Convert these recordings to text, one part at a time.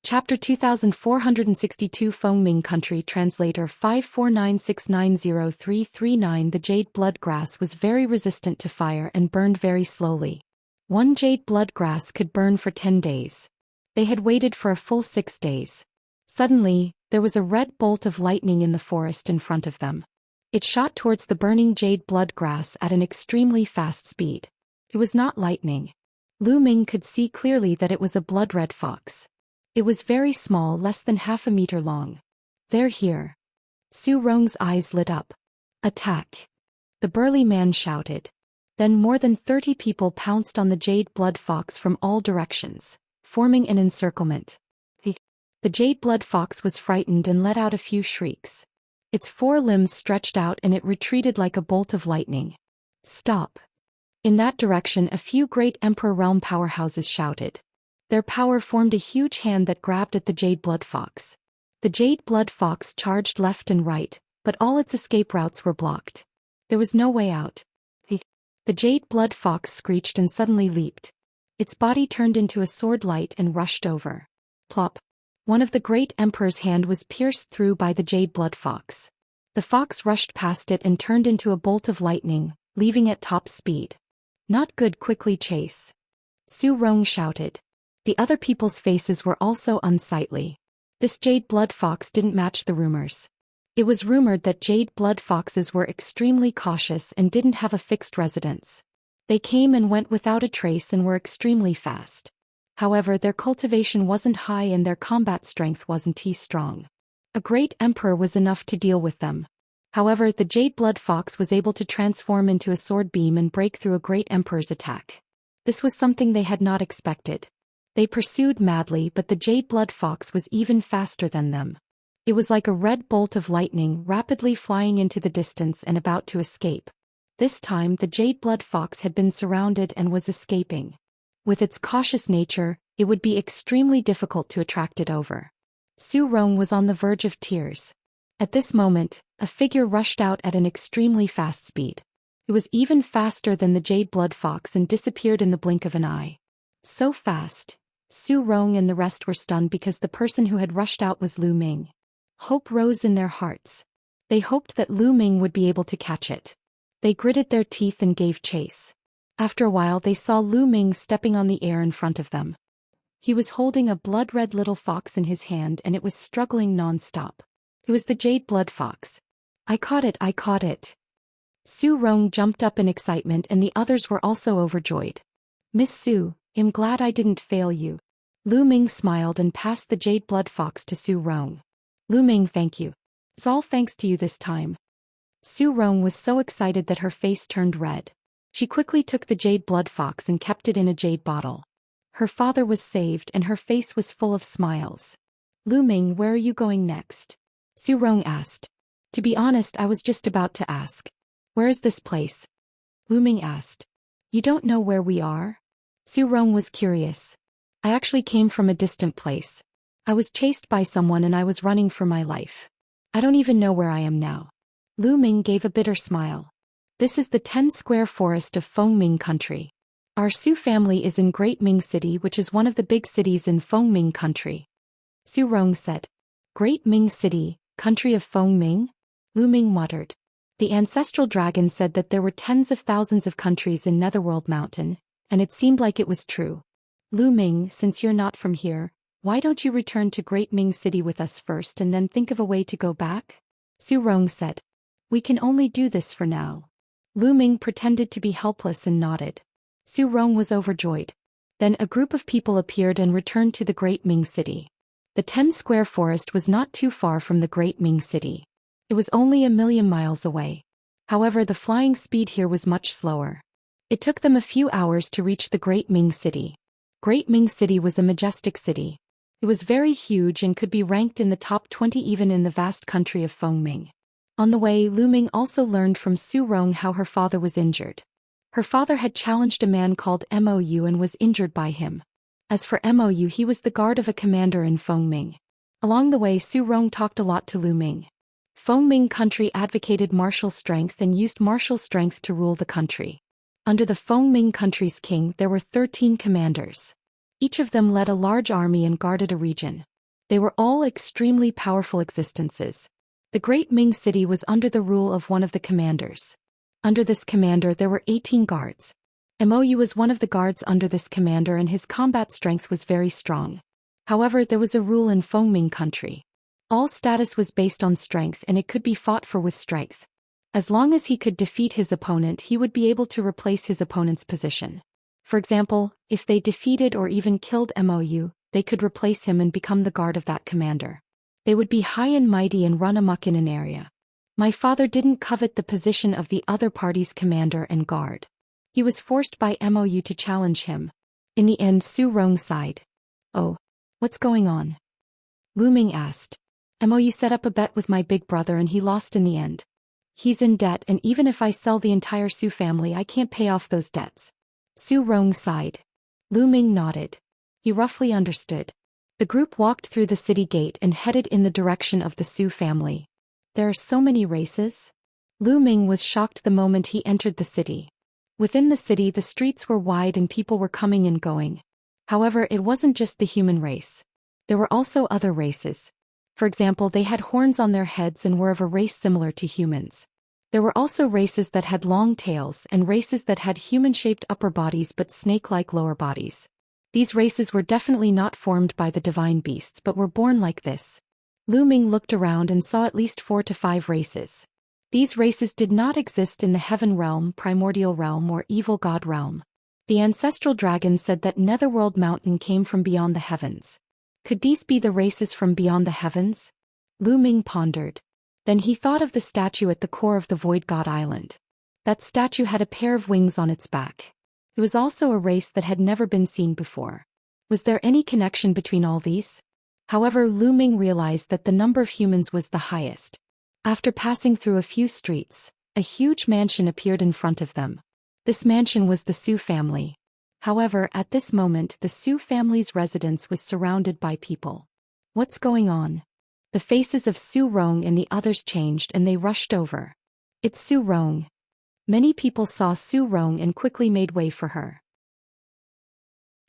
Chapter 2462 Fengming Country Translator 549690339 The jade bloodgrass was very resistant to fire and burned very slowly. One jade bloodgrass could burn for 10 days. They had waited for a full 6 days. Suddenly, there was a red bolt of lightning in the forest in front of them. It shot towards the burning jade bloodgrass at an extremely fast speed. It was not lightning. Lu Ming could see clearly that it was a blood-red fox. It was very small, less than half a meter long. "They're here." Su Rong's eyes lit up. "Attack!" the burly man shouted. Then more than 30 people pounced on the jade blood fox from all directions, forming an encirclement. The jade blood fox was frightened and let out a few shrieks. Its 4 limbs stretched out and it retreated like a bolt of lightning. "Stop!" In that direction a few great Emperor Realm powerhouses shouted. Their power formed a huge hand that grabbed at the jade blood fox. The jade blood fox charged left and right, but all its escape routes were blocked. There was no way out. The jade blood fox screeched and suddenly leaped. Its body turned into a sword light and rushed over. Plop! One of the great emperor's hand was pierced through by the jade blood fox. The fox rushed past it and turned into a bolt of lightning, leaving at top speed. "Not good, quickly chase!" Su Rong shouted. The other people's faces were also unsightly. This jade blood fox didn't match the rumors. It was rumored that jade blood foxes were extremely cautious and didn't have a fixed residence. They came and went without a trace and were extremely fast. However, their cultivation wasn't high and their combat strength wasn't strong. A great emperor was enough to deal with them. However, the jade blood fox was able to transform into a sword beam and break through a great emperor's attack. This was something they had not expected. They pursued madly, but the jade blood fox was even faster than them. It was like a red bolt of lightning rapidly flying into the distance and about to escape. This time the jade blood fox had been surrounded and was escaping. With its cautious nature, it would be extremely difficult to attract it over. Su Rong was on the verge of tears. At this moment, a figure rushed out at an extremely fast speed. It was even faster than the jade blood fox and disappeared in the blink of an eye. So fast. Su Rong and the rest were stunned because the person who had rushed out was Lu Ming. Hope rose in their hearts. They hoped that Lu Ming would be able to catch it. They gritted their teeth and gave chase. After a while they saw Lu Ming stepping on the air in front of them. He was holding a blood-red little fox in his hand and it was struggling non-stop. It was the jade blood fox. I caught it, I caught it." Su Rong jumped up in excitement and the others were also overjoyed. "Miss Su, I'm glad I didn't fail you." Lu Ming smiled and passed the jade blood fox to Su Rong. "Lu Ming, thank you. It's all thanks to you this time." Su Rong was so excited that her face turned red. She quickly took the jade blood fox and kept it in a jade bottle. Her father was saved and her face was full of smiles. "Lu Ming, where are you going next?" Su Rong asked. "To be honest, I was just about to ask. Where is this place?" Lu Ming asked. "You don't know where we are?" Su Rong was curious. "I actually came from a distant place. I was chased by someone and I was running for my life. I don't even know where I am now." Lu Ming gave a bitter smile. "This is the 10-square forest of Fengming Country. Our Su family is in Great Ming City, which is one of the big cities in Fengming Country." Su Rong said. "Great Ming City, country of Fengming?" Lu Ming muttered. The ancestral dragon said that there were tens of thousands of countries in Netherworld Mountain, and it seemed like it was true. "Lu Ming, since you're not from here, why don't you return to Great Ming City with us first and then think of a way to go back?" Su Rong said. "We can only do this for now." Lu Ming pretended to be helpless and nodded. Su Rong was overjoyed. Then a group of people appeared and returned to the Great Ming City. The 10-square forest was not too far from the Great Ming City. It was only 1,000,000 miles away. However, the flying speed here was much slower. It took them a few hours to reach the Great Ming City. Great Ming City was a majestic city. It was very huge and could be ranked in the top 20 even in the vast country of Fengming. On the way, Lu Ming also learned from Su Rong how her father was injured. Her father had challenged a man called Mou and was injured by him. As for Mou, he was the guard of a commander in Fengming. Along the way, Su Rong talked a lot to Lu Ming. Fengming Country advocated martial strength and used martial strength to rule the country. Under the Fengming Country's king there were 13 commanders. Each of them led a large army and guarded a region. They were all extremely powerful existences. The great Ming city was under the rule of one of the commanders. Under this commander there were 18 guards. Mou was one of the guards under this commander and his combat strength was very strong. However, there was a rule in Fengming country. All status was based on strength and it could be fought for with strength. As long as he could defeat his opponent, he would be able to replace his opponent's position. For example, if they defeated or even killed Mou, they could replace him and become the guard of that commander. They would be high and mighty and run amok in an area. My father didn't covet the position of the other party's commander and guard. He was forced by Mou to challenge him. In the end, Su Rong sighed. Oh, what's going on? Lu Ming asked. Mou set up a bet with my big brother and he lost in the end. He's in debt and even if I sell the entire Su family I can't pay off those debts. Su Rong sighed. Lu Ming nodded. He roughly understood. The group walked through the city gate and headed in the direction of the Su family. There are so many races? Lu Ming was shocked the moment he entered the city. Within the city the streets were wide and people were coming and going. However, it wasn't just the human race. There were also other races. For example, they had horns on their heads and were of a race similar to humans. There were also races that had long tails and races that had human-shaped upper bodies but snake-like lower bodies. These races were definitely not formed by the divine beasts but were born like this. Lu Ming looked around and saw at least 4 to 5 races. These races did not exist in the heaven realm, primordial realm or evil god realm. The ancestral dragon said that Netherworld Mountain came from beyond the heavens. Could these be the races from beyond the heavens? Lu Ming pondered. Then he thought of the statue at the core of the Void God Island. That statue had a pair of wings on its back. It was also a race that had never been seen before. Was there any connection between all these? However, Lu Ming realized that the number of humans was the highest. After passing through a few streets, a huge mansion appeared in front of them. This mansion was the Su family. However, at this moment the Su family's residence was surrounded by people. What's going on? The faces of Su Rong and the others changed and they rushed over. It's Su Rong. Many people saw Su Rong and quickly made way for her.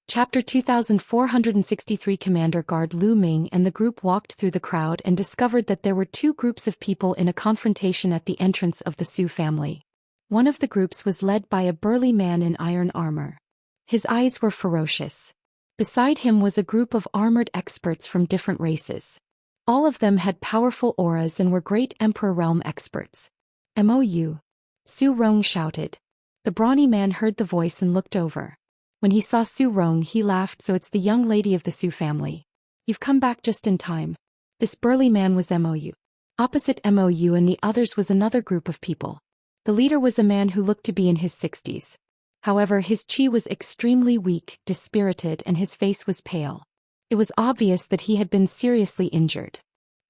Chapter 2463 Commander Guard Lu Ming and the group walked through the crowd and discovered that there were 2 groups of people in a confrontation at the entrance of the Su family. One of the groups was led by a burly man in iron armor. His eyes were ferocious. Beside him was a group of armored experts from different races. All of them had powerful auras and were great Emperor Realm experts. Mou. Su Rong shouted. The brawny man heard the voice and looked over. When he saw Su Rong he laughed. So it's the young lady of the Su family. You've come back just in time. This burly man was Mou. Opposite Mou and the others was another group of people. The leader was a man who looked to be in his 60s. However, his chi was extremely weak, dispirited and his face was pale. It was obvious that he had been seriously injured.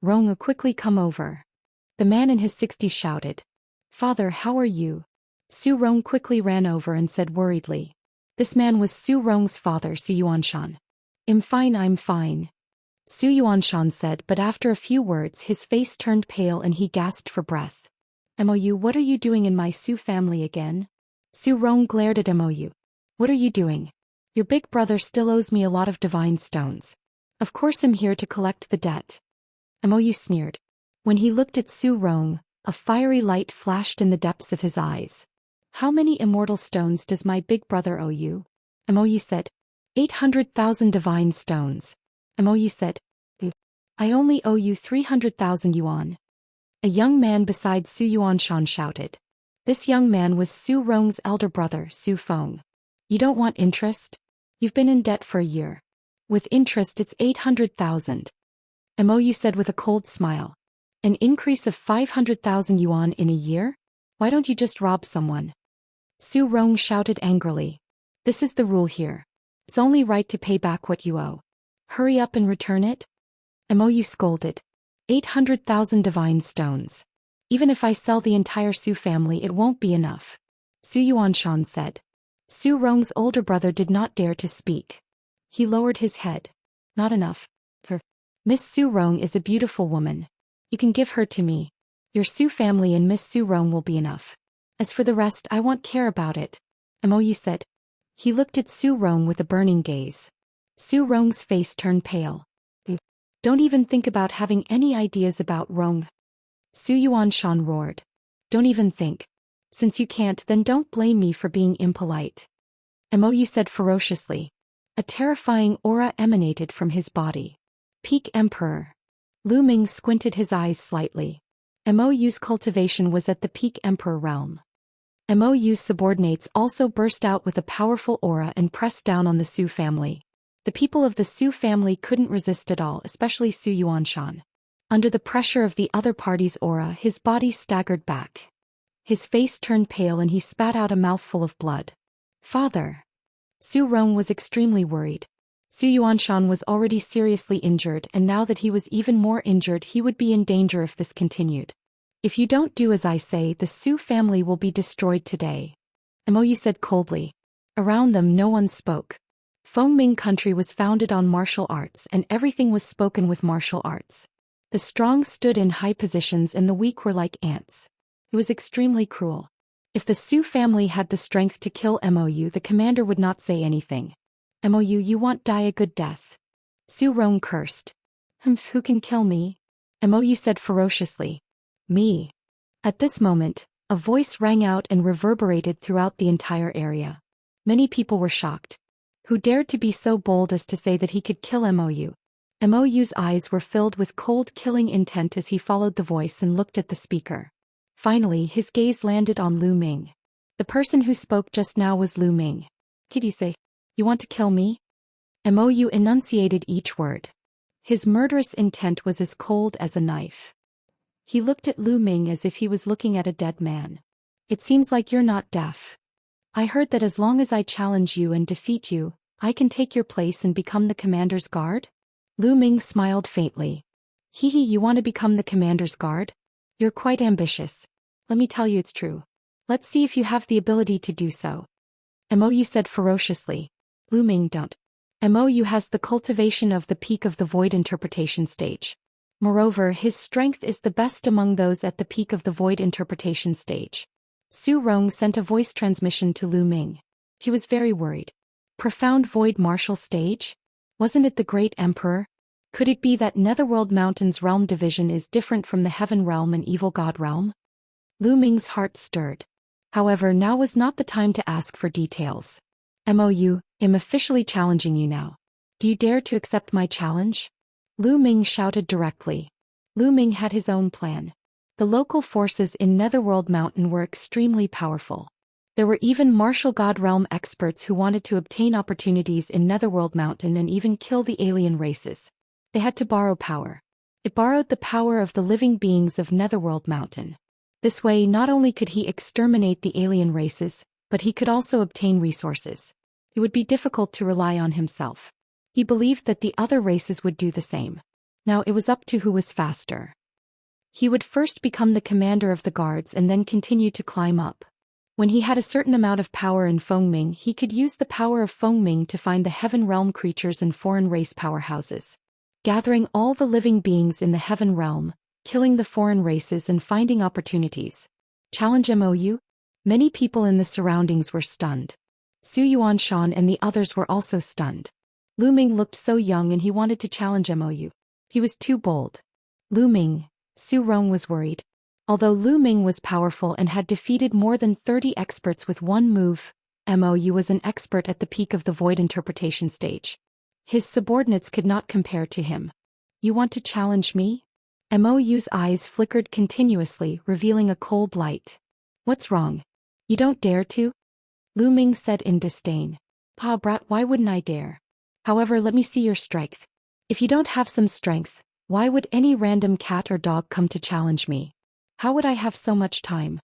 Rong, quickly come over. The man in his 60s shouted. Father, how are you? Su Rong quickly ran over and said worriedly. This man was Su Rong's father, Su Yuanshan. I'm fine. Su Yuanshan said, but after a few words his face turned pale and he gasped for breath. Mou, what are you doing in my Su family again? Su Rong glared at Mou. What are you doing? Your big brother still owes me a lot of divine stones. Of course I'm here to collect the debt. Mou sneered. When he looked at Su Rong, a fiery light flashed in the depths of his eyes. How many immortal stones does my big brother owe you? Mou said. 800,000 divine stones. Mou said. I only owe you 300,000 yuan. A young man beside Su Yuanshan shouted. This young man was Su Rong's elder brother, Su Feng. You don't want interest? You've been in debt for a year. With interest it's 800,000. Mou said with a cold smile. An increase of 500,000 yuan in a year? Why don't you just rob someone? Su Rong shouted angrily. This is the rule here. It's only right to pay back what you owe. Hurry up and return it? Mou scolded. 800,000 divine stones. Even if I sell the entire Su family it won't be enough. Su Yuanshan said. Su Rong's older brother did not dare to speak. He lowered his head. Not enough. Miss Su Rong is a beautiful woman. You can give her to me. Your Su family and Miss Su Rong will be enough. As for the rest I won't care about it. Mou said. He looked at Su Rong with a burning gaze. Su Rong's face turned pale. Don't even think about having any ideas about wrong. Zhou Xian roared. Don't even think. Since you can't, then don't blame me for being impolite. Mou said ferociously. A terrifying aura emanated from his body. Peak Emperor. Lu Ming squinted his eyes slightly. Mou's cultivation was at the peak Emperor realm. Mou's subordinates also burst out with a powerful aura and pressed down on the Su family. The people of the Su family couldn't resist at all, especially Zhou Xian. Under the pressure of the other party's aura, his body staggered back. His face turned pale and he spat out a mouthful of blood. Father. Su Rong was extremely worried. Zhou Xian was already seriously injured, and now that he was even more injured, he would be in danger if this continued. If you don't do as I say, the Su family will be destroyed today. Mou said coldly. Around them no one spoke. Fengming country was founded on martial arts, and everything was spoken with martial arts. The strong stood in high positions and the weak were like ants. It was extremely cruel. If the Su family had the strength to kill Mou, the commander would not say anything. Mou, you want die a good death. Su Rong cursed. Who can kill me? Mou said ferociously. Me. At this moment, a voice rang out and reverberated throughout the entire area. Many people were shocked. Who dared to be so bold as to say that he could kill Mou? Mou's eyes were filled with cold killing intent as he followed the voice and looked at the speaker. Finally, his gaze landed on Lu Ming. The person who spoke just now was Lu Ming. Could he say, you want to kill me? Mou enunciated each word. His murderous intent was as cold as a knife. He looked at Lu Ming as if he was looking at a dead man. It seems like you're not deaf. I heard that as long as I challenge you and defeat you, I can take your place and become the commander's guard? Lu Ming smiled faintly. Hee, you want to become the commander's guard? You're quite ambitious. Let me tell you it's true. Let's see if you have the ability to do so. Mou said ferociously. Lu Ming, don't. Mou has the cultivation of the peak of the void interpretation stage. Moreover, his strength is the best among those at the peak of the void interpretation stage. Su Rong sent a voice transmission to Lu Ming. He was very worried. Profound void martial stage? Wasn't it the great emperor? Could it be that Netherworld Mountain's realm division is different from the heaven realm and evil god realm? Lu Ming's heart stirred. However, now was not the time to ask for details. Mou, I'm officially challenging you now. Do you dare to accept my challenge? Lu Ming shouted directly. Lu Ming had his own plan. The local forces in Netherworld Mountain were extremely powerful. There were even martial god realm experts who wanted to obtain opportunities in Netherworld Mountain and even kill the alien races. They had to borrow power. It borrowed the power of the living beings of Netherworld Mountain. This way, not only could he exterminate the alien races, but he could also obtain resources. It would be difficult to rely on himself. He believed that the other races would do the same. Now it was up to who was faster. He would first become the commander of the guards and then continue to climb up. When he had a certain amount of power in Fengming, he could use the power of Fengming to find the heaven realm creatures and foreign race powerhouses. Gathering all the living beings in the heaven realm, killing the foreign races and finding opportunities. Challenge Mou? Many people in the surroundings were stunned. Zhou Xian and the others were also stunned. Lu Ming looked so young and he wanted to challenge Mou. He was too bold. Lu Ming. Su Rong was worried. Although Lu Ming was powerful and had defeated more than 30 experts with one move, Mou was an expert at the peak of the void interpretation stage. His subordinates could not compare to him. You want to challenge me? Mou's eyes flickered continuously, revealing a cold light. What's wrong? You don't dare to? Lu Ming said in disdain. Pa brat, why wouldn't I dare? However, let me see your strength. If you don't have some strength, why would any random cat or dog come to challenge me? How would I have so much time?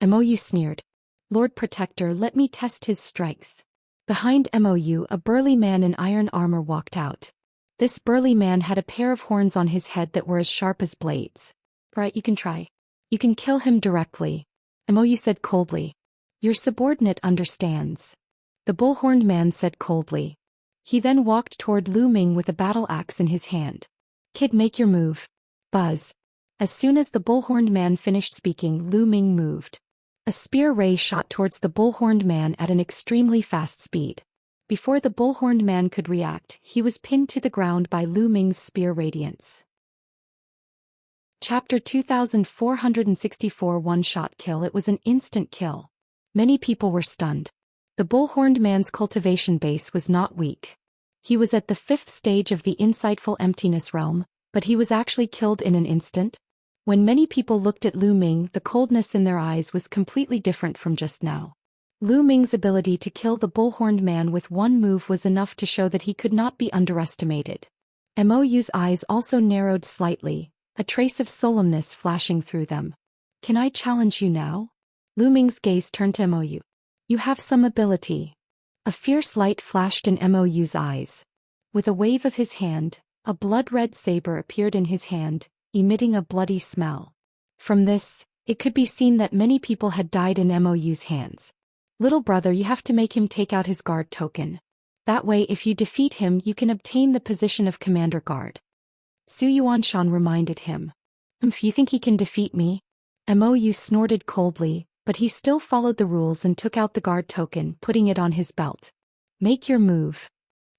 Mou sneered. Lord Protector, let me test his strength. Behind Mou, a burly man in iron armor walked out. This burly man had a pair of horns on his head that were as sharp as blades. Right, you can try. You can kill him directly. Mou said coldly. Your subordinate understands. The bull-horned man said coldly. He then walked toward Lu Ming with a battle axe in his hand. Kid, make your move. Buzz. As soon as the bull-horned man finished speaking, Lu Ming moved. A spear ray shot towards the bull-horned man at an extremely fast speed. Before the bull-horned man could react, he was pinned to the ground by Lu Ming's spear radiance. Chapter 2464 One-shot kill. It was an instant kill. Many people were stunned. The bull-horned man's cultivation base was not weak. He was at the 5th stage of the insightful emptiness realm, but he was actually killed in an instant. When many people looked at Lu Ming, the coldness in their eyes was completely different from just now. Lu Ming's ability to kill the bull-horned man with one move was enough to show that he could not be underestimated. Mou's eyes also narrowed slightly, a trace of solemnness flashing through them. Can I challenge you now? Lu Ming's gaze turned to Mou. You have some ability. A fierce light flashed in Mou's eyes. With a wave of his hand, a blood-red saber appeared in his hand, emitting a bloody smell. From this, it could be seen that many people had died in Mou's hands. Little brother, you have to make him take out his guard token. That way if you defeat him you can obtain the position of commander guard. Zhou Xian reminded him. You think he can defeat me? Mou snorted coldly, but he still followed the rules and took out the guard token, putting it on his belt. Make your move.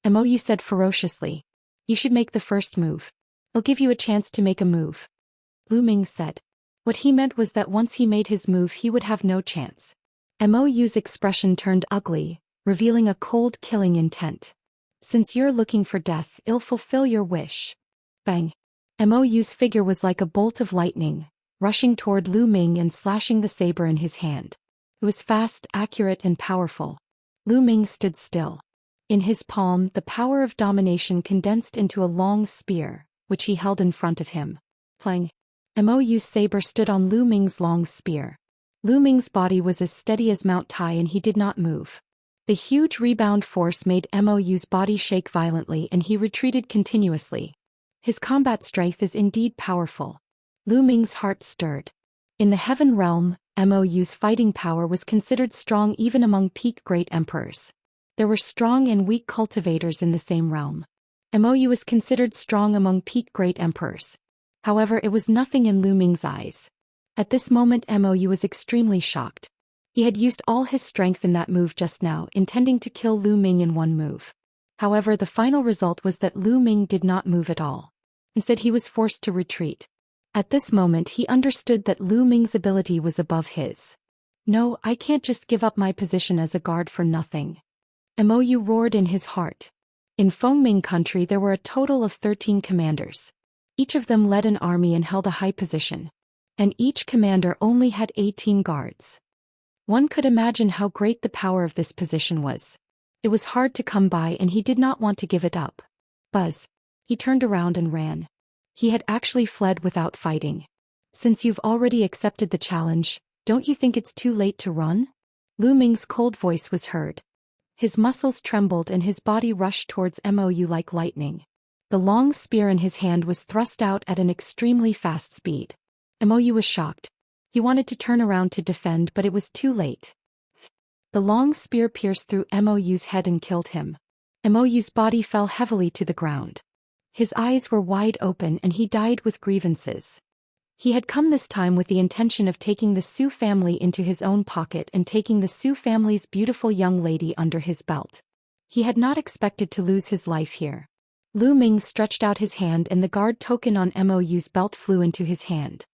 Mou said ferociously. You should make the first move. I'll give you a chance to make a move. Lu Ming said. What he meant was that once he made his move he would have no chance. Mou's expression turned ugly, revealing a cold killing intent. Since you're looking for death, I'll fulfill your wish. Bang. Mou's figure was like a bolt of lightning, rushing toward Lu Ming and slashing the saber in his hand. It was fast, accurate and powerful. Lu Ming stood still. In his palm, the power of domination condensed into a long spear, which he held in front of him. Clang. Mou's saber stood on Lu Ming's long spear. Lu Ming's body was as steady as Mount Tai and he did not move. The huge rebound force made Mou's body shake violently and he retreated continuously. His combat strength is indeed powerful. Lu Ming's heart stirred. In the heaven realm, Mou's fighting power was considered strong even among peak great emperors. There were strong and weak cultivators in the same realm. Mou was considered strong among peak great emperors. However, it was nothing in Lu Ming's eyes. At this moment Mou was extremely shocked. He had used all his strength in that move just now, intending to kill Lu Ming in one move. However, the final result was that Lu Ming did not move at all. Instead he was forced to retreat. At this moment he understood that Lu Ming's ability was above his. No, I can't just give up my position as a guard for nothing. Mou roared in his heart. In Fengming country there were a total of 13 commanders. Each of them led an army and held a high position. And each commander only had 18 guards. One could imagine how great the power of this position was. It was hard to come by and he did not want to give it up. Buzz. He turned around and ran. He had actually fled without fighting. Since you've already accepted the challenge, don't you think it's too late to run? Lu Ming's cold voice was heard. His muscles trembled and his body rushed towards Mou like lightning. The long spear in his hand was thrust out at an extremely fast speed. Mou was shocked. He wanted to turn around to defend but it was too late. The long spear pierced through Mou's head and killed him. Mou's body fell heavily to the ground. His eyes were wide open and he died with grievances. He had come this time with the intention of taking the Su family into his own pocket and taking the Su family's beautiful young lady under his belt. He had not expected to lose his life here. Lu Ming stretched out his hand and the guard token on Mou's belt flew into his hand.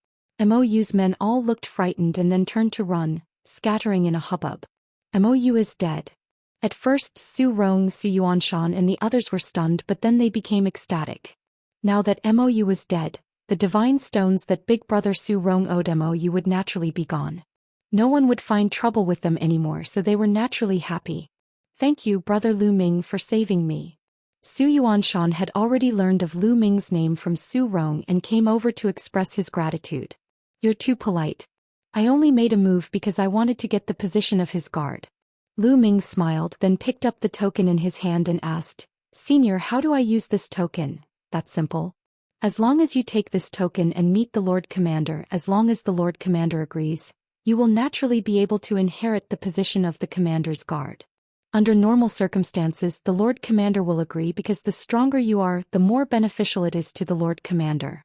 Mou's men all looked frightened and then turned to run, scattering in a hubbub. Mou is dead. At first Su Rong, Zhou Xian and the others were stunned but then they became ecstatic. Now that Mou was dead, the divine stones that big brother Su Rong owed Mou would naturally be gone. No one would find trouble with them anymore so they were naturally happy. Thank you brother Lu Ming for saving me. Zhou Xian had already learned of Lu Ming's name from Su Rong and came over to express his gratitude. You're too polite. I only made a move because I wanted to get the position of his guard. Lu Ming smiled then picked up the token in his hand and asked, Senior, how do I use this token? That's simple. As long as you take this token and meet the Lord Commander, as long as the Lord Commander agrees, you will naturally be able to inherit the position of the Commander's guard. Under normal circumstances the Lord Commander will agree because the stronger you are, the more beneficial it is to the Lord Commander.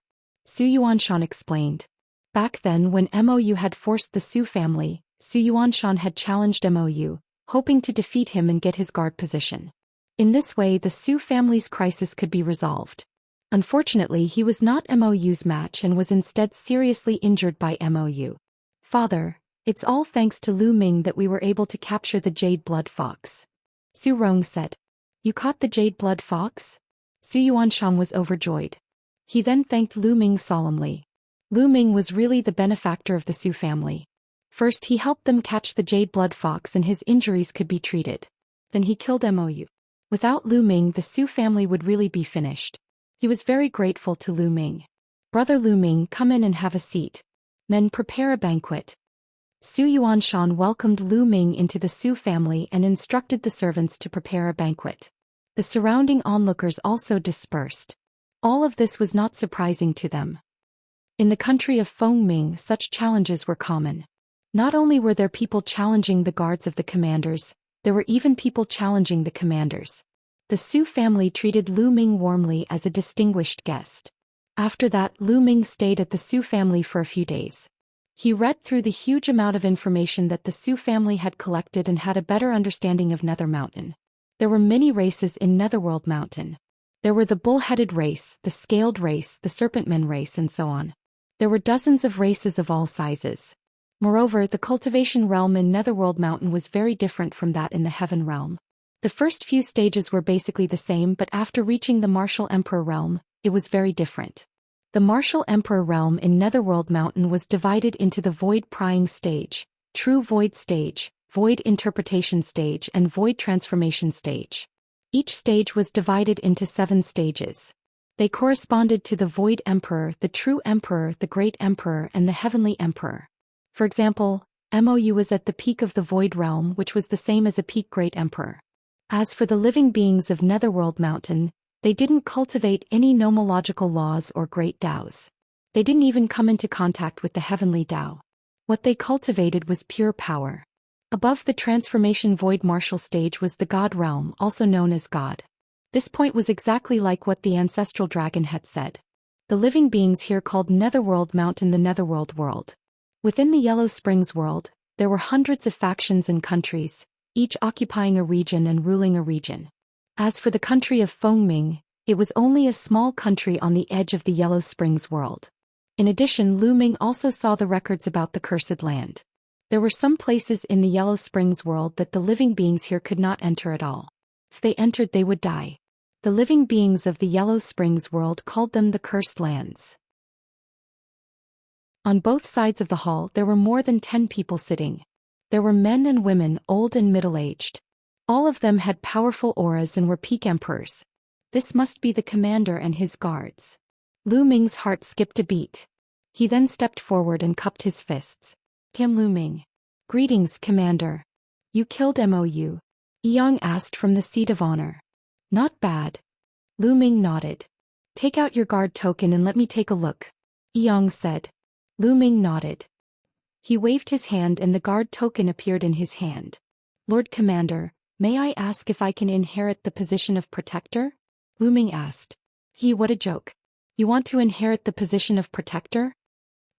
Zhou Xian explained. Back then when Mou had forced the Su family, Zhou Xian had challenged Mou, hoping to defeat him and get his guard position. In this way the Su family's crisis could be resolved. Unfortunately he was not Mou's match and was instead seriously injured by Mou. Father, it's all thanks to Lu Ming that we were able to capture the Jade Blood Fox. Su Rong said. You caught the Jade Blood Fox? Su Yuanshan was overjoyed. He then thanked Lu Ming solemnly. Lu Ming was really the benefactor of the Su family. First he helped them catch the Jade Blood Fox and his injuries could be treated. Then he killed Mou. Without Lu Ming the Su family would really be finished. He was very grateful to Lu Ming. Brother Lu Ming, come in and have a seat. Men, prepare a banquet. Su Yuanshan welcomed Lu Ming into the Su family and instructed the servants to prepare a banquet. The surrounding onlookers also dispersed. All of this was not surprising to them. In the country of Fengming such challenges were common. Not only were there people challenging the guards of the commanders, there were even people challenging the commanders. The Su family treated Lu Ming warmly as a distinguished guest. After that Lu Ming stayed at the Su family for a few days. He read through the huge amount of information that the Su family had collected and had a better understanding of Nether Mountain. There were many races in Netherworld Mountain. There were the bull-headed race, the scaled race, the serpentman race and so on. There were dozens of races of all sizes. Moreover, the cultivation realm in Netherworld Mountain was very different from that in the Heaven realm. The first few stages were basically the same, but after reaching the Martial Emperor realm, it was very different. The Martial Emperor realm in Netherworld Mountain was divided into the Void Prying stage, True Void stage, Void Interpretation stage and Void Transformation stage. Each stage was divided into 7 stages. They corresponded to the Void Emperor, the True Emperor, the Great Emperor and the Heavenly Emperor. For example, Mou was at the peak of the Void realm, which was the same as a peak Great Emperor. As for the living beings of Netherworld Mountain, they didn't cultivate any nomological laws or great Taos. They didn't even come into contact with the heavenly Tao. What they cultivated was pure power. Above the transformation void martial stage was the God realm, also known as God. This point was exactly like what the ancestral dragon had said. The living beings here called Netherworld Mountain the Netherworld world. Within the Yellow Springs world, there were hundreds of factions and countries, each occupying a region and ruling a region. As for the country of Fengming, it was only a small country on the edge of the Yellow Springs world. In addition, Lu Ming also saw the records about the Cursed Land. There were some places in the Yellow Springs world that the living beings here could not enter at all. If they entered they would die. The living beings of the Yellow Springs world called them the Cursed Lands. On both sides of the hall there were more than 10 people sitting. There were men and women, old and middle-aged. All of them had powerful auras and were peak emperors. This must be the commander and his guards. Lu Ming's heart skipped a beat. He then stepped forward and cupped his fists. Kim Lu Ming. Greetings, Commander. You killed Mou? Yang asked from the seat of honor. Not bad. Lu Ming nodded. Take out your guard token and let me take a look. Yang said. Lu Ming nodded. He waved his hand and the guard token appeared in his hand. Lord Commander, may I ask if I can inherit the position of protector? Lu Ming asked. What a joke. You want to inherit the position of protector?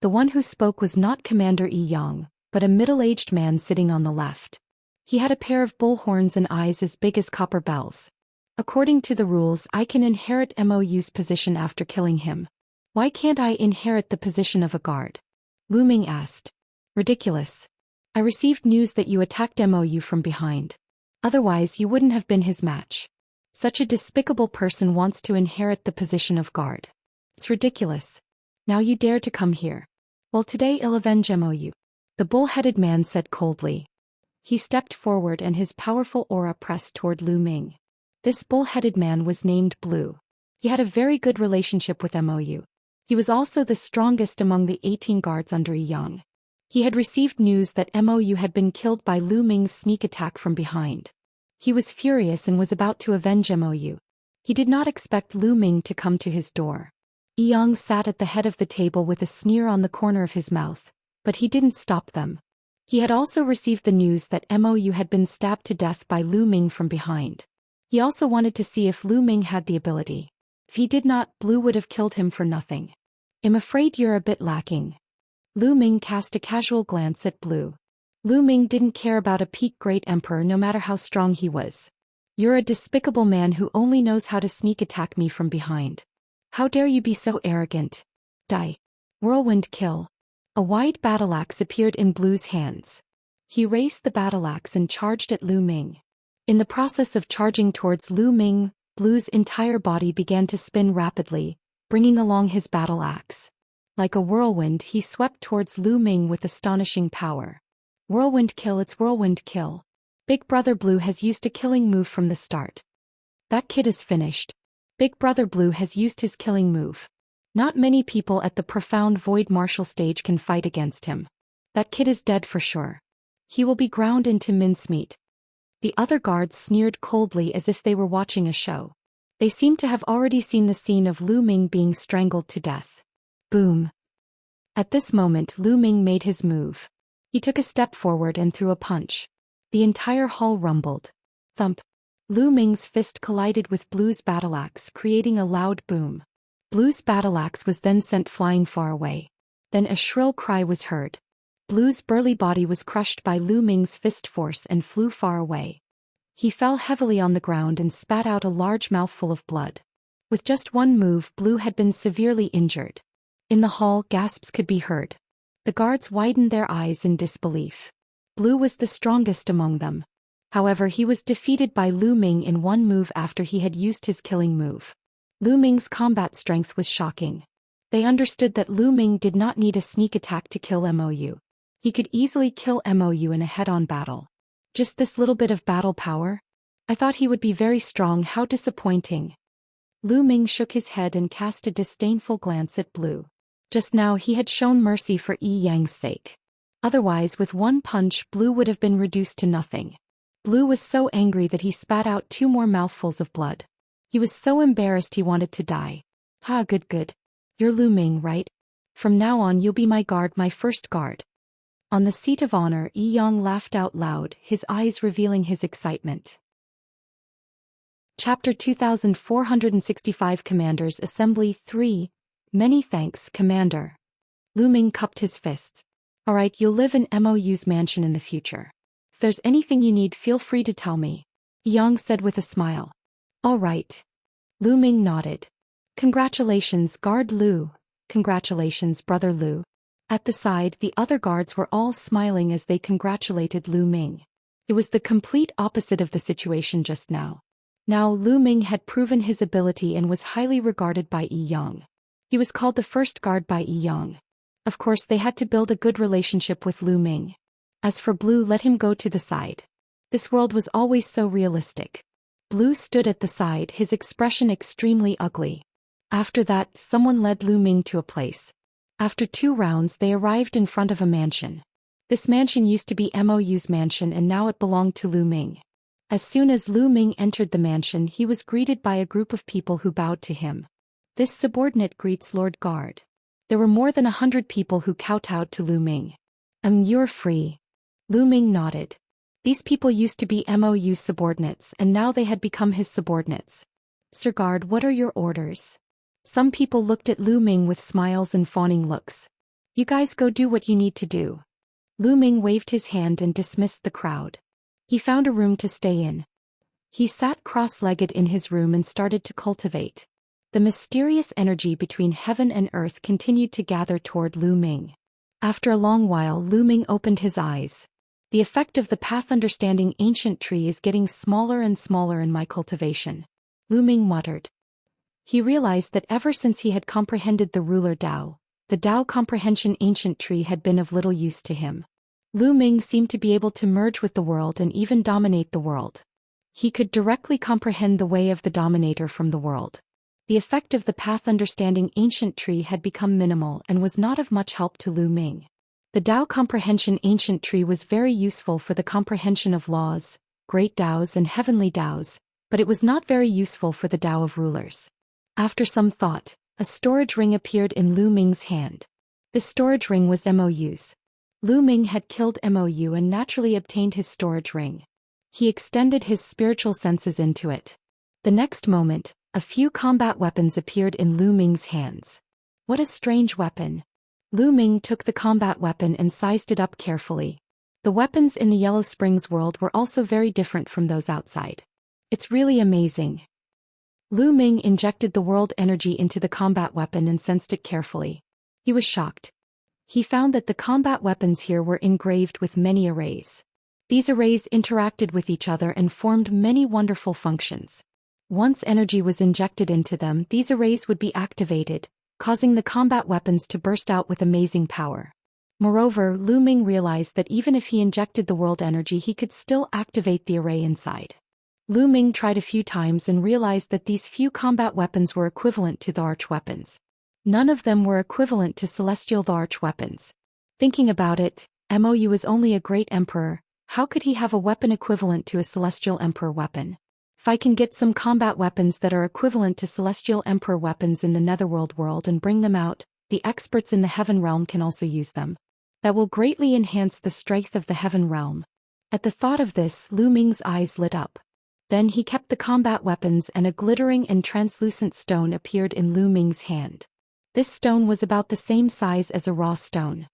The one who spoke was not Commander Yang, but a middle-aged man sitting on the left. He had a pair of bull horns and eyes as big as copper bells. According to the rules, I can inherit Mou's position after killing him. Why can't I inherit the position of a guard? Lu Ming asked. Ridiculous. I received news that you attacked Mou from behind. Otherwise you wouldn't have been his match. Such a despicable person wants to inherit the position of guard. It's ridiculous. Now you dare to come here. Well, today I'll avenge Mou. The bull-headed man said coldly. He stepped forward and his powerful aura pressed toward Lu Ming. This bull-headed man was named Blue. He had a very good relationship with Mou. He was also the strongest among the 18 guards under Yang. He had received news that Mou had been killed by Lu Ming's sneak attack from behind. He was furious and was about to avenge Mou. He did not expect Lu Ming to come to his door. Yang sat at the head of the table with a sneer on the corner of his mouth, but he didn't stop them. He had also received the news that Mou had been stabbed to death by Lu Ming from behind. He also wanted to see if Lu Ming had the ability. If he did not, Blue would have killed him for nothing. I'm afraid you're a bit lacking. Lu Ming cast a casual glance at Blue. Lu Ming didn't care about a peak great emperor no matter how strong he was. You're a despicable man who only knows how to sneak attack me from behind. How dare you be so arrogant? Die. Whirlwind kill. A wide battle axe appeared in Blue's hands. He raised the battle axe and charged at Lu Ming. In the process of charging towards Lu Ming, Blue's entire body began to spin rapidly, bringing along his battle axe. Like a whirlwind, he swept towards Lu Ming with astonishing power. Whirlwind kill. It's whirlwind kill. Big Brother Blue has used a killing move from the start. That kid is finished. Big Brother Blue has used his killing move. Not many people at the profound void martial stage can fight against him. That kid is dead for sure. He will be ground into mincemeat. The other guards sneered coldly as if they were watching a show. They seemed to have already seen the scene of Lu Ming being strangled to death. Boom. At this moment Lu Ming made his move. He took a step forward and threw a punch. The entire hall rumbled. Thump. Lu Ming's fist collided with Blue's battle axe, creating a loud boom. Blue's battle axe was then sent flying far away. Then a shrill cry was heard. Blue's burly body was crushed by Lu Ming's fist force and flew far away. He fell heavily on the ground and spat out a large mouthful of blood. With just one move, Blue had been severely injured. In the hall, gasps could be heard. The guards widened their eyes in disbelief. Blue was the strongest among them. However, he was defeated by Lu Ming in one move after he had used his killing move. Lu Ming's combat strength was shocking. They understood that Lu Ming did not need a sneak attack to kill Mou. He could easily kill Mou in a head-on battle. Just this little bit of battle power? I thought he would be very strong. How disappointing. Lu Ming shook his head and cast a disdainful glance at Blue. Just now he had shown mercy for Yi Yang's sake. Otherwise, with one punch, Blue would have been reduced to nothing. Blue was so angry that he spat out 2 more mouthfuls of blood. He was so embarrassed he wanted to die. Ha, good. You're Lu Ming, right? From now on you'll be my guard, my first guard. On the seat of honor, Yi Yang laughed out loud, his eyes revealing his excitement. Chapter 2465 Commanders Assembly 3. Many thanks, Commander. Lu Ming cupped his fists. Alright, you'll live in Mou's mansion in the future. If there's anything you need, feel free to tell me. Yang said with a smile. Alright. Lu Ming nodded. Congratulations, Guard Lu. Congratulations, Brother Lu. At the side, the other guards were all smiling as they congratulated Lu Ming. It was the complete opposite of the situation just now. Now Lu Ming had proven his ability and was highly regarded by Yi Yang. He was called the first guard by Yi Yang. Of course, they had to build a good relationship with Lu Ming. As for Blue, let him go to the side. This world was always so realistic. Blue stood at the side, his expression extremely ugly. After that, someone led Lu Ming to a place. After 2 rounds, they arrived in front of a mansion. This mansion used to be Mou's mansion and now it belonged to Lu Ming. As soon as Lu Ming entered the mansion, he was greeted by a group of people who bowed to him. This subordinate greets Lord Guard. There were more than 100 people who kowtowed to Lu Ming. You're free. Lu Ming nodded. These people used to be Mou's subordinates and now they had become his subordinates. Sir Guard, what are your orders? Some people looked at Lu Ming with smiles and fawning looks. You guys go do what you need to do. Lu Ming waved his hand and dismissed the crowd. He found a room to stay in. He sat cross-legged in his room and started to cultivate. The mysterious energy between heaven and earth continued to gather toward Lu Ming. After a long while, Lu Ming opened his eyes. The effect of the path understanding ancient tree is getting smaller and smaller in my cultivation. Lu Ming muttered. He realized that ever since he had comprehended the ruler Tao, the Tao comprehension ancient tree had been of little use to him. Lu Ming seemed to be able to merge with the world and even dominate the world. He could directly comprehend the way of the dominator from the world. The effect of the path understanding ancient tree had become minimal and was not of much help to Lu Ming. The Tao comprehension ancient tree was very useful for the comprehension of laws, great Taos and heavenly Taos, but it was not very useful for the Tao of rulers. After some thought, a storage ring appeared in Lu Ming's hand. This storage ring was Mou's. Lu Ming had killed Mou and naturally obtained his storage ring. He extended his spiritual senses into it. The next moment, a few combat weapons appeared in Lu Ming's hands. What a strange weapon. Lu Ming took the combat weapon and sized it up carefully. The weapons in the Yellow Springs world were also very different from those outside. It's really amazing. Lu Ming injected the world energy into the combat weapon and sensed it carefully. He was shocked. He found that the combat weapons here were engraved with many arrays. These arrays interacted with each other and formed many wonderful functions. Once energy was injected into them, these arrays would be activated, causing the combat weapons to burst out with amazing power. Moreover, Lu Ming realized that even if he injected the world energy, he could still activate the array inside. Lu Ming tried a few times and realized that these few combat weapons were equivalent to the arch weapons. None of them were equivalent to celestial arch weapons. Thinking about it, Mou is only a great emperor. How could he have a weapon equivalent to a celestial emperor weapon? If I can get some combat weapons that are equivalent to celestial emperor weapons in the netherworld world and bring them out, the experts in the heaven realm can also use them. That will greatly enhance the strength of the heaven realm. At the thought of this, Lu Ming's eyes lit up. Then he kept the combat weapons and a glittering and translucent stone appeared in Lu Ming's hand. This stone was about the same size as a raw stone.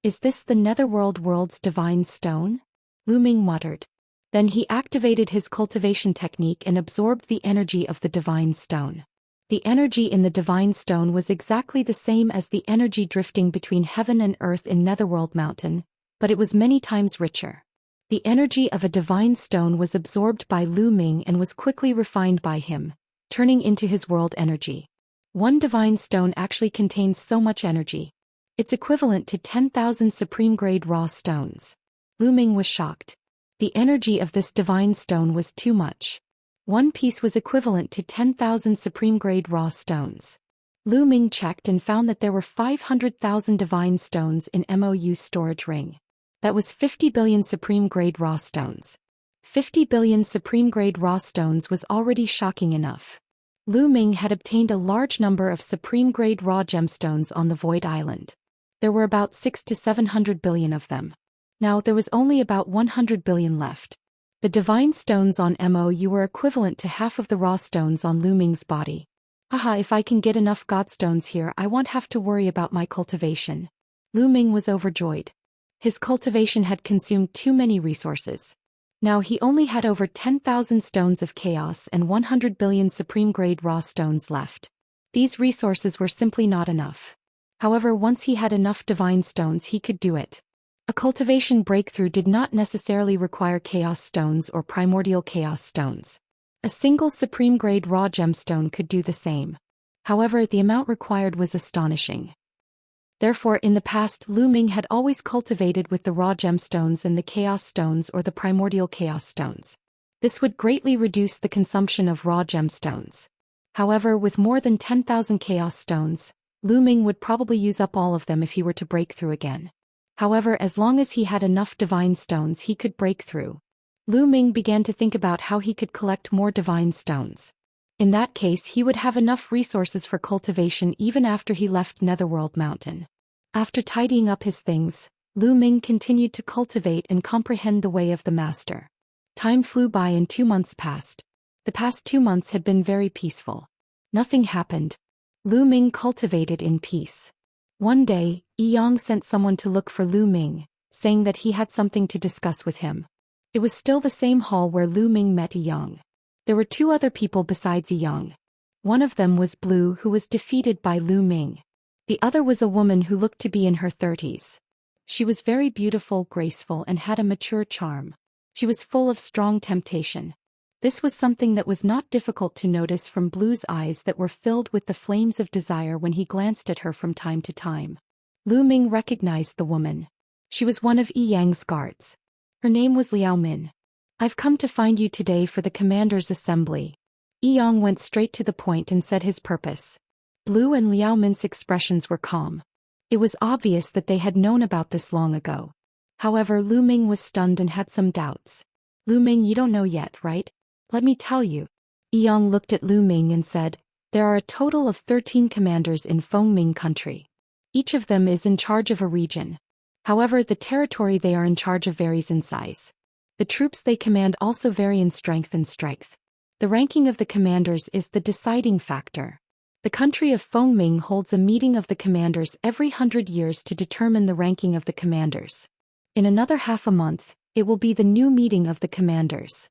Is this the netherworld world's divine stone? Lu Ming muttered. Then he activated his cultivation technique and absorbed the energy of the divine stone. The energy in the divine stone was exactly the same as the energy drifting between heaven and earth in Netherworld Mountain, but it was many times richer. The energy of a divine stone was absorbed by Lu Ming and was quickly refined by him, turning into his world energy. One divine stone actually contains so much energy. It's equivalent to 10,000 supreme-grade raw stones. Lu Ming was shocked. The energy of this divine stone was too much. One piece was equivalent to 10,000 supreme-grade raw stones. Lu Ming checked and found that there were 500,000 divine stones in Mou's storage ring. That was 50 billion supreme-grade raw stones. 50 billion supreme-grade raw stones was already shocking enough. Lu Ming had obtained a large number of supreme-grade raw gemstones on the Void Island. There were about 600 to 700 billion of them. Now there was only about 100 billion left. The divine stones on Mou were equivalent to half of the raw stones on Lu Ming's body. Haha, if I can get enough godstones here, I won't have to worry about my cultivation. Lu Ming was overjoyed. His cultivation had consumed too many resources. Now he only had over 10,000 stones of chaos and 100 billion supreme-grade raw stones left. These resources were simply not enough. However, once he had enough divine stones, he could do it. A cultivation breakthrough did not necessarily require chaos stones or primordial chaos stones. A single supreme-grade raw gemstone could do the same. However, the amount required was astonishing. Therefore, in the past, Lu Ming had always cultivated with the raw gemstones and the chaos stones or the primordial chaos stones. This would greatly reduce the consumption of raw gemstones. However, with more than 10,000 chaos stones, Lu Ming would probably use up all of them if he were to break through again. However, as long as he had enough divine stones, he could break through. Lu Ming began to think about how he could collect more divine stones. In that case, he would have enough resources for cultivation even after he left Netherworld Mountain. After tidying up his things, Lu Ming continued to cultivate and comprehend the way of the master. Time flew by and 2 months passed. The past 2 months had been very peaceful. Nothing happened. Lu Ming cultivated in peace. One day, Yang sent someone to look for Lu Ming, saying that he had something to discuss with him. It was still the same hall where Lu Ming met Yang. There were 2 other people besides Yang. One of them was Blue, who was defeated by Lu Ming. The other was a woman who looked to be in her 30s. She was very beautiful, graceful, and had a mature charm. She was full of strong temptation. This was something that was not difficult to notice from Blue's eyes that were filled with the flames of desire when he glanced at her from time to time. Lu Ming recognized the woman. She was one of Yang's guards. Her name was Liao Min. I've come to find you today for the commander's assembly. Yang went straight to the point and said his purpose. Blue and Liao Min's expressions were calm. It was obvious that they had known about this long ago. However, Lu Ming was stunned and had some doubts. Lu Ming, you don't know yet, right? Let me tell you. Yang looked at Lu Ming and said, there are a total of 13 commanders in Fengming country. Each of them is in charge of a region. However, the territory they are in charge of varies in size. The troops they command also vary in strength and strength. The ranking of the commanders is the deciding factor. The country of Fengming holds a meeting of the commanders every 100 years to determine the ranking of the commanders. In another half a month, it will be the new meeting of the commanders.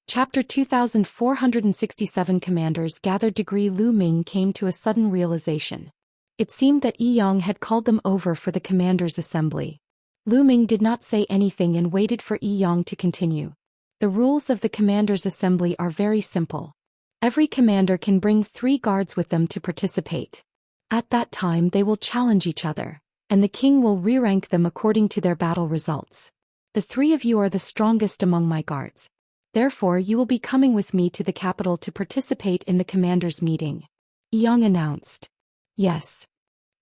Chapter 2467 Commanders gathered. Lu Ming came to a sudden realization. It seemed that Yi Yang had called them over for the commanders' assembly. Lu Ming did not say anything and waited for Yi Yang to continue. The rules of the commanders' assembly are very simple. Every commander can bring 3 guards with them to participate. At that time they will challenge each other, and the king will re-rank them according to their battle results. The 3 of you are the strongest among my guards. Therefore you will be coming with me to the capital to participate in the commanders' meeting. Yi Yang announced. Yes.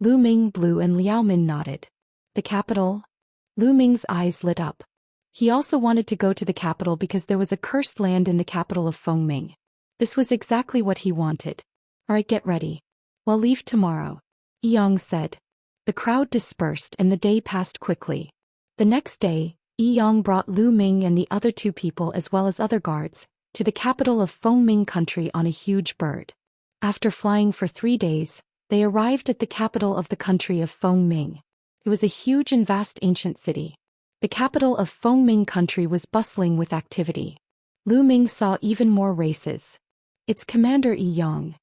Lu Ming blew and Liao Min nodded. The capital? Lu Ming's eyes lit up. He also wanted to go to the capital because there was a cursed land in the capital of Fengming. This was exactly what he wanted. Alright, get ready. We'll leave tomorrow, Yi Yang said. The crowd dispersed and the day passed quickly. The next day, Yi Yang brought Lu Ming and the other 2 people as well as other guards to the capital of Fengming country on a huge bird. After flying for 3 days, they arrived at the capital of the country of Fengming. It was a huge and vast ancient city. The capital of Fengming country was bustling with activity. Lu Ming saw even more races. Its commander Yi Yang.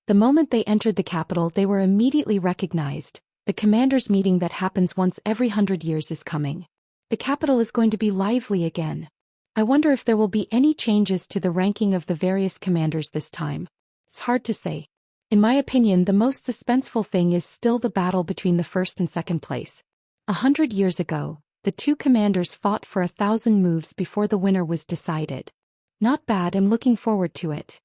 The moment they entered the capital they were immediately recognized. The commanders' meeting that happens once every 100 years is coming. The capital is going to be lively again. I wonder if there will be any changes to the ranking of the various commanders this time. It's hard to say. In my opinion, the most suspenseful thing is still the battle between the first and second place. 100 years ago, the 2 commanders fought for 1,000 moves before the winner was decided. Not bad, I'm looking forward to it.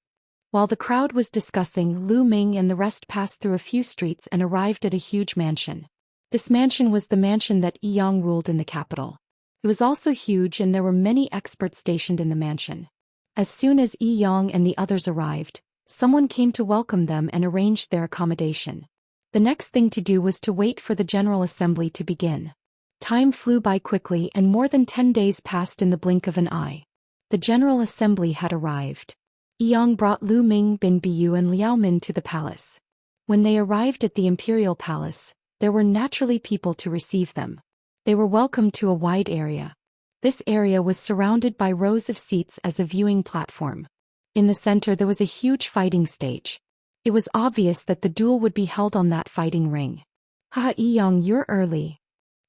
While the crowd was discussing, Lu Ming and the rest passed through a few streets and arrived at a huge mansion. This mansion was the mansion that Yi Yang ruled in the capital. It was also huge and there were many experts stationed in the mansion. As soon as Yi Yang and the others arrived, someone came to welcome them and arranged their accommodation. The next thing to do was to wait for the General Assembly to begin. Time flew by quickly and more than 10 days passed in the blink of an eye. The General Assembly had arrived. Yi Yang brought Lu Ming, Bin Biyu and Liao Min to the palace. When they arrived at the imperial palace, there were naturally people to receive them. They were welcomed to a wide area. This area was surrounded by rows of seats as a viewing platform. In the center there was a huge fighting stage. It was obvious that the duel would be held on that fighting ring. Haha, Yi Yang, you're early.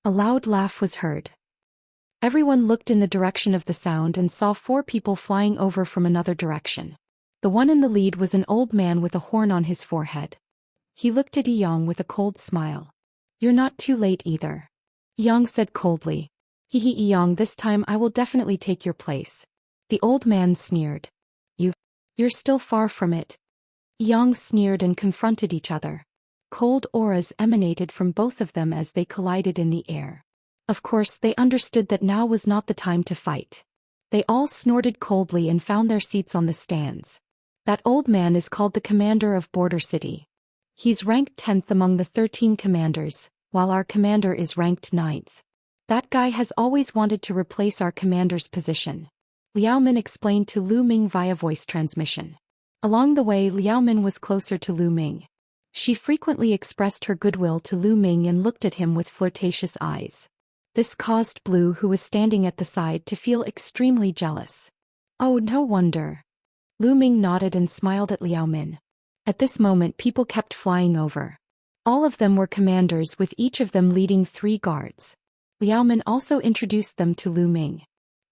A loud laugh was heard. Everyone looked in the direction of the sound and saw 4 people flying over from another direction. The one in the lead was an old man with a horn on his forehead. He looked at Yi Yang with a cold smile. You're not too late either. Yi Yang said coldly. Hehe, Yi Yang, this time I will definitely take your place. The old man sneered. You're still far from it. Yi Yang sneered and confronted each other. Cold auras emanated from both of them as they collided in the air. Of course, they understood that now was not the time to fight. They all snorted coldly and found their seats on the stands. That old man is called the commander of Border City. He's ranked 10th among the 13 commanders, while our commander is ranked 9th. That guy has always wanted to replace our commander's position. Liao Min explained to Lu Ming via voice transmission. Along the way, Liao Min was closer to Lu Ming. She frequently expressed her goodwill to Lu Ming and looked at him with flirtatious eyes. This caused Blue, who was standing at the side, to feel extremely jealous. Oh, no wonder. Lu Ming nodded and smiled at Liao Min. At this moment people kept flying over. All of them were commanders, with each of them leading 3 guards. Liao Min also introduced them to Lu Ming.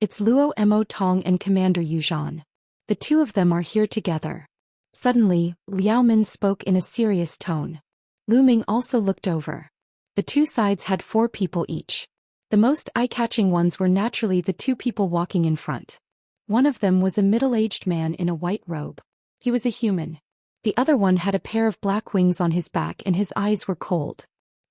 It's Luo Mo Tong and Commander Yu Zhan. The 2 of them are here together. Suddenly, Liao Min spoke in a serious tone. Lu Ming also looked over. The 2 sides had 4 people each. The most eye-catching ones were naturally the 2 people walking in front. One of them was a middle-aged man in a white robe. He was a human. The other one had a pair of black wings on his back and his eyes were cold.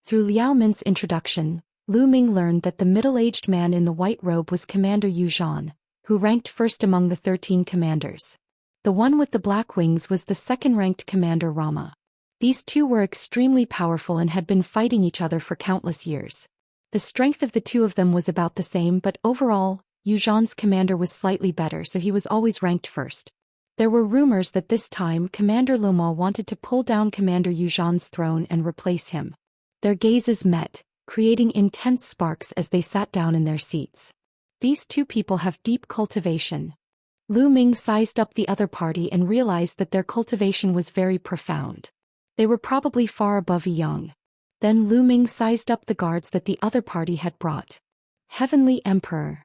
Through Liao Min's introduction, Lu Ming learned that the middle-aged man in the white robe was Commander Yu Zhan, who ranked first among the 13 commanders. The one with the black wings was the second-ranked Commander Rama. These 2 were extremely powerful and had been fighting each other for countless years. The strength of the 2 of them was about the same, but overall, Yu Zhan's commander was slightly better, so he was always ranked first. There were rumors that this time Commander Loma wanted to pull down Commander Yu Zhan's throne and replace him. Their gazes met, creating intense sparks as they sat down in their seats. These 2 people have deep cultivation. Lu Ming sized up the other party and realized that their cultivation was very profound. They were probably far above Yang. Then Lu Ming sized up the guards that the other party had brought. Heavenly Emperor.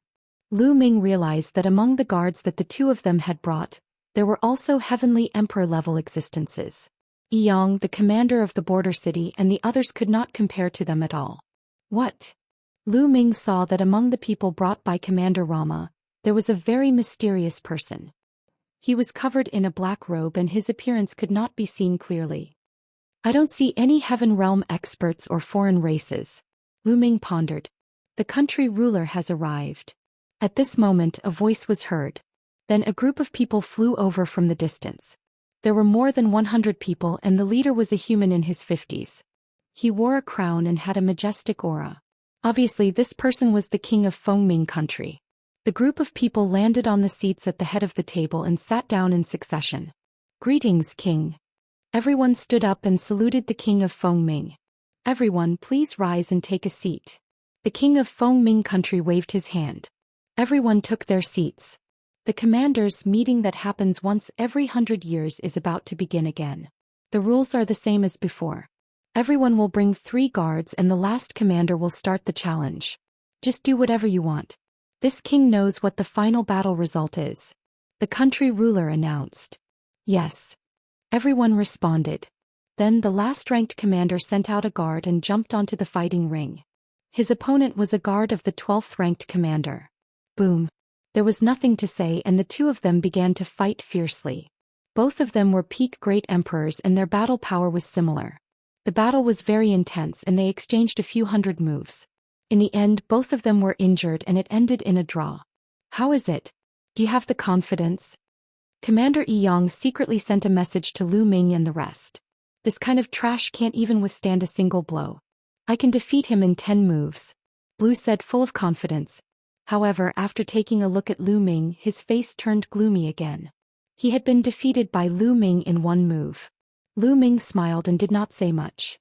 Lu Ming realized that among the guards that the two of them had brought, there were also Heavenly Emperor-level existences. Yang, the commander of the border city, and the others could not compare to them at all. What? Lu Ming saw that among the people brought by Commander Rama, there was a very mysterious person. He was covered in a black robe and his appearance could not be seen clearly. I don't see any Heaven Realm experts or foreign races. Lu Ming pondered. The country ruler has arrived. At this moment a voice was heard. Then a group of people flew over from the distance. There were more than 100 people and the leader was a human in his 50s. He wore a crown and had a majestic aura. Obviously this person was the king of Fengming country. The group of people landed on the seats at the head of the table and sat down in succession. Greetings, king. Everyone stood up and saluted the king of Fengming. Everyone please rise and take a seat. The king of Fengming country waved his hand. Everyone took their seats. The commander's meeting that happens once every 100 years is about to begin again. The rules are the same as before. Everyone will bring 3 guards and the last commander will start the challenge. Just do whatever you want. This king knows what the final battle result is. The country ruler announced. Yes. Everyone responded. Then the last-ranked commander sent out a guard and jumped onto the fighting ring. His opponent was a guard of the 12th-ranked commander. Boom. There was nothing to say and the two of them began to fight fiercely. Both of them were peak great emperors and their battle power was similar. The battle was very intense and they exchanged a few hundred moves. In the end both of them were injured and it ended in a draw. How is it? Do you have the confidence? Commander Yang secretly sent a message to Lu Ming and the rest. This kind of trash can't even withstand a single blow. I can defeat him in 10 moves. Blue said full of confidence. However, after taking a look at Lu Ming, his face turned gloomy again. He had been defeated by Lu Ming in 1 move. Lu Ming smiled and did not say much.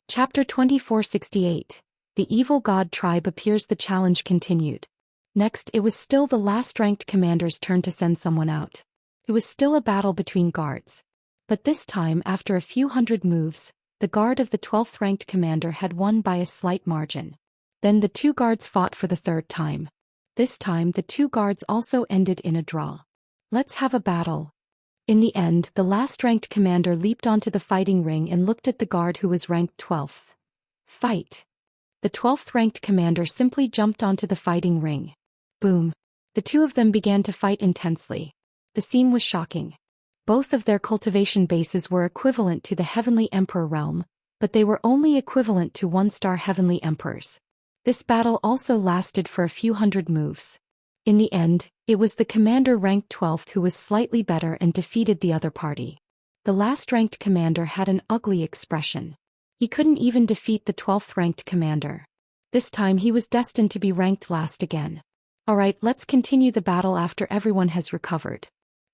Chapter 2468. The Evil God Tribe appears. The challenge continued. Next, it was still the last-ranked commander's turn to send someone out. It was still a battle between guards. But this time, after a few hundred moves, the guard of the 12th-ranked commander had won by a slight margin. Then the 2 guards fought for the 3rd time. This time the 2 guards also ended in a draw. Let's have a battle. In the end, the last-ranked commander leaped onto the fighting ring and looked at the guard who was ranked 12th. Fight. The 12th-ranked commander simply jumped onto the fighting ring. Boom. The two of them began to fight intensely. The scene was shocking. Both of their cultivation bases were equivalent to the Heavenly Emperor realm, but they were only equivalent to 1-star Heavenly Emperors. This battle also lasted for a few hundred moves. In the end, it was the commander ranked 12th who was slightly better and defeated the other party. The last-ranked commander had an ugly expression. He couldn't even defeat the 12th-ranked commander. This time he was destined to be ranked last again. Alright, let's continue the battle after everyone has recovered.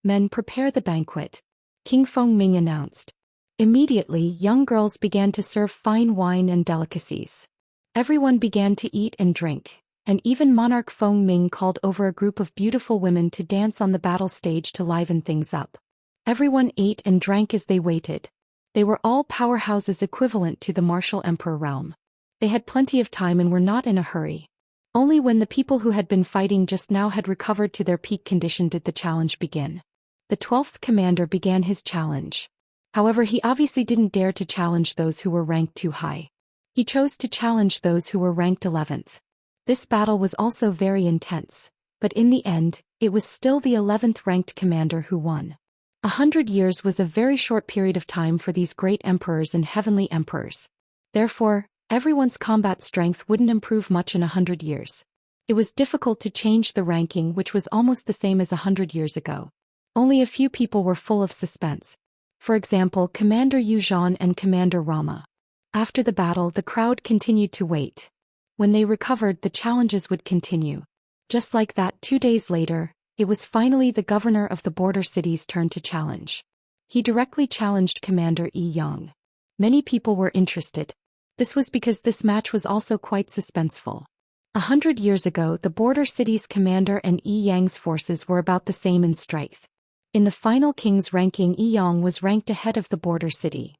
Men, prepare the banquet. King Fengming announced. Immediately, young girls began to serve fine wine and delicacies. Everyone began to eat and drink, and even Monarch Fengming called over a group of beautiful women to dance on the battle stage to liven things up. Everyone ate and drank as they waited. They were all powerhouses equivalent to the martial emperor realm. They had plenty of time and were not in a hurry. Only when the people who had been fighting just now had recovered to their peak condition did the challenge begin. The 12th commander began his challenge. However, he obviously didn't dare to challenge those who were ranked too high. He chose to challenge those who were ranked 11th. This battle was also very intense, but in the end, it was still the 11th ranked commander who won. 100 years was a very short period of time for these great emperors and heavenly emperors. Therefore, everyone's combat strength wouldn't improve much in 100 years. It was difficult to change the ranking, which was almost the same as 100 years ago. Only a few people were full of suspense. For example, Commander Yu Zhan and Commander Rama. After the battle, the crowd continued to wait. When they recovered, the challenges would continue. Just like that, 2 days later, it was finally the governor of the border city's turn to challenge. He directly challenged Commander Yi Yang. Many people were interested. This was because this match was also quite suspenseful. 100 years ago, the border city's commander and Yi Yang's forces were about the same in strength. In the final king's ranking, Yi Yang was ranked ahead of the border city.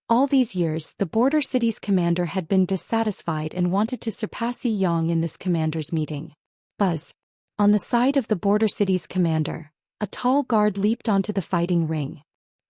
All these years, the border city's commander had been dissatisfied and wanted to surpass Yi Yang in this commander's meeting. Buzz. On the side of the border city's commander, a tall guard leaped onto the fighting ring.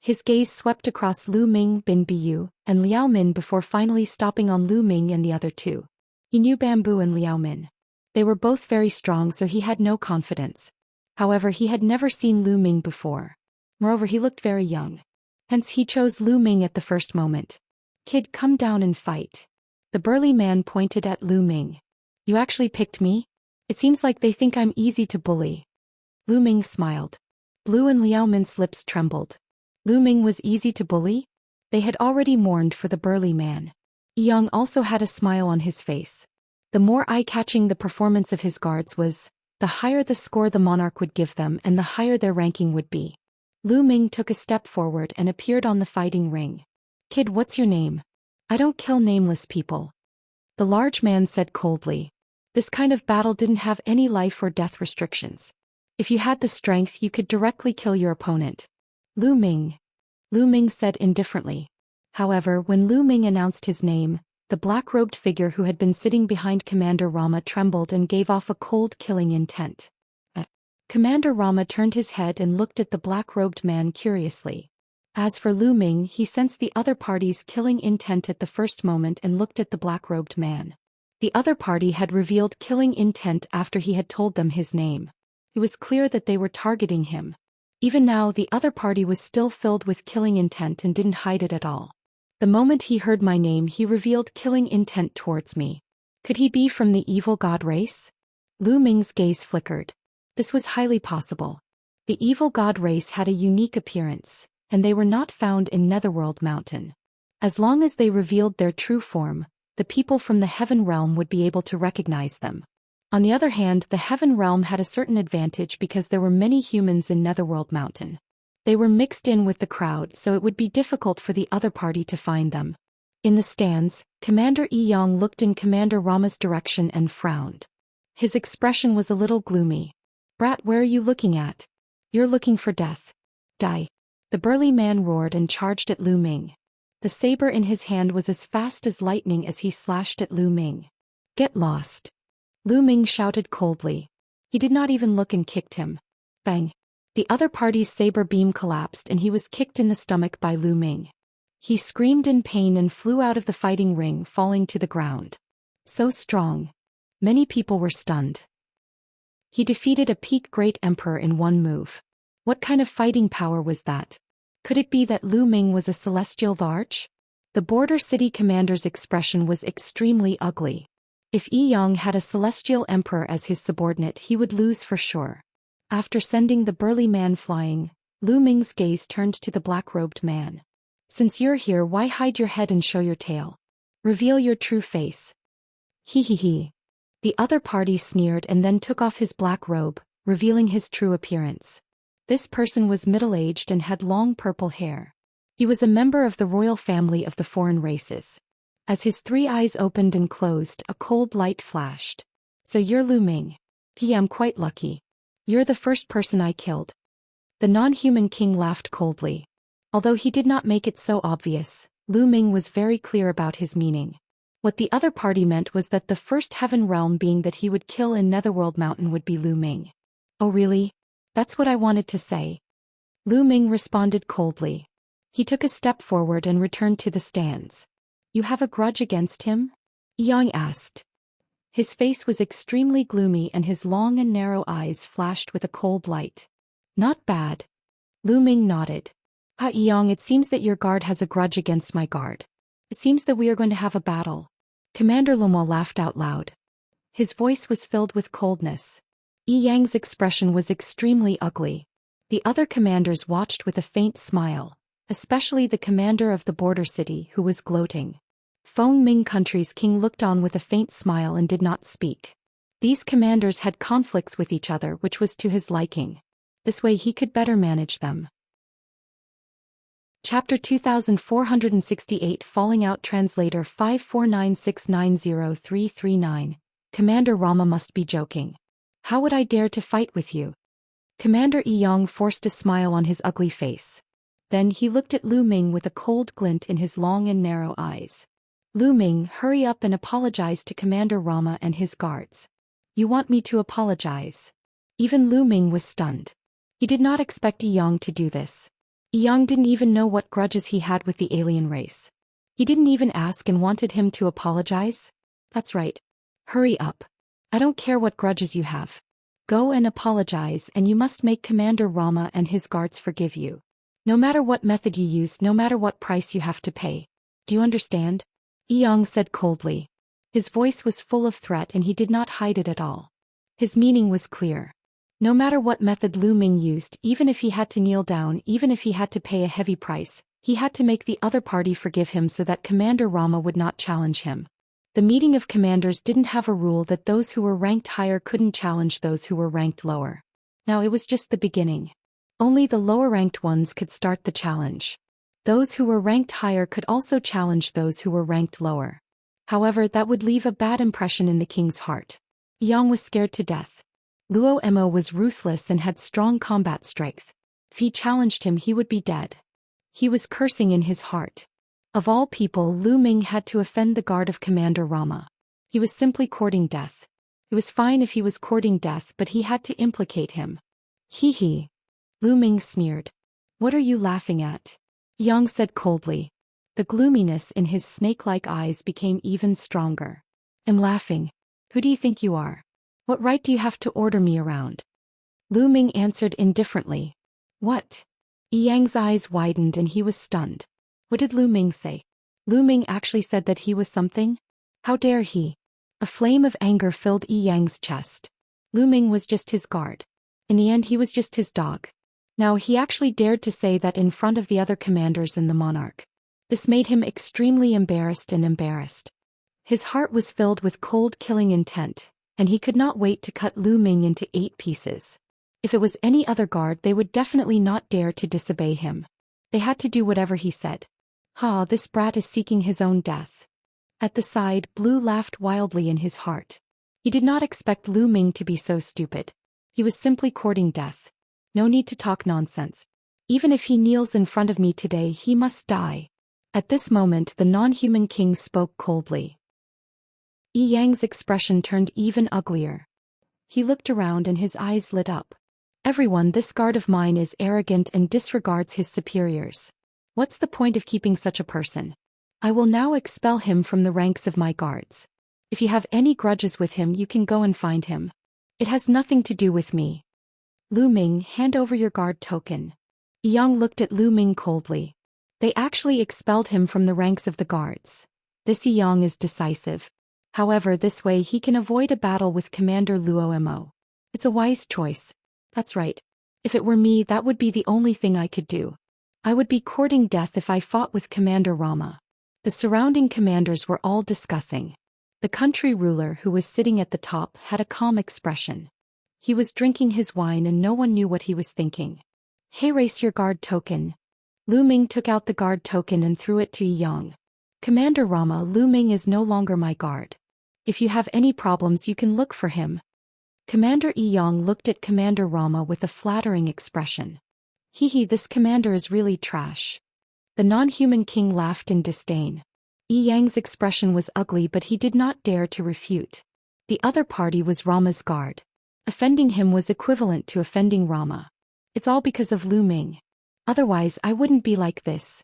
His gaze swept across Lu Ming, Bin Biyu, and Liao Min before finally stopping on Lu Ming and the other two. He knew Bamboo and Liao Min. They were both very strong, so he had no confidence. However, he had never seen Lu Ming before. Moreover, he looked very young. Hence he chose Lu Ming at the first moment. "Kid, come down and fight." The burly man pointed at Lu Ming. "You actually picked me? It seems like they think I'm easy to bully." Lu Ming smiled. Blue and Liao Min's lips trembled. Lu Ming was easy to bully? They had already mourned for the burly man. Yi Yang also had a smile on his face. The more eye-catching the performance of his guards was, the higher the score the monarch would give them and the higher their ranking would be. Lu Ming took a step forward and appeared on the fighting ring. "Kid, what's your name?" "I don't kill nameless people," the large man said coldly. This kind of battle didn't have any life or death restrictions. If you had the strength, you could directly kill your opponent. Lu Ming said indifferently. However, when Lu Ming announced his name, the black-robed figure who had been sitting behind Commander Rama trembled and gave off a cold, killing intent. Commander Rama turned his head and looked at the black-robed man curiously. As for Lu Ming, he sensed the other party's killing intent at the first moment and looked at the black-robed man. The other party had revealed killing intent after he had told them his name. It was clear that they were targeting him. Even now, the other party was still filled with killing intent and didn't hide it at all. The moment he heard my name, he revealed killing intent towards me. Could he be from the evil god race? Lu Ming's gaze flickered. This was highly possible. The evil god race had a unique appearance, and they were not found in Netherworld Mountain. As long as they revealed their true form, the people from the Heaven Realm would be able to recognize them. On the other hand, the Heaven Realm had a certain advantage because there were many humans in Netherworld Mountain. They were mixed in with the crowd, so it would be difficult for the other party to find them. In the stands, Commander Yi Yang looked in Commander Rama's direction and frowned. His expression was a little gloomy. "Brat, where are you looking at? You're looking for death. Die." The burly man roared and charged at Lu Ming. The saber in his hand was as fast as lightning as he slashed at Lu Ming. "Get lost." Lu Ming shouted coldly. He did not even look and kicked him. Bang. The other party's saber beam collapsed and he was kicked in the stomach by Lu Ming. He screamed in pain and flew out of the fighting ring, falling to the ground. So strong. Many people were stunned. He defeated a peak great emperor in one move. What kind of fighting power was that? Could it be that Lu Ming was a celestial large? The border city commander's expression was extremely ugly. If Yi Yang had a celestial emperor as his subordinate, he would lose for sure. After sending the burly man flying, Lu Ming's gaze turned to the black-robed man. "Since you're here, why hide your head and show your tail? Reveal your true face." He. The other party sneered and then took off his black robe, revealing his true appearance. This person was middle-aged and had long purple hair. He was a member of the royal family of the foreign races. As his 3 eyes opened and closed, a cold light flashed. "So you're Lu Ming. I'm quite lucky. You're the first person I killed." The non-human king laughed coldly. Although he did not make it so obvious, Lu Ming was very clear about his meaning. What the other party meant was that the first heaven realm being that he would kill in Netherworld Mountain would be Lu Ming. "Oh really? That's what I wanted to say." Lu Ming responded coldly. He took a step forward and returned to the stands. "You have a grudge against him?" Yang asked. His face was extremely gloomy and his long and narrow eyes flashed with a cold light. "Not bad." Lu Ming nodded. Yang, it seems that your guard has a grudge against my guard. It seems that we are going to have a battle." Commander Lomo laughed out loud. His voice was filled with coldness. Yi Yang's expression was extremely ugly. The other commanders watched with a faint smile, especially the commander of the border city, who was gloating. Feng Ming country's king looked on with a faint smile and did not speak. These commanders had conflicts with each other, which was to his liking. This way he could better manage them. Chapter 2468 Falling Out Translator 549690339 Commander Rama must be joking. How would I dare to fight with you? Commander Yang forced a smile on his ugly face. Then he looked at Lu Ming with a cold glint in his long and narrow eyes. Lu Ming, hurry up and apologize to Commander Rama and his guards. You want me to apologize? Even Lu Ming was stunned. He did not expect Yang to do this. Yang didn't even know what grudges he had with the alien race. He didn't even ask and wanted him to apologize? That's right. Hurry up. I don't care what grudges you have. Go and apologize, and you must make Commander Rama and his guards forgive you. No matter what method you use, no matter what price you have to pay. Do you understand? Yang said coldly. His voice was full of threat and he did not hide it at all. His meaning was clear. No matter what method Lu Ming used, even if he had to kneel down, even if he had to pay a heavy price, he had to make the other party forgive him so that Commander Rama would not challenge him. The meeting of commanders didn't have a rule that those who were ranked higher couldn't challenge those who were ranked lower. Now it was just the beginning. Only the lower-ranked ones could start the challenge. Those who were ranked higher could also challenge those who were ranked lower. However, that would leave a bad impression in the king's heart. Yang was scared to death. Luo Mo was ruthless and had strong combat strength. If he challenged him, he would be dead. He was cursing in his heart. Of all people, Lu Ming had to offend the guard of Commander Rama. He was simply courting death. It was fine if he was courting death, but he had to implicate him. Hee. Lu Ming sneered. What are you laughing at? Yang said coldly. The gloominess in his snake-like eyes became even stronger. I'm laughing. Who do you think you are? What right do you have to order me around? Lu Ming answered indifferently. What? Yang's eyes widened and he was stunned. What did Lu Ming say? Lu Ming actually said that he was something? How dare he? A flame of anger filled Yang's chest. Lu Ming was just his guard. In the end, he was just his dog. Now he actually dared to say that in front of the other commanders and the monarch. This made him extremely embarrassed. His heart was filled with cold killing intent, and he could not wait to cut Lu Ming into 8 pieces. If it was any other guard, they would definitely not dare to disobey him. They had to do whatever he said. Ha, this brat is seeking his own death. At the side, Blue laughed wildly in his heart. He did not expect Lu Ming to be so stupid. He was simply courting death. No need to talk nonsense. Even if he kneels in front of me today, he must die. At this moment, the non-human king spoke coldly. Yang's expression turned even uglier. He looked around and his eyes lit up. Everyone, this guard of mine is arrogant and disregards his superiors. What's the point of keeping such a person? I will now expel him from the ranks of my guards. If you have any grudges with him, you can go and find him. It has nothing to do with me. Lu Ming, hand over your guard token. Yang looked at Lu Ming coldly. They actually expelled him from the ranks of the guards. This Yang is decisive. However, this way he can avoid a battle with Commander Luo Mo. It's a wise choice. That's right. If it were me, that would be the only thing I could do. I would be courting death if I fought with Commander Rama. The surrounding commanders were all discussing. The country ruler who was sitting at the top had a calm expression. He was drinking his wine and no one knew what he was thinking. Hey, race your guard token. Lu Ming took out the guard token and threw it to Yang. Commander Rama, Lu Ming is no longer my guard. If you have any problems, you can look for him. Commander Yang looked at Commander Rama with a flattering expression. Hee, this commander is really trash. The non-human king laughed in disdain. Yang's expression was ugly, but he did not dare to refute. The other party was Rama's guard. Offending him was equivalent to offending Rama. It's all because of Lu Ming. Otherwise, I wouldn't be like this.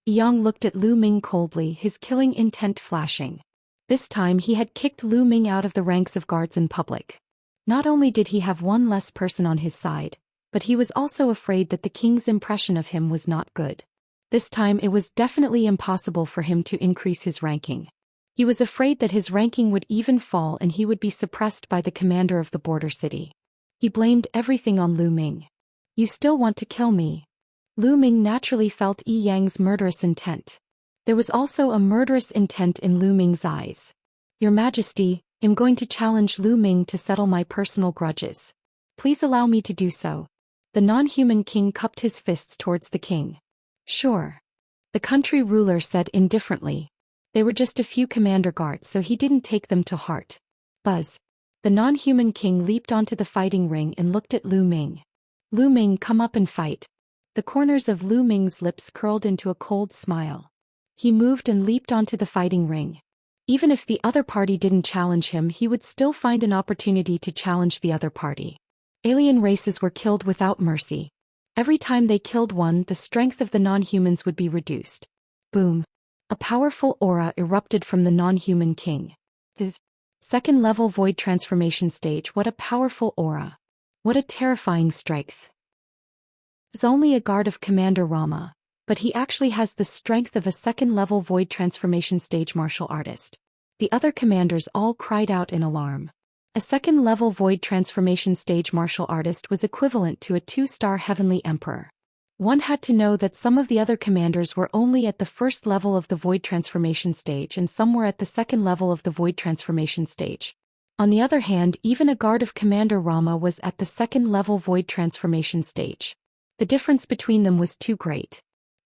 Yang looked at Lu Ming coldly, his killing intent flashing. This time he had kicked Lu Ming out of the ranks of guards in public. Not only did he have one less person on his side, but he was also afraid that the king's impression of him was not good. This time it was definitely impossible for him to increase his ranking. He was afraid that his ranking would even fall and he would be suppressed by the commander of the border city. He blamed everything on Lu Ming. You still want to kill me? Lu Ming naturally felt Yang's murderous intent. There was also a murderous intent in Lu Ming's eyes. Your Majesty, I'm going to challenge Lu Ming to settle my personal grudges. Please allow me to do so. The non-human king cupped his fists towards the king. Sure. The country ruler said indifferently. They were just a few commander guards, so he didn't take them to heart. Buzz. The non-human king leaped onto the fighting ring and looked at Lu Ming. Lu Ming, come up and fight. The corners of Lu Ming's lips curled into a cold smile. He moved and leaped onto the fighting ring. Even if the other party didn't challenge him, he would still find an opportunity to challenge the other party. Alien races were killed without mercy. Every time they killed one, the strength of the non-humans would be reduced. Boom. A powerful aura erupted from the non-human king. The second-level void transformation stage. What a powerful aura. What a terrifying strength. Is only a guard of Commander Rama, but he actually has the strength of a second-level void transformation stage martial artist. The other commanders all cried out in alarm. A second-level void transformation stage martial artist was equivalent to a 2-star heavenly emperor. One had to know that some of the other commanders were only at the first level of the void transformation stage and some were at the second level of the void transformation stage. On the other hand, even a guard of Commander Rama was at the second-level void transformation stage. The difference between them was too great.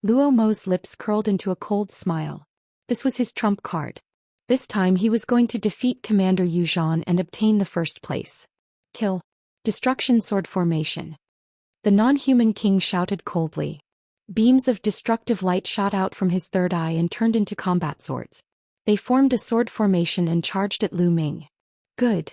Luo Mo's lips curled into a cold smile. This was his trump card. This time he was going to defeat Commander Yu Zhan and obtain the first place. Kill. Destruction sword formation. The non-human king shouted coldly. Beams of destructive light shot out from his third eye and turned into combat swords. They formed a sword formation and charged at Lu Ming. Good.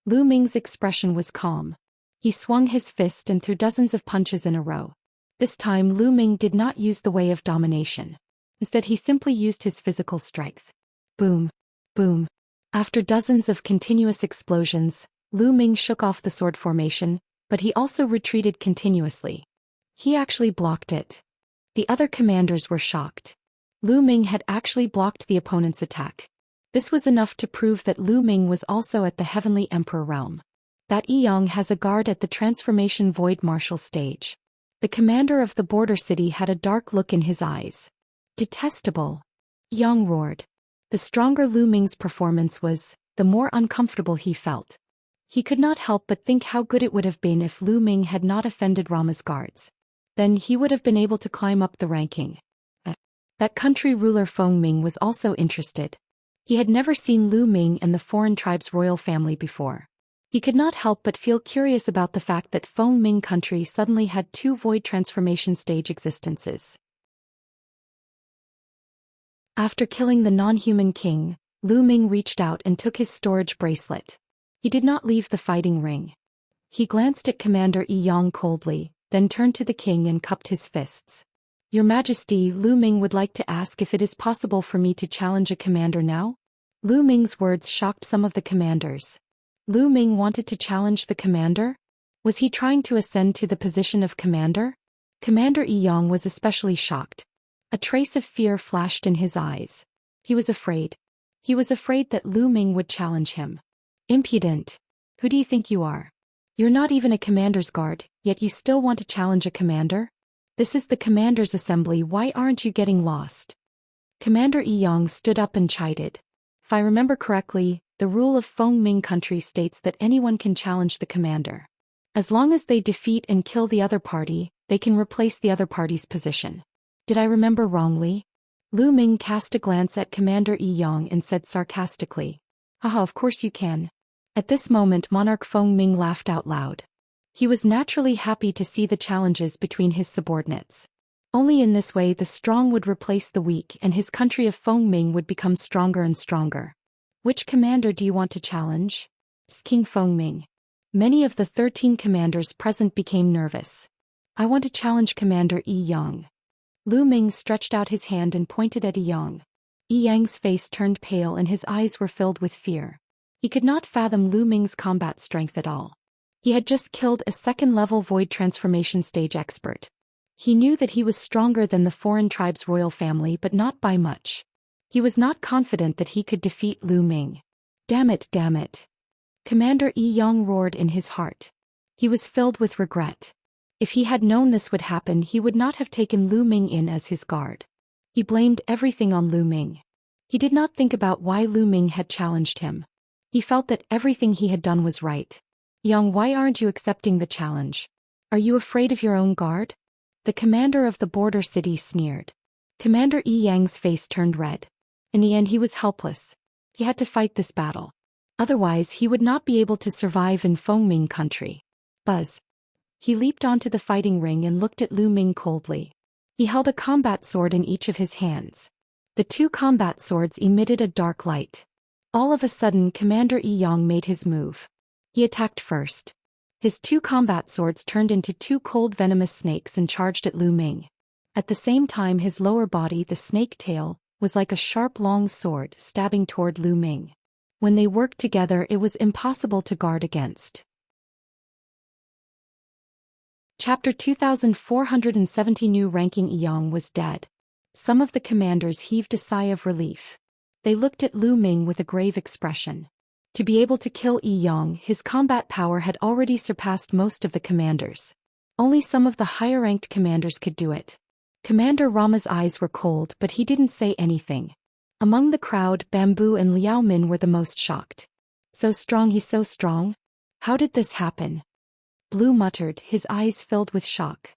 Lu Ming's expression was calm. He swung his fist and threw dozens of punches in a row. This time Lu Ming did not use the way of domination. Instead he simply used his physical strength. Boom. Boom. After dozens of continuous explosions, Lu Ming shook off the sword formation, but he also retreated continuously. He actually blocked it. The other commanders were shocked. Lu Ming had actually blocked the opponent's attack. This was enough to prove that Lu Ming was also at the Heavenly Emperor realm. That Yang has a guard at the Transformation Void Martial stage. The commander of the border city had a dark look in his eyes. Detestable. Yang roared. The stronger Lu Ming's performance was, the more uncomfortable he felt. He could not help but think how good it would have been if Lu Ming had not offended Rama's guards. Then he would have been able to climb up the ranking. That country ruler Feng Ming was also interested. He had never seen Lu Ming and the foreign tribe's royal family before. He could not help but feel curious about the fact that Feng Ming country suddenly had 2 void transformation stage existences. After killing the non-human king, Lu Ming reached out and took his storage bracelet. He did not leave the fighting ring. He glanced at Commander Yi Yang coldly, then turned to the king and cupped his fists. Your Majesty, Lu Ming would like to ask if it is possible for me to challenge a commander now? Lu Ming's words shocked some of the commanders. Lu Ming wanted to challenge the commander? Was he trying to ascend to the position of commander? Commander Yi Yang was especially shocked. A trace of fear flashed in his eyes. He was afraid. He was afraid that Lu Ming would challenge him. Impudent. Who do you think you are? You're not even a commander's guard, yet you still want to challenge a commander? This is the commander's assembly, why aren't you getting lost? Commander Yi Yang stood up and chided. If I remember correctly, the rule of Feng Ming country states that anyone can challenge the commander. As long as they defeat and kill the other party, they can replace the other party's position. Did I remember wrongly? Lu Ming cast a glance at Commander Yi Yang and said sarcastically. Haha, of course you can. At this moment Monarch Feng Ming laughed out loud. He was naturally happy to see the challenges between his subordinates. Only in this way the strong would replace the weak and his country of Feng Ming would become stronger and stronger. Which commander do you want to challenge? King Feng Ming. Many of the 13 commanders present became nervous. I want to challenge Commander Yi Yang. Lu Ming stretched out his hand and pointed at Yi Yang. Yi Yang's face turned pale and his eyes were filled with fear. He could not fathom Lu Ming's combat strength at all. He had just killed a second-level void transformation stage expert. He knew that he was stronger than the foreign tribe's royal family but not by much. He was not confident that he could defeat Lu Ming. Damn it, damn it. Commander Yi Yang roared in his heart. He was filled with regret. If he had known this would happen, he would not have taken Lu Ming in as his guard. He blamed everything on Lu Ming. He did not think about why Lu Ming had challenged him. He felt that everything he had done was right. Yang, why aren't you accepting the challenge? Are you afraid of your own guard? The commander of the border city sneered. Commander Yi Yang's face turned red. In the end he was helpless. He had to fight this battle. Otherwise he would not be able to survive in Fengming country. Buzz. He leaped onto the fighting ring and looked at Lu Ming coldly. He held a combat sword in each of his hands. The two combat swords emitted a dark light. All of a sudden Commander Yi Yang made his move. He attacked first. His two combat swords turned into two cold venomous snakes and charged at Lu Ming. At the same time his lower body, the snake tail, was like a sharp long sword stabbing toward Lu Ming. When they worked together it was impossible to guard against. Chapter 2470. New ranking Yi Yang was dead. Some of the commanders heaved a sigh of relief. They looked at Lu Ming with a grave expression. To be able to kill Yi Yang, his combat power had already surpassed most of the commanders. Only some of the higher-ranked commanders could do it. Commander Rama's eyes were cold, but he didn't say anything. Among the crowd, Bamboo and Liao Min were the most shocked. So strong, he's so strong? How did this happen? Blue muttered, his eyes filled with shock.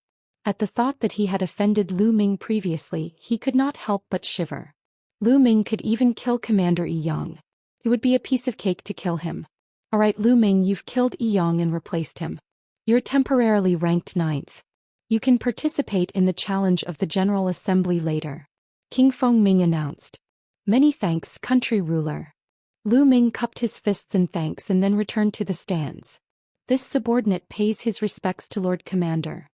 At the thought that he had offended Lu Ming previously, he could not help but shiver. Lu Ming could even kill Commander Yi Yang. It would be a piece of cake to kill him. Alright Lu Ming, you've killed Yi Yang and replaced him. You're temporarily ranked 9th. You can participate in the challenge of the General Assembly later. King Fengming announced. Many thanks, country ruler. Lu Ming cupped his fists in thanks and then returned to the stands. This subordinate pays his respects to Lord Commander.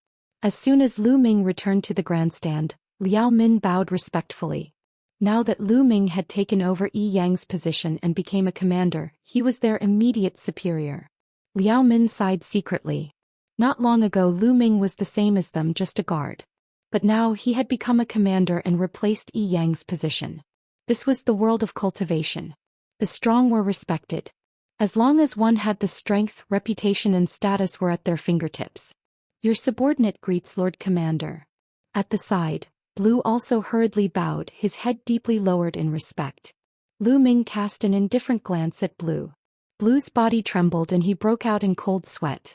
As soon as Lu Ming returned to the grandstand, Liao Min bowed respectfully. Now that Lu Ming had taken over Yi Yang's position and became a commander, he was their immediate superior. Liao Min sighed secretly. Not long ago Lu Ming was the same as them, just a guard. But now he had become a commander and replaced Yi Yang's position. This was the world of cultivation. The strong were respected. As long as one had the strength, reputation and status were at their fingertips. Your subordinate greets Lord Commander. At the side, Blue also hurriedly bowed, his head deeply lowered in respect. Lu Ming cast an indifferent glance at Blue. Blue's body trembled and he broke out in cold sweat.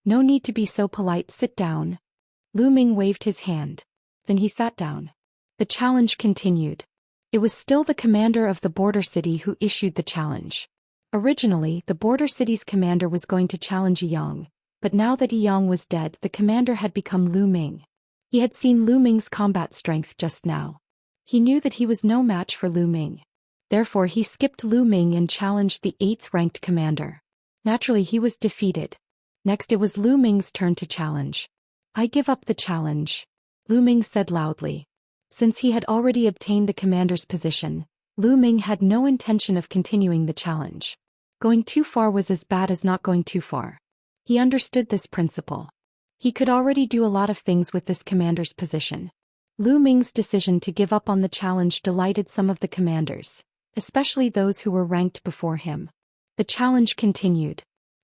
No need to be so polite, sit down. Lu Ming waved his hand. Then he sat down. The challenge continued. It was still the commander of the border city who issued the challenge. Originally, the border city's commander was going to challenge Yi Yang, but now that Yi Yang was dead, the commander had become Lu Ming. He had seen Lu Ming's combat strength just now. He knew that he was no match for Lu Ming. Therefore he skipped Lu Ming and challenged the 8th-ranked commander. Naturally he was defeated. Next it was Lu Ming's turn to challenge. I give up the challenge, Lu Ming said loudly. Since he had already obtained the commander's position, Lu Ming had no intention of continuing the challenge. Going too far was as bad as not going too far. He understood this principle. He could already do a lot of things with this commander's position. Lu Ming's decision to give up on the challenge delighted some of the commanders, especially those who were ranked before him. The challenge continued.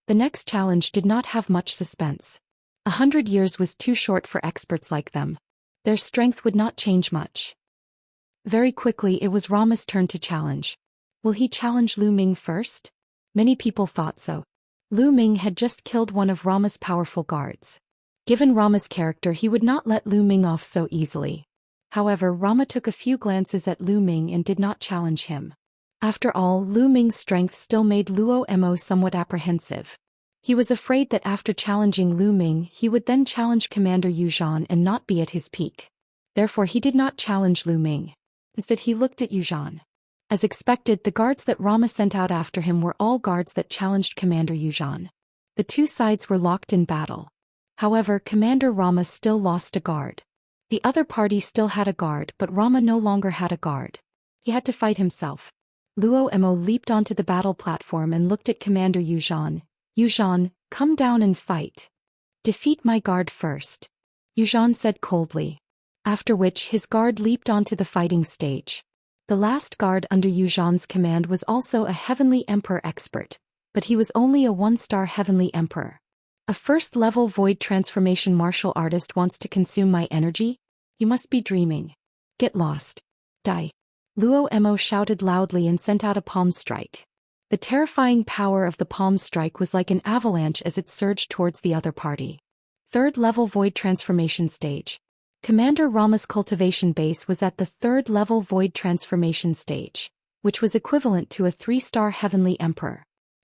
The next challenge did not have much suspense. 100 years was too short for experts like them. Their strength would not change much. Very quickly it was Rama's turn to challenge. Will he challenge Lu Ming first? Many people thought so. Lu Ming had just killed one of Rama's powerful guards. Given Rama's character, he would not let Lu Ming off so easily. However, Rama took a few glances at Lu Ming and did not challenge him. After all, Lu Ming's strength still made Luo Mo somewhat apprehensive. He was afraid that after challenging Lu Ming, he would then challenge Commander Yu Zhan and not be at his peak. Therefore he did not challenge Lu Ming. Instead he looked at Yu Zhan. As expected, the guards that Rama sent out after him were all guards that challenged Commander Yu Zhan. The two sides were locked in battle. However, Commander Rama still lost a guard. The other party still had a guard, but Rama no longer had a guard. He had to fight himself. Luo Mo leaped onto the battle platform and looked at Commander Yu Zhan. Yu Zhan, come down and fight. Defeat my guard first, Yu Zhan said coldly. After which his guard leaped onto the fighting stage. The last guard under Yu Zhan's command was also a Heavenly Emperor expert, but he was only a 1-star Heavenly Emperor. A first-level void transformation martial artist wants to consume my energy? You must be dreaming. Get lost. Die. Luo Mo shouted loudly and sent out a palm strike. The terrifying power of the palm strike was like an avalanche as it surged towards the other party. 3rd-level void transformation stage. Commander Rama's cultivation base was at the 3rd-level void transformation stage, which was equivalent to a 3-star Heavenly Emperor.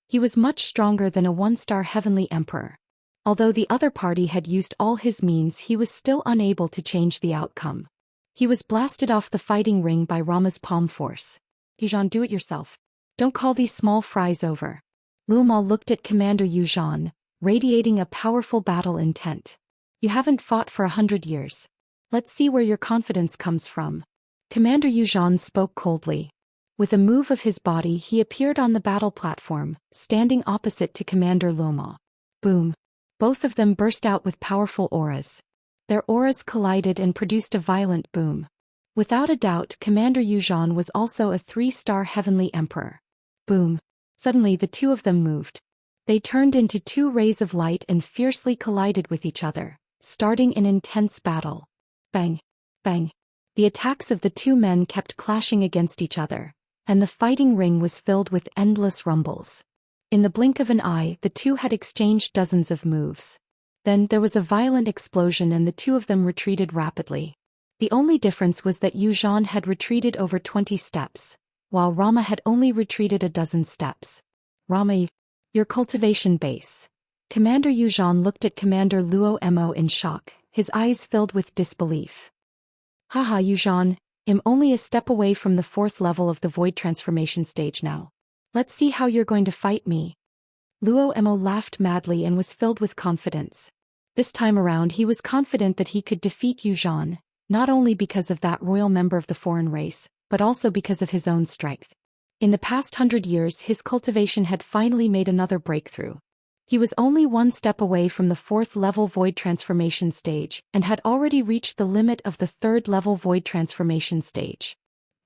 He was much stronger than a one-star heavenly emperor. Although the other party had used all his means, he was still unable to change the outcome. He was blasted off the fighting ring by Rama's palm force. Yuzhan, do it yourself. Don't call these small fries over. Luoma looked at Commander Yuzhan, radiating a powerful battle intent. You haven't fought for 100 years. Let's see where your confidence comes from. Commander Yuzhan spoke coldly. With a move of his body, he appeared on the battle platform, standing opposite to Commander Luoma. Boom. Both of them burst out with powerful auras. Their auras collided and produced a violent boom. Without a doubt, Commander Yuzhan was also a 3-star heavenly emperor. Boom. Suddenly the two of them moved. They turned into 2 rays of light and fiercely collided with each other, starting an intense battle. Bang. Bang. The attacks of the 2 men kept clashing against each other, and the fighting ring was filled with endless rumbles. In the blink of an eye, the 2 had exchanged dozens of moves. Then there was a violent explosion and the 2 of them retreated rapidly. The only difference was that Yuzhan had retreated over 20 steps, while Rama had only retreated a dozen steps. Rama, your cultivation base. Commander Yuzhan looked at Commander Luo in shock, his eyes filled with disbelief. Haha, Yuzhan, I'm only a step away from the 4th level of the void transformation stage now. Let's see how you're going to fight me. Luo laughed madly and was filled with confidence. This time around he was confident that he could defeat Yuzhan, not only because of that royal member of the foreign race, but also because of his own strength. In the past 100 years his cultivation had finally made another breakthrough. He was only 1 step away from the 4th level void transformation stage and had already reached the limit of the 3rd level void transformation stage.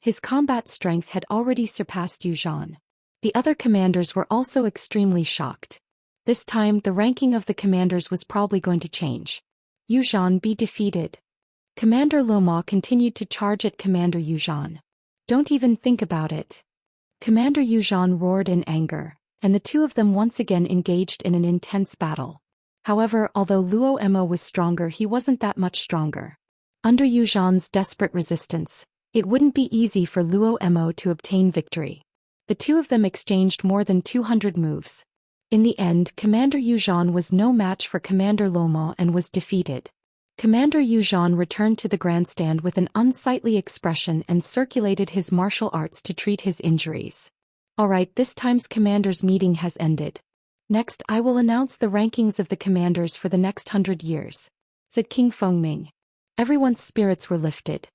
His combat strength had already surpassed Yuzhan. The other commanders were also extremely shocked. This time the ranking of the commanders was probably going to change. Yuzhan be defeated. Commander Luoma continued to charge at Commander Yuzhan. Don't even think about it. Commander Yuzhan roared in anger, and the 2 of them once again engaged in an intense battle. However, although Luo was stronger, he wasn't that much stronger. Under Yuzhan's desperate resistance, it wouldn't be easy for Luo to obtain victory. The 2 of them exchanged more than 200 moves. In the end, Commander Yuzhan was no match for Commander Luoma and was defeated. Commander Yuzhan returned to the grandstand with an unsightly expression and circulated his martial arts to treat his injuries. Alright, this time's commanders meeting has ended. Next I will announce the rankings of the commanders for the next 100 years, said King Fengming. Everyone's spirits were lifted.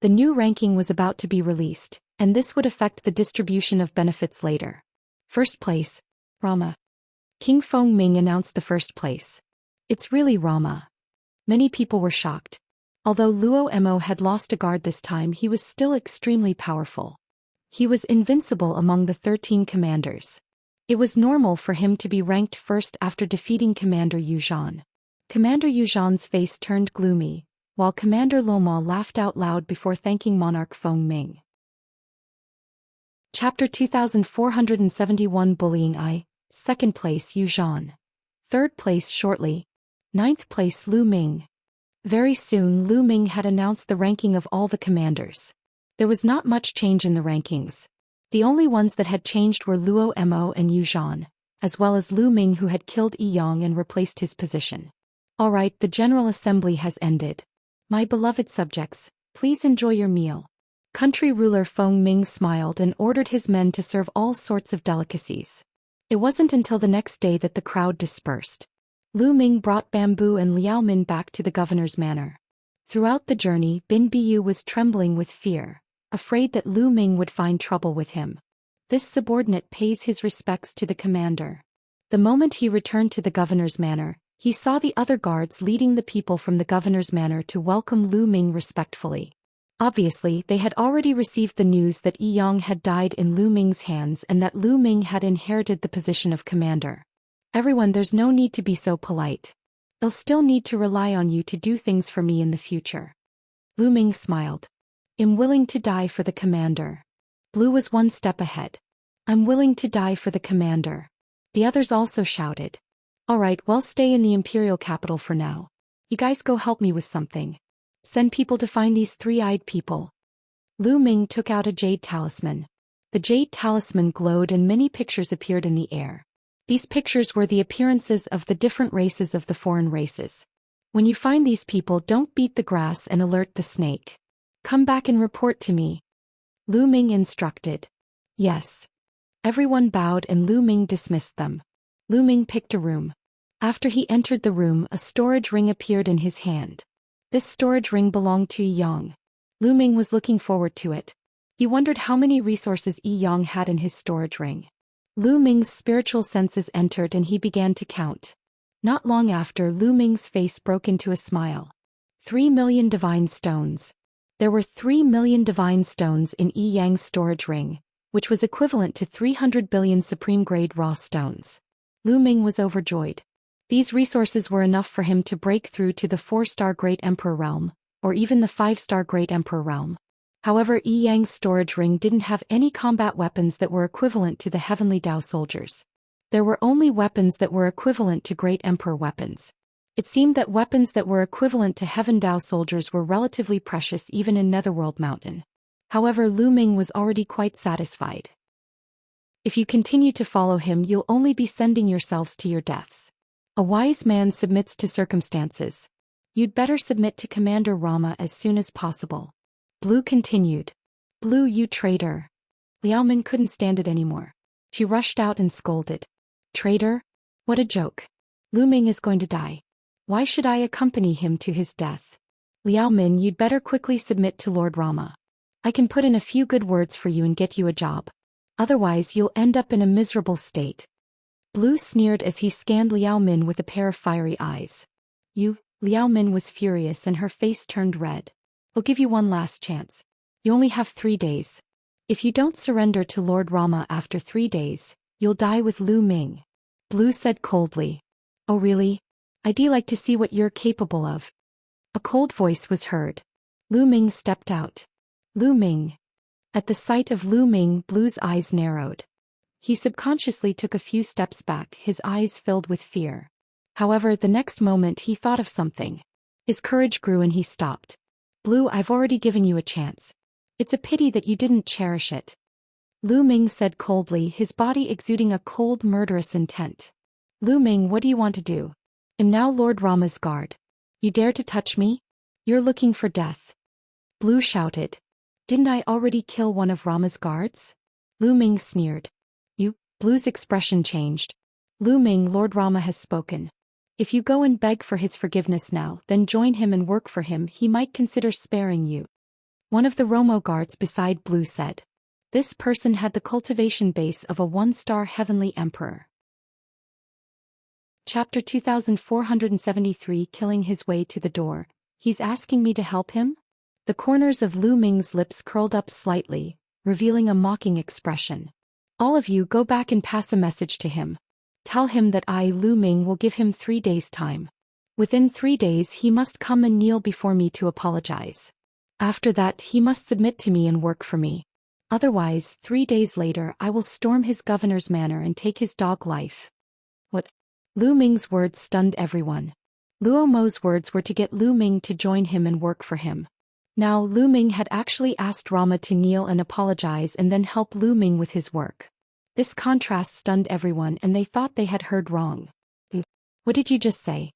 The new ranking was about to be released, and this would affect the distribution of benefits later. First place, Rama. King Fengming announced the first place. It's really Rama. Many people were shocked. Although Luo had lost a guard this time, he was still extremely powerful. He was invincible among the 13 commanders. It was normal for him to be ranked first after defeating Commander Yuzhan. Commander Yuzhan's face turned gloomy, while Commander Luoma laughed out loud before thanking Monarch Fengming. Chapter 2471 Bullying I. 2nd place Yuzhan. 3rd place shortly. 9th place Lu Ming. Very soon Lu Ming had announced the ranking of all the commanders. There was not much change in the rankings. The only ones that had changed were Luo and Yuzhan, as well as Lu Ming, who had killed Yang and replaced his position. Alright, the General Assembly has ended. My beloved subjects, please enjoy your meal. Country ruler Fengming smiled and ordered his men to serve all sorts of delicacies. It wasn't until the next day that the crowd dispersed. Lu Ming brought Bamboo and Liao Min back to the governor's manor. Throughout the journey, Bin Biyu was trembling with fear, afraid that Lu Ming would find trouble with him. This subordinate pays his respects to the commander. The moment he returned to the governor's manor, he saw the other guards leading the people from the governor's manor to welcome Lu Ming respectfully. Obviously, they had already received the news that Yang had died in Lu Ming's hands and that Lu Ming had inherited the position of commander. Everyone, there's no need to be so polite. I'll still need to rely on you to do things for me in the future. Lu Ming smiled. I'm willing to die for the commander. Blue was 1 step ahead. I'm willing to die for the commander. The others also shouted. Alright, well, stay in the imperial capital for now. You guys go help me with something. Send people to find these 3-eyed people. Lu Ming took out a jade talisman. The jade talisman glowed and many pictures appeared in the air. These pictures were the appearances of the different races of the foreign races. When you find these people, don't beat the grass and alert the snake. Come back and report to me. Lu Ming instructed. Yes. Everyone bowed and Lu Ming dismissed them. Lu Ming picked a room. After he entered the room, a storage ring appeared in his hand. This storage ring belonged to Yi Yang. Lu Ming was looking forward to it. He wondered how many resources Yi Yang had in his storage ring. Lu Ming's spiritual senses entered and he began to count. Not long after, Lu Ming's face broke into a smile. 3 million divine stones. There were 3 million divine stones in Yi Yang's storage ring, which was equivalent to 300 billion supreme-grade raw stones. Lu Ming was overjoyed. These resources were enough for him to break through to the 4-star Great Emperor realm, or even the 5-star Great Emperor realm. However, Yi Yang's storage ring didn't have any combat weapons that were equivalent to the heavenly Dao soldiers. There were only weapons that were equivalent to Great Emperor weapons. It seemed that weapons that were equivalent to Heaven Dao soldiers were relatively precious even in Netherworld Mountain. However, Lu Ming was already quite satisfied. If you continue to follow him, you'll only be sending yourselves to your deaths. A wise man submits to circumstances. You'd better submit to Commander Rama as soon as possible. Blue continued. Blue, you traitor. Liao Min couldn't stand it anymore. She rushed out and scolded. Traitor? What a joke. Lu Ming is going to die. Why should I accompany him to his death? Liao Min, you'd better quickly submit to Lord Rama. I can put in a few good words for you and get you a job. Otherwise you'll end up in a miserable state. Blue sneered as he scanned Liao Min with a pair of fiery eyes. You, Liao Min was furious and her face turned red. I'll give you one last chance. You only have 3 days. If you don't surrender to Lord Rama after 3 days, you'll die with Lu Ming. Blue said coldly. Oh really? I'd like to see what you're capable of. A cold voice was heard. Lu Ming stepped out. Lu Ming. At the sight of Lu Ming, Blue's eyes narrowed. He subconsciously took a few steps back, his eyes filled with fear. However, the next moment he thought of something. His courage grew and he stopped. Blue, I've already given you a chance. It's a pity that you didn't cherish it. Lu Ming said coldly, his body exuding a cold, murderous intent. Lu Ming, what do you want to do? I'm now Lord Rama's guard. You dare to touch me? You're looking for death. Blue shouted. Didn't I already kill one of Rama's guards? Lu Ming sneered. You? Blue's expression changed. Lu Ming, Lord Rama has spoken. If you go and beg for his forgiveness now, then join him and work for him, he might consider sparing you. One of the Romo guards beside Blue said. This person had the cultivation base of a 1-star heavenly emperor. Chapter 2473, killing his way to the door. He's asking me to help him? The corners of Lu Ming's lips curled up slightly, revealing a mocking expression. All of you go back and pass a message to him. Tell him that I, Lu Ming, will give him 3 days' time. Within 3 days he must come and kneel before me to apologize. After that he must submit to me and work for me. Otherwise, 3 days later I will storm his governor's manor and take his dog life. What? Lu Ming's words stunned everyone. Luo Mo's words were to get Lu Ming to join him and work for him. Now Lu Ming had actually asked Rama to kneel and apologize and then help Lu Ming with his work. This contrast stunned everyone and they thought they had heard wrong. What did you just say?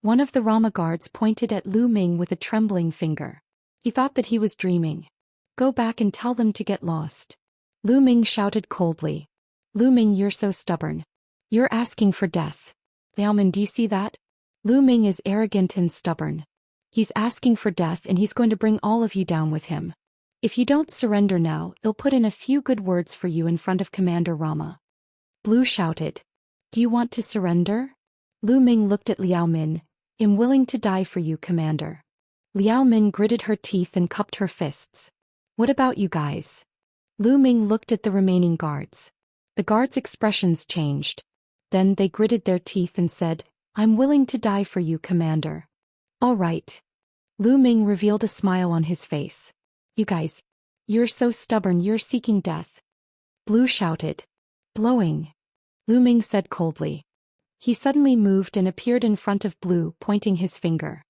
One of the Rama guards pointed at Lu Ming with a trembling finger. He thought that he was dreaming. Go back and tell them to get lost. Lu Ming shouted coldly. Lu Ming, you're so stubborn. You're asking for death. Liao Min, do you see that? Lu Ming is arrogant and stubborn. He's asking for death and he's going to bring all of you down with him. If you don't surrender now, they'll put in a few good words for you in front of Commander Rama. Blue shouted. Do you want to surrender? Lu Ming looked at Liao Min. I'm willing to die for you, Commander. Liao Min gritted her teeth and cupped her fists. What about you guys? Lu Ming looked at the remaining guards. The guards' expressions changed. Then they gritted their teeth and said, I'm willing to die for you, Commander. All right. Lu Ming revealed a smile on his face. You guys. You're so stubborn, you're seeking death. Blue shouted. Blowing. Lu Ming said coldly. He suddenly moved and appeared in front of Blue, pointing his finger.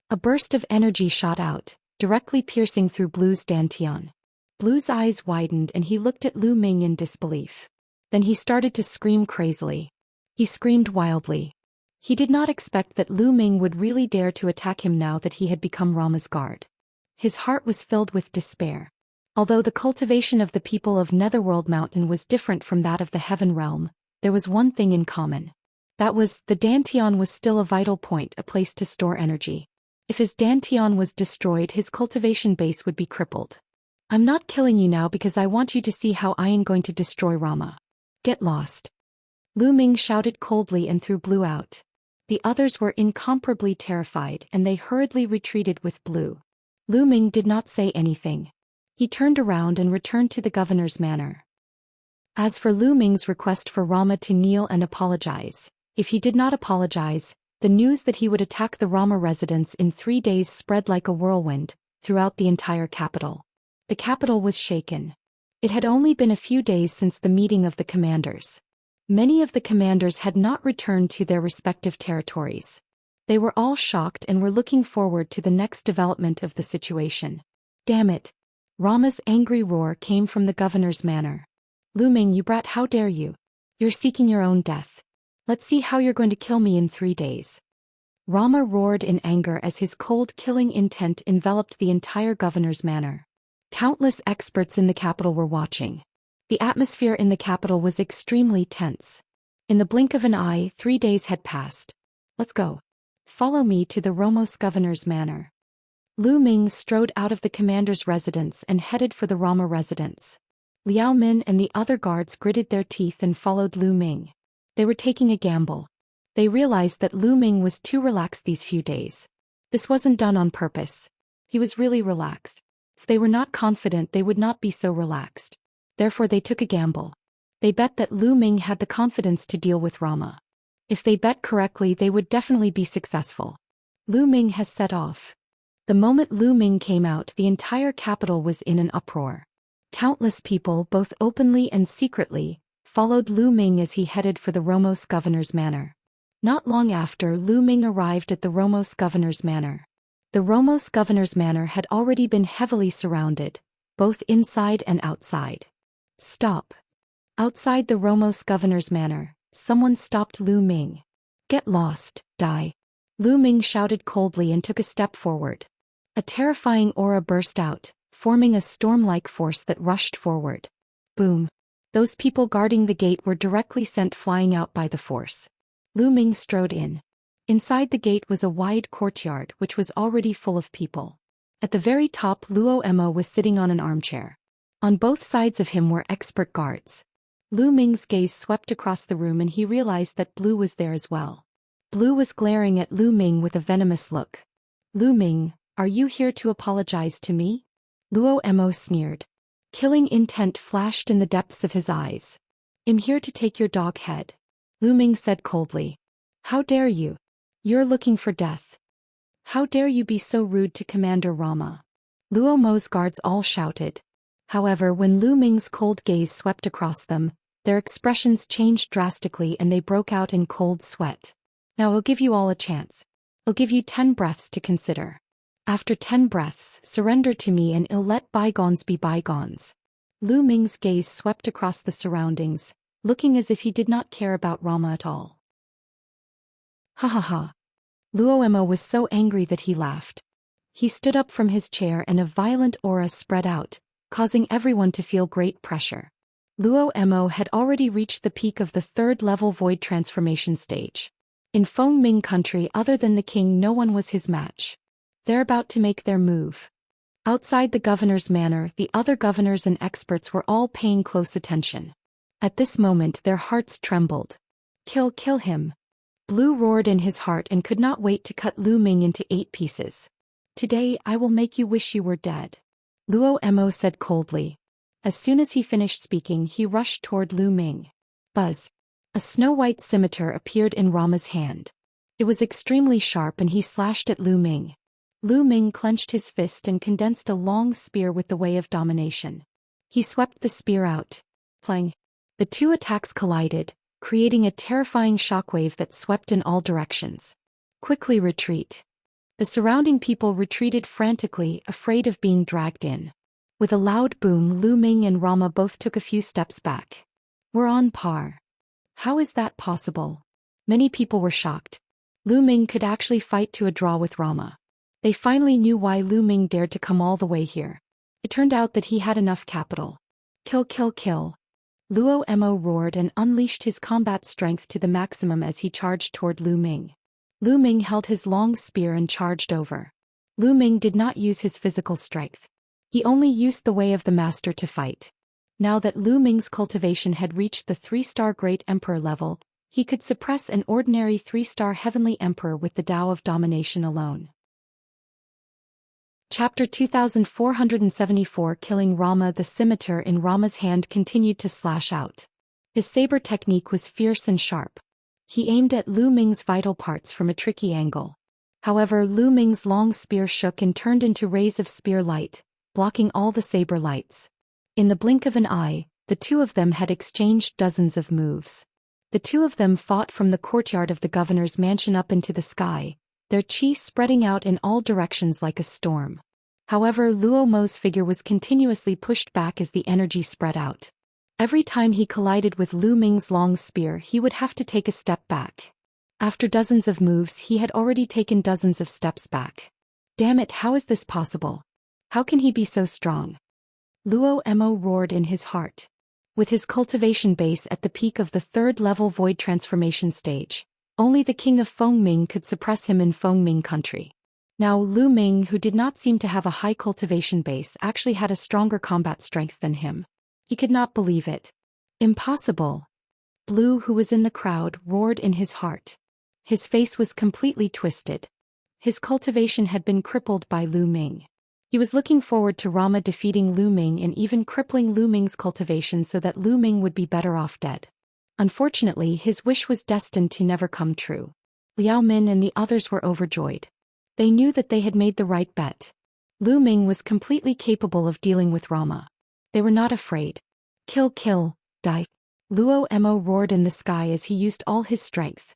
A burst of energy shot out, directly piercing through Blue's dantian. Blue's eyes widened and he looked at Lu Ming in disbelief. Then he started to scream crazily. He screamed wildly. He did not expect that Lu Ming would really dare to attack him now that he had become Rama's guard. His heart was filled with despair. Although the cultivation of the people of Netherworld Mountain was different from that of the Heaven Realm, there was one thing in common. That was, the Dantian was still a vital point, a place to store energy. If his Dantian was destroyed, his cultivation base would be crippled. I'm not killing you now because I want you to see how I am going to destroy Rama. Get lost. Lu Ming shouted coldly and threw Blue out. The others were incomparably terrified and they hurriedly retreated with Blue. Lu Ming did not say anything. He turned around and returned to the governor's manor. As for Lu Ming's request for Rama to kneel and apologize, if he did not apologize, the news that he would attack the Rama residence in 3 days spread like a whirlwind throughout the entire capital. The capital was shaken. It had only been a few days since the meeting of the commanders. Many of the commanders had not returned to their respective territories. They were all shocked and were looking forward to the next development of the situation. Damn it! Rama's angry roar came from the governor's manor. Lu Ming, you brat, how dare you? You're seeking your own death. Let's see how you're going to kill me in 3 days. Rama roared in anger as his cold killing intent enveloped the entire governor's manor. Countless experts in the capital were watching. The atmosphere in the capital was extremely tense. In the blink of an eye, 3 days had passed. Let's go. Follow me to the Romos governor's manor. Lu Ming strode out of the commander's residence and headed for the Rama residence. Liao Min and the other guards gritted their teeth and followed Lu Ming. They were taking a gamble. They realized that Lu Ming was too relaxed these few days. This wasn't done on purpose. He was really relaxed. If they were not confident, they would not be so relaxed. Therefore they took a gamble. They bet that Lu Ming had the confidence to deal with Rama. If they bet correctly, they would definitely be successful. Lu Ming has set off. The moment Lu Ming came out, the entire capital was in an uproar. Countless people, both openly and secretly, followed Lu Ming as he headed for the Romos governor's manor. Not long after, Lu Ming arrived at the Romos governor's manor. The Romos governor's manor had already been heavily surrounded, both inside and outside. Stop. Outside the Romos governor's manor, someone stopped Lu Ming. Get lost, die. Lu Ming shouted coldly and took a step forward. A terrifying aura burst out, forming a storm-like force that rushed forward. Boom. Those people guarding the gate were directly sent flying out by the force. Lu Ming strode in. Inside the gate was a wide courtyard which was already full of people. At the very top, Luo Emo was sitting on an armchair. On both sides of him were expert guards. Lu Ming's gaze swept across the room and he realized that Blue was there as well. Blue was glaring at Lu Ming with a venomous look. Lu Ming, are you here to apologize to me? Luo Emo sneered. Killing intent flashed in the depths of his eyes. I'm here to take your dog head. Lu Ming said coldly. How dare you? You're looking for death. How dare you be so rude to Commander Rama? Luo Mo's guards all shouted. However, when Lu Ming's cold gaze swept across them, their expressions changed drastically and they broke out in cold sweat. Now I'll give you all a chance. I'll give you 10 breaths to consider. After 10 breaths, surrender to me and I'll let bygones be bygones. Lu Ming's gaze swept across the surroundings, looking as if he did not care about Rama at all. Ha ha ha. Luo Emo was so angry that he laughed. He stood up from his chair and a violent aura spread out, causing everyone to feel great pressure. Luo Emo had already reached the peak of the 3rd level void transformation stage. In Feng Ming country, other than the king, no one was his match. They're about to make their move. Outside the governor's manor, the other governors and experts were all paying close attention. At this moment, their hearts trembled. Kill him. Blue roared in his heart and could not wait to cut Lu Ming into 8 pieces. Today, I will make you wish you were dead. Luo Emo said coldly. As soon as he finished speaking, he rushed toward Lu Ming. Buzz. A snow-white scimitar appeared in Rama's hand. It was extremely sharp and he slashed at Lu Ming. Lu Ming clenched his fist and condensed a long spear with the way of domination. He swept the spear out. Clang. The 2 attacks collided, creating a terrifying shockwave that swept in all directions. Quickly retreat. The surrounding people retreated frantically, afraid of being dragged in. With a loud boom, Lu Ming and Rama both took a few steps back. We're on par. How is that possible? Many people were shocked. Lu Ming could actually fight to a draw with Rama. They finally knew why Lu Ming dared to come all the way here. It turned out that he had enough capital. Kill, kill, kill. Luo Mo roared and unleashed his combat strength to the maximum as he charged toward Lu Ming. Lu Ming held his long spear and charged over. Lu Ming did not use his physical strength. He only used the way of the master to fight. Now that Lu Ming's cultivation had reached the 3-star Great Emperor level, he could suppress an ordinary 3-star Heavenly Emperor with the Tao of Domination alone. Chapter 2474 Killing Rama. The scimitar in Rama's hand continued to slash out. His saber technique was fierce and sharp. He aimed at Lu Ming's vital parts from a tricky angle. However, Lu Ming's long spear shook and turned into rays of spear light, blocking all the saber lights. In the blink of an eye, the two of them had exchanged dozens of moves. The two of them fought from the courtyard of the governor's mansion up into the sky, their chi spreading out in all directions like a storm. However, Luo Mo's figure was continuously pushed back as the energy spread out. Every time he collided with Lu Ming's long spear, he would have to take a step back. After dozens of moves, he had already taken dozens of steps back. Damn it, how is this possible? How can he be so strong? Luo Mo roared in his heart. With his cultivation base at the peak of the 3rd-level void transformation stage, only the king of Fengming could suppress him in Fengming country. Now Lu Ming, who did not seem to have a high cultivation base, actually had a stronger combat strength than him. He could not believe it. Impossible. Blue, who was in the crowd, roared in his heart. His face was completely twisted. His cultivation had been crippled by Lu Ming. He was looking forward to Rama defeating Lu Ming and even crippling Lu Ming's cultivation so that Lu Ming would be better off dead. Unfortunately, his wish was destined to never come true. Liao Min and the others were overjoyed. They knew that they had made the right bet. Lu Ming was completely capable of dealing with Rama. They were not afraid. Kill, kill, die. Luo Mo roared in the sky as he used all his strength.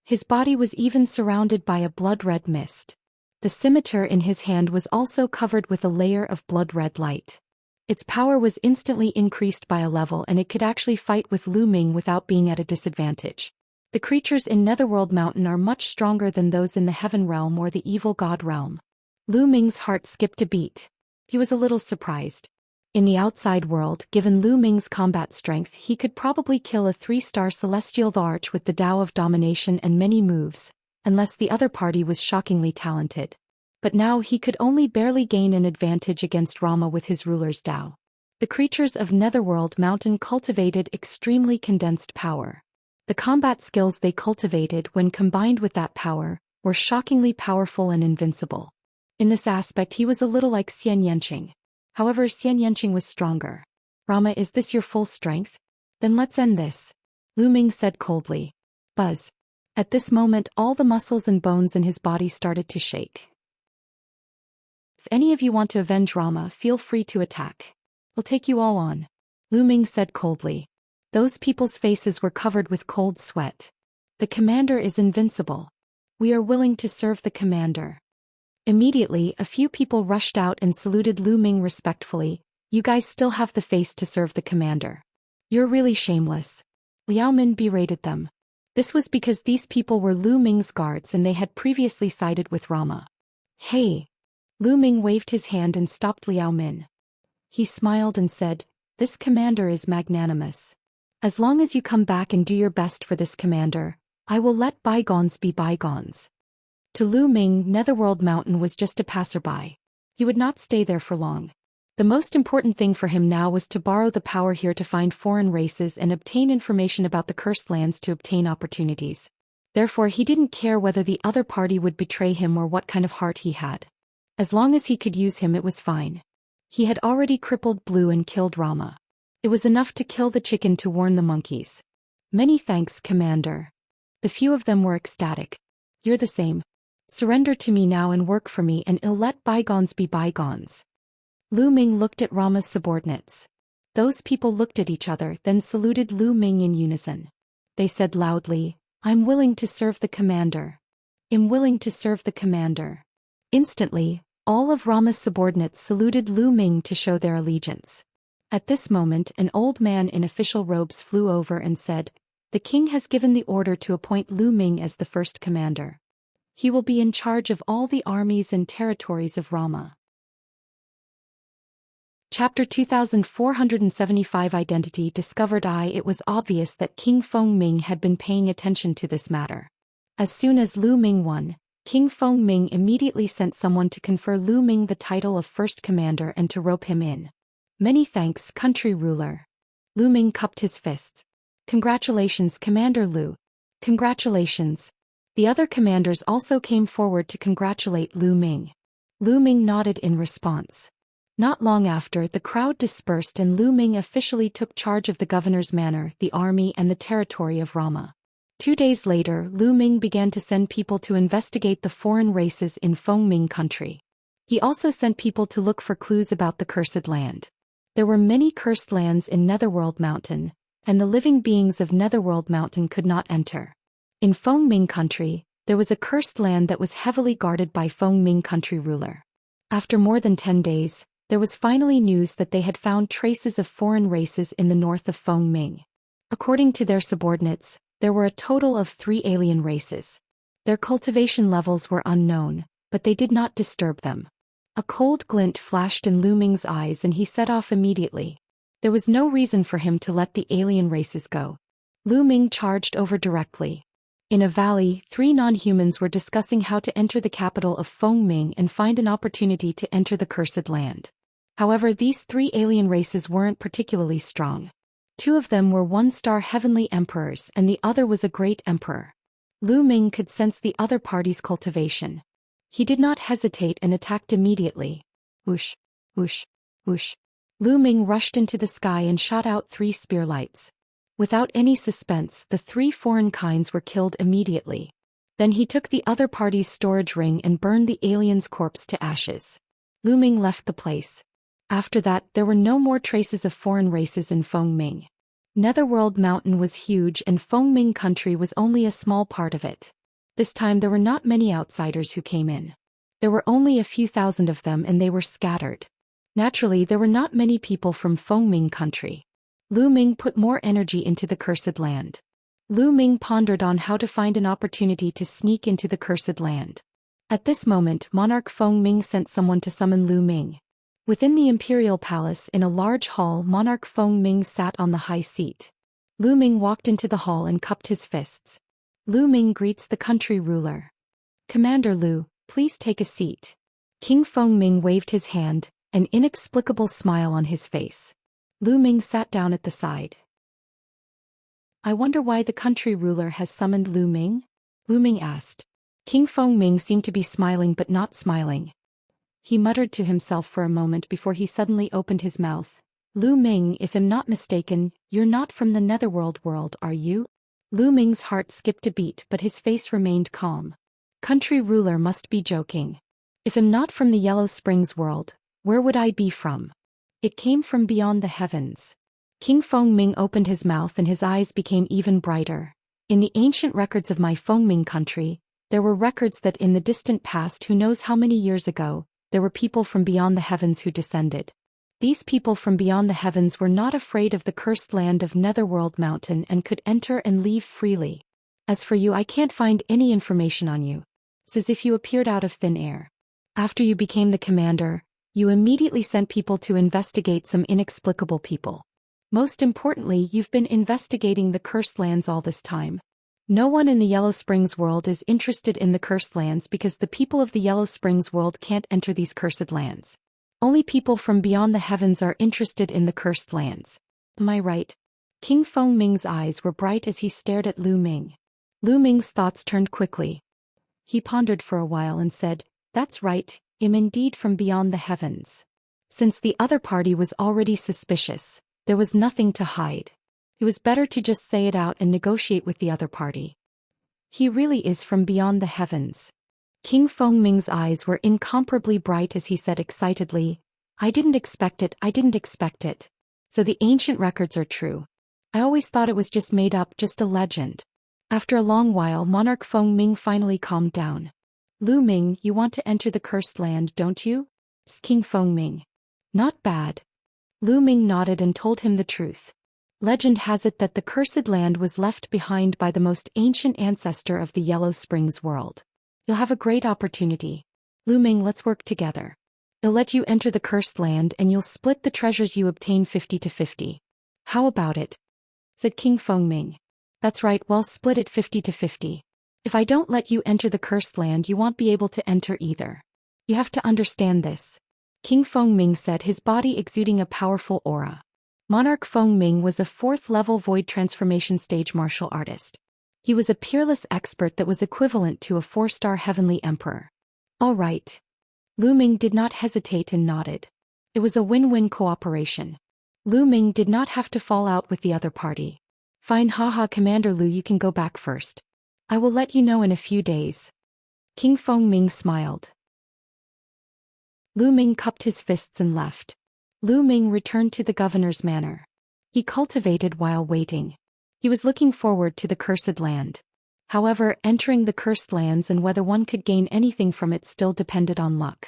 His body was even surrounded by a blood-red mist. The scimitar in his hand was also covered with a layer of blood-red light. Its power was instantly increased by a level, and it could actually fight with Lu Ming without being at a disadvantage. The creatures in Netherworld Mountain are much stronger than those in the Heaven Realm or the Evil God Realm. Lu Ming's heart skipped a beat. He was a little surprised. In the outside world, given Lu Ming's combat strength, he could probably kill a 3-star Celestial Arch with the Tao of Domination and many moves, unless the other party was shockingly talented. But now he could only barely gain an advantage against Rama with his ruler's Tao. The creatures of Netherworld Mountain cultivated extremely condensed power. The combat skills they cultivated, when combined with that power, were shockingly powerful and invincible. In this aspect, he was a little like Xianxia. However, Xianxia was stronger. Rama, is this your full strength? Then let's end this. Lu Ming said coldly. Buzz. At this moment, all the muscles and bones in his body started to shake. If any of you want to avenge Rama, feel free to attack. We'll take you all on. Lu Ming said coldly. Those people's faces were covered with cold sweat. The commander is invincible. We are willing to serve the commander. Immediately, a few people rushed out and saluted Lu Ming respectfully. You guys still have the face to serve the commander. You're really shameless. Liao Min berated them. This was because these people were Lu Ming's guards and they had previously sided with Rama. Hey! Lu Ming waved his hand and stopped Liao Min. He smiled and said, This commander is magnanimous. As long as you come back and do your best for this commander, I will let bygones be bygones. To Lu Ming, Netherworld Mountain was just a passerby. He would not stay there for long. The most important thing for him now was to borrow the power here to find foreign races and obtain information about the cursed lands to obtain opportunities. Therefore, he didn't care whether the other party would betray him or what kind of heart he had. As long as he could use him, it was fine. He had already crippled Blue and killed Rama. It was enough to kill the chicken to warn the monkeys. Many thanks, Commander. The few of them were ecstatic. You're the same. Surrender to me now and work for me, and I'll let bygones be bygones. Lu Ming looked at Rama's subordinates. Those people looked at each other, then saluted Lu Ming in unison. They said loudly, I'm willing to serve the commander. I'm willing to serve the commander. Instantly, all of Rama's subordinates saluted Lu Ming to show their allegiance. At this moment an old man in official robes flew over and said, "The king has given the order to appoint Lu Ming as the first commander. He will be in charge of all the armies and territories of Rama." Chapter 2475 Identity discovered. It was obvious that King Fengming had been paying attention to this matter. As soon as Lu Ming won, King Fengming immediately sent someone to confer Lu Ming the title of first commander and to rope him in. "Many thanks, country ruler." Lu Ming cupped his fists. "Congratulations, Commander Lu." "Congratulations." The other commanders also came forward to congratulate Lu Ming. Lu Ming nodded in response. Not long after, the crowd dispersed and Lu Ming officially took charge of the governor's manor, the army and the territory of Rama. 2 days later, Lu Ming began to send people to investigate the foreign races in Fengming country. He also sent people to look for clues about the cursed land. There were many cursed lands in Netherworld Mountain, and the living beings of Netherworld Mountain could not enter. In Fengming country, there was a cursed land that was heavily guarded by Fengming country ruler. After more than 10 days, there was finally news that they had found traces of foreign races in the north of Fengming. According to their subordinates, there were a total of 3 alien races. Their cultivation levels were unknown, but they did not disturb them. A cold glint flashed in Lu Ming's eyes and he set off immediately. There was no reason for him to let the alien races go. Lu Ming charged over directly. In a valley, 3 non-humans were discussing how to enter the capital of Fengming and find an opportunity to enter the cursed land. However, these 3 alien races weren't particularly strong. 2 of them were 1-star heavenly emperors and the other was a great emperor. Lu Ming could sense the other party's cultivation. He did not hesitate and attacked immediately. Whoosh, whoosh, whoosh. Lu Ming rushed into the sky and shot out 3 spear lights. Without any suspense, the 3 foreign kinds were killed immediately. Then he took the other party's storage ring and burned the alien's corpse to ashes. Lu Ming left the place. After that, there were no more traces of foreign races in Fengming. Netherworld Mountain was huge and Fengming country was only a small part of it. This time there were not many outsiders who came in. There were only a few thousand of them and they were scattered. Naturally, there were not many people from Fengming country. Lu Ming put more energy into the cursed land. Lu Ming pondered on how to find an opportunity to sneak into the cursed land. At this moment, Monarch Fengming sent someone to summon Lu Ming. Within the imperial palace in a large hall, Monarch Fengming sat on the high seat. Lu Ming walked into the hall and cupped his fists. Lu Ming greets the country ruler. "Commander Lu, please take a seat." King Fengming waved his hand, an inexplicable smile on his face. Lu Ming sat down at the side. "I wonder why the country ruler has summoned Lu Ming?" Lu Ming asked. King Fengming seemed to be smiling but not smiling. He muttered to himself for a moment before he suddenly opened his mouth. "Lu Ming, if I'm not mistaken, you're not from the Netherworld world, are you?" Lu Ming's heart skipped a beat but his face remained calm. Country ruler must be joking. "If I'm not from the Yellow Springs world, where would I be from?" "It came from beyond the heavens." King Fengming opened his mouth and his eyes became even brighter. "In the ancient records of my Fengming country, there were records that in the distant past, who knows how many years ago, there were people from beyond the heavens who descended. These people from beyond the heavens were not afraid of the cursed land of Netherworld Mountain and could enter and leave freely. As for you, I can't find any information on you. It's as if you appeared out of thin air. After you became the commander, you immediately sent people to investigate some inexplicable people. Most importantly, you've been investigating the cursed lands all this time. No one in the Yellow Springs world is interested in the cursed lands because the people of the Yellow Springs world can't enter these cursed lands. Only people from beyond the heavens are interested in the cursed lands. Am I right?" King Fengming's eyes were bright as he stared at Lu Ming. Lu Ming's thoughts turned quickly. He pondered for a while and said, "That's right, I'm indeed from beyond the heavens." Since the other party was already suspicious, there was nothing to hide. It was better to just say it out and negotiate with the other party. He really is from beyond the heavens. King Fengming's eyes were incomparably bright as he said excitedly, I didn't expect it. So the ancient records are true. I always thought it was just made up, just a legend." After a long while, Monarch Fengming finally calmed down. "Lu Ming, you want to enter the cursed land, don't you?" King Fengming. "Not bad. Lu Ming nodded and told him the truth. Legend has it that the cursed land was left behind by the most ancient ancestor of the Yellow Springs world. You'll have a great opportunity. Lu Ming, let's work together. I'll let you enter the cursed land and you'll split the treasures you obtain 50-50. How about it? Said King Fengming. That's right, well, split it 50-50. If I don't let you enter the cursed land, you won't be able to enter either. You have to understand this. King Fengming said, his body exuding a powerful aura. Monarch Fengming was a 4th-level void transformation stage martial artist. He was a peerless expert that was equivalent to a 4-star heavenly emperor. All right. Lu Ming did not hesitate and nodded. It was a win-win cooperation. Lu Ming did not have to fall out with the other party. Fine, haha, Commander Lu, you can go back first. I will let you know in a few days. King Fengming smiled. Lu Ming cupped his fists and left. Lu Ming returned to the governor's manor. He cultivated while waiting. He was looking forward to the cursed land. However, entering the cursed lands and whether one could gain anything from it still depended on luck.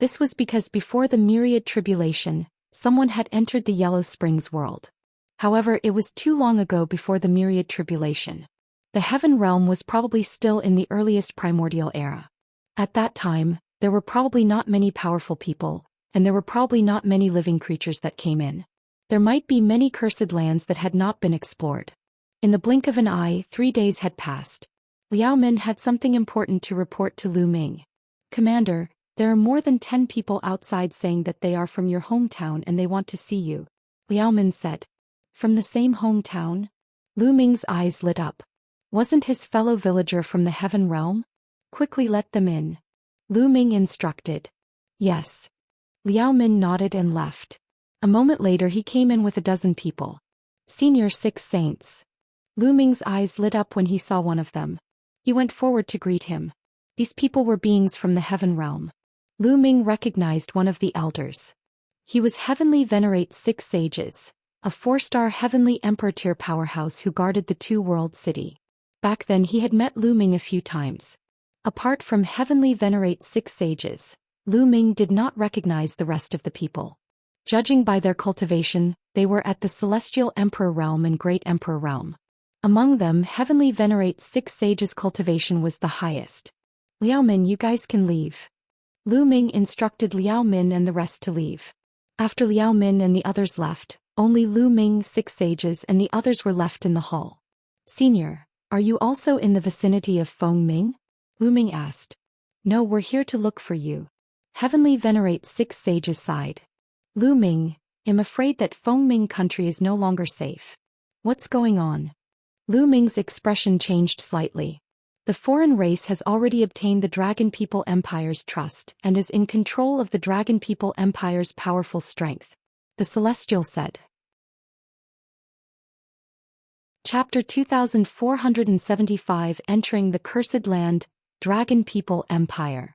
This was because before the myriad tribulation, someone had entered the Yellow Springs world. However, it was too long ago before the myriad tribulation. The heaven realm was probably still in the earliest primordial era. At that time, there were probably not many powerful people, and there were probably not many living creatures that came in. There might be many cursed lands that had not been explored. In the blink of an eye, 3 days had passed. Liao Min had something important to report to Lu Ming. Commander, there are more than 10 people outside saying that they are from your hometown and they want to see you. Liao Min said. From the same hometown? Lu Ming's eyes lit up. Wasn't his fellow villager from the heaven realm? Quickly let them in. Lu Ming instructed. Yes. Liao Min nodded and left. A moment later he came in with 12 people. Senior 6 saints. Lu Ming's eyes lit up when he saw one of them. He went forward to greet him. These people were beings from the heaven realm. Lu Ming recognized one of the elders. He was Heavenly Venerate 6 Sages, a 4-star Heavenly Emperor tier powerhouse who guarded the 2-world city. Back then he had met Lu Ming a few times. Apart from Heavenly Venerate 6 Sages, Lu Ming did not recognize the rest of the people. Judging by their cultivation, they were at the Celestial Emperor realm and Great Emperor realm. Among them, Heavenly Venerate 6 Sages' cultivation was the highest. Liao Min, you guys can leave. Lu Ming instructed Liao Min and the rest to leave. After Liao Min and the others left, only Lu Ming, 6 Sages and the others were left in the hall. Senior, are you also in the vicinity of Fengming? Lu Ming asked. No, we're here to look for you. Heavenly Venerate 6 Sages sighed. Lu Ming, I'm afraid that Fengming country is no longer safe. What's going on? Lu Ming's expression changed slightly. The foreign race has already obtained the Dragon People Empire's trust and is in control of the Dragon People Empire's powerful strength. The Celestial said. Chapter 2475 Entering the Cursed Land, Dragon People Empire.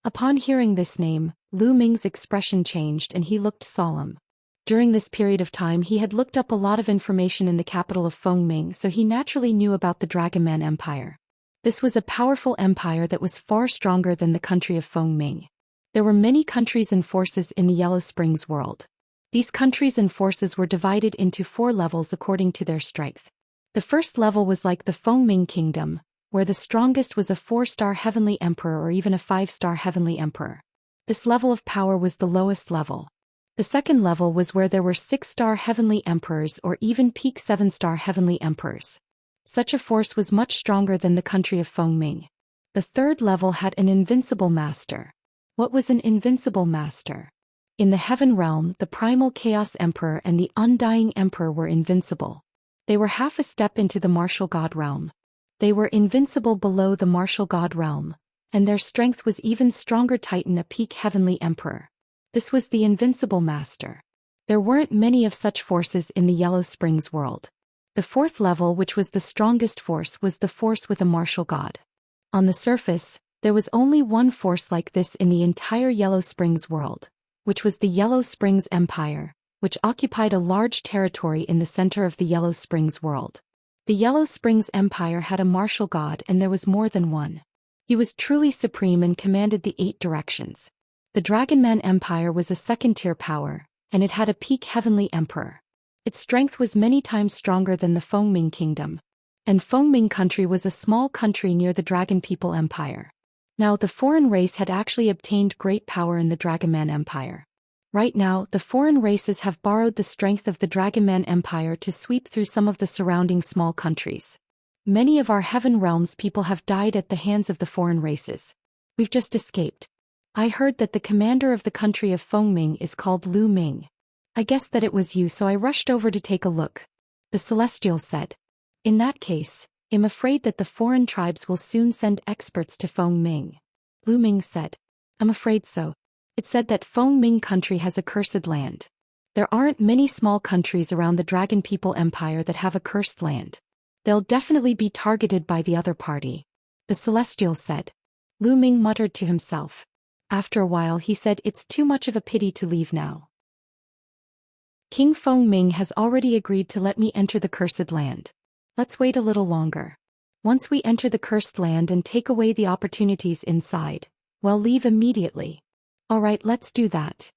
Upon hearing this name, Lu Ming's expression changed and he looked solemn. During this period of time he had looked up a lot of information in the capital of Fengming, so he naturally knew about the Dragonman Empire. This was a powerful empire that was far stronger than the country of Fengming. There were many countries and forces in the Yellow Springs world. These countries and forces were divided into 4 levels according to their strength. The first level was like the Fengming Kingdom, where the strongest was a 4-star heavenly emperor or even a 5-star heavenly emperor. This level of power was the lowest level. The second level was where there were 6-star heavenly emperors or even peak 7-star heavenly emperors. Such a force was much stronger than the country of Fengming. The third level had an invincible master. What was an invincible master? In the heaven realm, the primal chaos emperor and the undying emperor were invincible. They were half a step into the martial god realm. They were invincible below the martial god realm, and their strength was even stronger. Titan, a peak heavenly emperor. This was the invincible master. There weren't many of such forces in the Yellow Springs world. The fourth level, which was the strongest force, was the force with a martial god. On the surface, there was only one force like this in the entire Yellow Springs world, which was the Yellow Springs Empire, which occupied a large territory in the center of the Yellow Springs world. The Yellow Springs Empire had a martial god, and there was more than one. He was truly supreme and commanded the 8 directions. The Dragonman Empire was a second-tier power, and it had a peak heavenly emperor. Its strength was many times stronger than the Fengming kingdom. And Fengming country was a small country near the Dragon People Empire. Now the foreign race had actually obtained great power in the Dragonman Empire. Right now, the foreign races have borrowed the strength of the Dragonman Empire to sweep through some of the surrounding small countries. Many of our Heaven Realms people have died at the hands of the foreign races. We've just escaped. I heard that the commander of the country of Fengming is called Lu Ming. I guessed that it was you, so I rushed over to take a look. The Celestial said. In that case, I'm afraid that the foreign tribes will soon send experts to Fengming. Lu Ming said. I'm afraid so. It said that Fengming country has a cursed land. There aren't many small countries around the Dragon People Empire that have a cursed land. They'll definitely be targeted by the other party. The Celestial said. Lu Ming muttered to himself. After a while he said, it's too much of a pity to leave now. King Fengming has already agreed to let me enter the cursed land. Let's wait a little longer. Once we enter the cursed land and take away the opportunities inside, well, leave immediately. Alright, let's do that.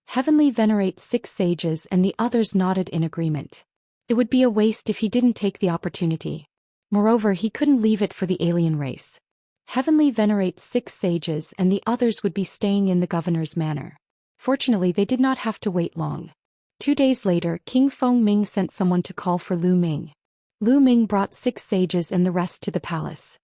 Heavenly Venerate 6 sages and the others nodded in agreement. It would be a waste if he didn't take the opportunity. Moreover, he couldn't leave it for the alien race. Heavenly Venerate 6 sages and the others would be staying in the governor's manor. Fortunately, they did not have to wait long. 2 days later, King Fengming sent someone to call for Lu Ming. Lu Ming brought 6 sages and the rest to the palace.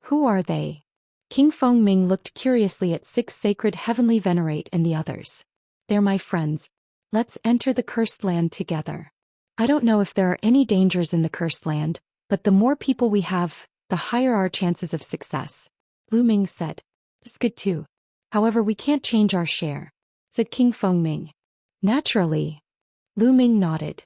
Who are they? King Fengming looked curiously at 6 sacred Heavenly Venerate and the others. They're my friends. Let's enter the cursed land together. I don't know if there are any dangers in the cursed land, but the more people we have, the higher our chances of success. Lu Ming said. That's good too. However, we can't change our share, said King Fengming. Naturally. Lu Ming nodded.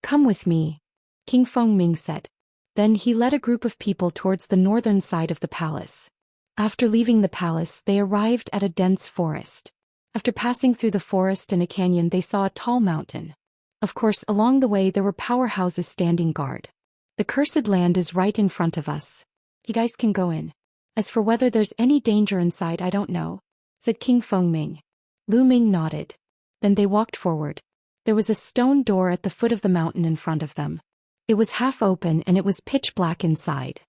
Come with me, King Fengming said. Then he led a group of people towards the northern side of the palace. After leaving the palace, they arrived at a dense forest. After passing through the forest and a canyon, they saw a tall mountain. Of course, along the way there were powerhouses standing guard. The cursed land is right in front of us. You guys can go in. As for whether there's any danger inside, I don't know, said King Fengming. Lu Ming nodded. Then they walked forward. There was a stone door at the foot of the mountain in front of them. It was half open and it was pitch black inside.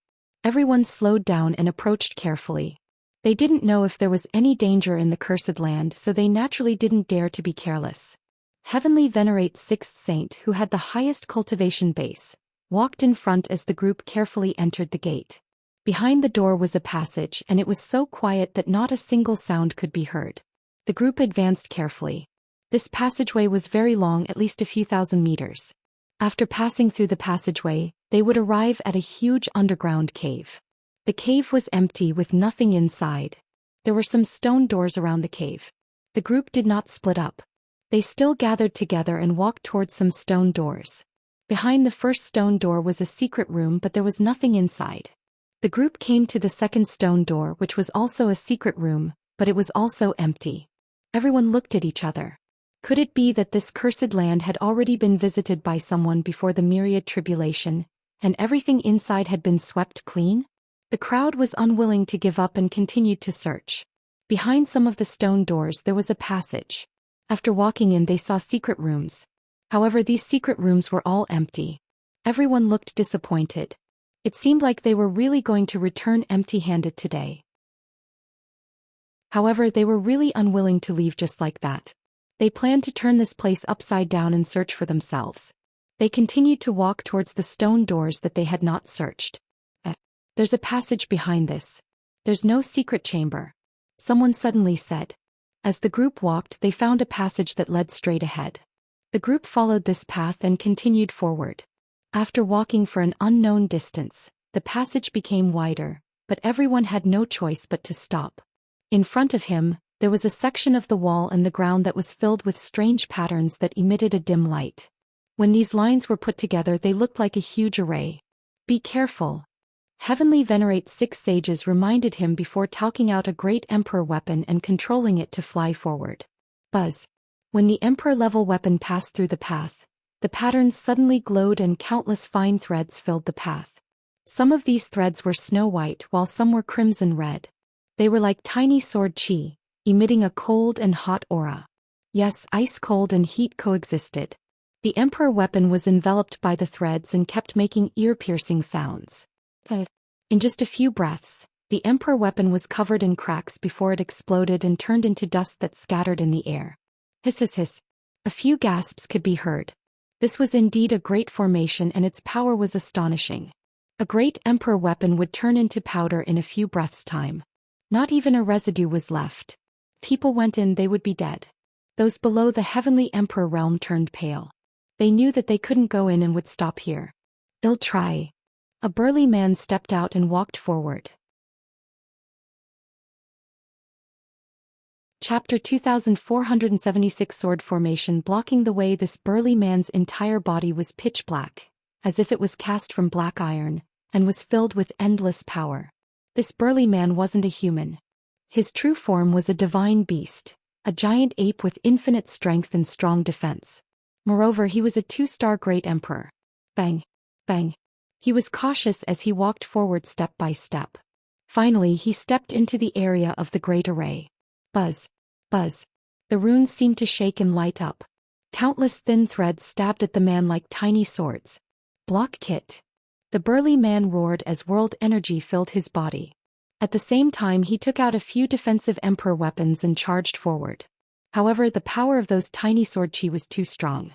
Everyone slowed down and approached carefully. They didn't know if there was any danger in the cursed land, so they naturally didn't dare to be careless. Heavenly Venerate 6th Saint, who had the highest cultivation base, walked in front as the group carefully entered the gate. Behind the door was a passage, and it was so quiet that not a single sound could be heard. The group advanced carefully. This passageway was very long, at least a few thousand meters. After passing through the passageway, they would arrive at a huge underground cave. The cave was empty with nothing inside. There were some stone doors around the cave. The group did not split up. They still gathered together and walked towards some stone doors. Behind the first stone door was a secret room, but there was nothing inside. The group came to the second stone door, which was also a secret room, but it was also empty. Everyone looked at each other. Could it be that this cursed land had already been visited by someone before the myriad tribulation, and everything inside had been swept clean? The crowd was unwilling to give up and continued to search. Behind some of the stone doors there was a passage. After walking in, they saw secret rooms. However, these secret rooms were all empty. Everyone looked disappointed. It seemed like they were really going to return empty-handed today. However, they were really unwilling to leave just like that. They planned to turn this place upside down and search for themselves. They continued to walk towards the stone doors that they had not searched. There's a passage behind this. There's no secret chamber, someone suddenly said. As the group walked, they found a passage that led straight ahead. The group followed this path and continued forward. After walking for an unknown distance, the passage became wider, but everyone had no choice but to stop. In front of him, there was a section of the wall and the ground that was filled with strange patterns that emitted a dim light. When these lines were put together, they looked like a huge array. Be careful. Heavenly Venerate 6 sages reminded him before talking out a great emperor weapon and controlling it to fly forward. Buzz. When the emperor-level weapon passed through the path, the patterns suddenly glowed and countless fine threads filled the path. Some of these threads were snow white while some were crimson red. They were like tiny sword chi, emitting a cold and hot aura. Yes, ice cold and heat coexisted. The emperor weapon was enveloped by the threads and kept making ear-piercing sounds. In just a few breaths, the emperor weapon was covered in cracks before it exploded and turned into dust that scattered in the air. Hiss hiss hiss. A few gasps could be heard. This was indeed a great formation and its power was astonishing. A great emperor weapon would turn into powder in a few breaths' time. Not even a residue was left. People went in, they would be dead. Those below the heavenly emperor realm turned pale. They knew that they couldn't go in and would stop here. "I'll try." A burly man stepped out and walked forward. Chapter 2476 Sword Formation. Blocking the way, this burly man's entire body was pitch black, as if it was cast from black iron, and was filled with endless power. This burly man wasn't a human. His true form was a divine beast, a giant ape with infinite strength and strong defense. Moreover, he was a 2-star great emperor. Bang! Bang! He was cautious as he walked forward step by step. Finally, he stepped into the area of the great array. Buzz! Buzz! The runes seemed to shake and light up. Countless thin threads stabbed at the man like tiny swords. "Block kit!" The burly man roared as world energy filled his body. At the same time, he took out a few defensive emperor weapons and charged forward. However, the power of those tiny sword chi was too strong.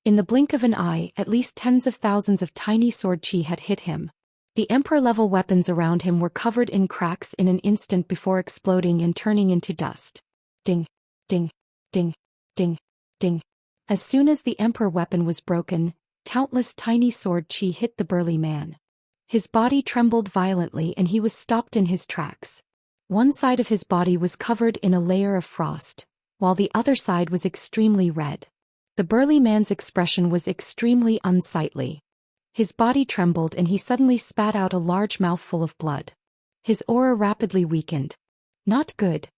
In the blink of an eye, at least tens of thousands of tiny sword chi had hit him. The emperor-level weapons around him were covered in cracks in an instant before exploding and turning into dust. Ding, ding, ding, ding, ding. As soon as the emperor weapon was broken, countless tiny sword chi hit the burly man. His body trembled violently and he was stopped in his tracks. One side of his body was covered in a layer of frost, while the other side was extremely red. The burly man's expression was extremely unsightly. His body trembled and he suddenly spat out a large mouthful of blood. His aura rapidly weakened. Not good.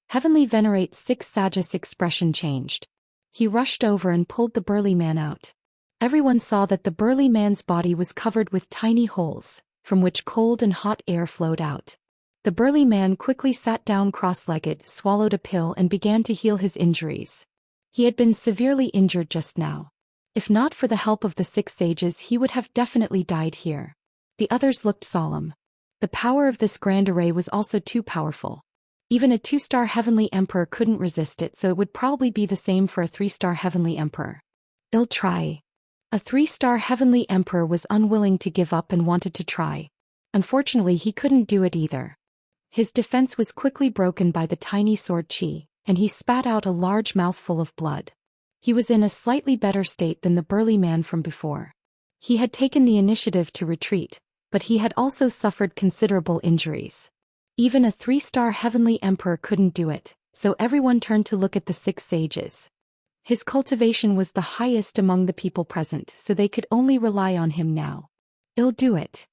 Heavenly Venerate 6 Sage's expression changed. He rushed over and pulled the burly man out. Everyone saw that the burly man's body was covered with tiny holes, from which cold and hot air flowed out. The burly man quickly sat down cross-legged, swallowed a pill and began to heal his injuries. He had been severely injured just now. If not for the help of the 6 sages, he would have definitely died here. The others looked solemn. The power of this grand array was also too powerful. Even a 2-star heavenly emperor couldn't resist it, so it would probably be the same for a 3-star heavenly emperor. "I'll try." A 3-star heavenly emperor was unwilling to give up and wanted to try. Unfortunately, he couldn't do it either. His defense was quickly broken by the tiny sword chi, and he spat out a large mouthful of blood. He was in a slightly better state than the burly man from before. He had taken the initiative to retreat, but he had also suffered considerable injuries. Even a 3-star heavenly emperor couldn't do it, so everyone turned to look at the 6 sages. His cultivation was the highest among the people present, so they could only rely on him now. "I'll do it."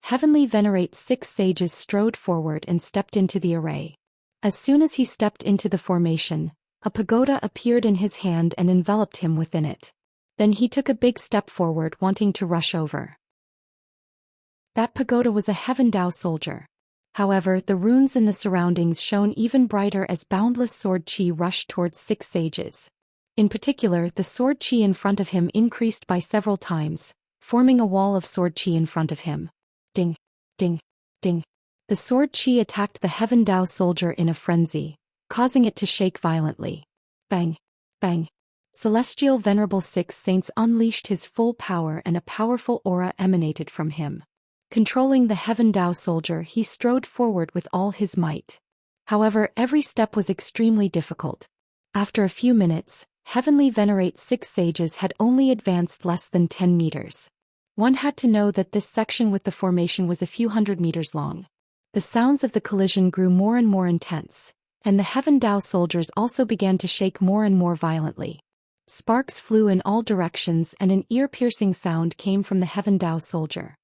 Heavenly Venerate 6 sages strode forward and stepped into the array. As soon as he stepped into the formation, a pagoda appeared in his hand and enveloped him within it. Then he took a big step forward, wanting to rush over. That pagoda was a Heaven Dao soldier. However, the runes in the surroundings shone even brighter as boundless sword chi rushed towards 6 sages. In particular, the sword chi in front of him increased by several times, forming a wall of sword chi in front of him. Ding, ding, ding. The sword chi attacked the Heaven Dao soldier in a frenzy, causing it to shake violently. Bang, bang. Celestial Venerable 6 Saints unleashed his full power and a powerful aura emanated from him. Controlling the Heaven Dao soldier, he strode forward with all his might. However, every step was extremely difficult. After a few minutes, Heavenly Venerate 6 sages had only advanced less than 10 meters. One had to know that this section with the formation was a few hundred meters long. The sounds of the collision grew more and more intense, and the Heaven Dao soldiers also began to shake more and more violently. Sparks flew in all directions and an ear-piercing sound came from the Heaven Dao soldier.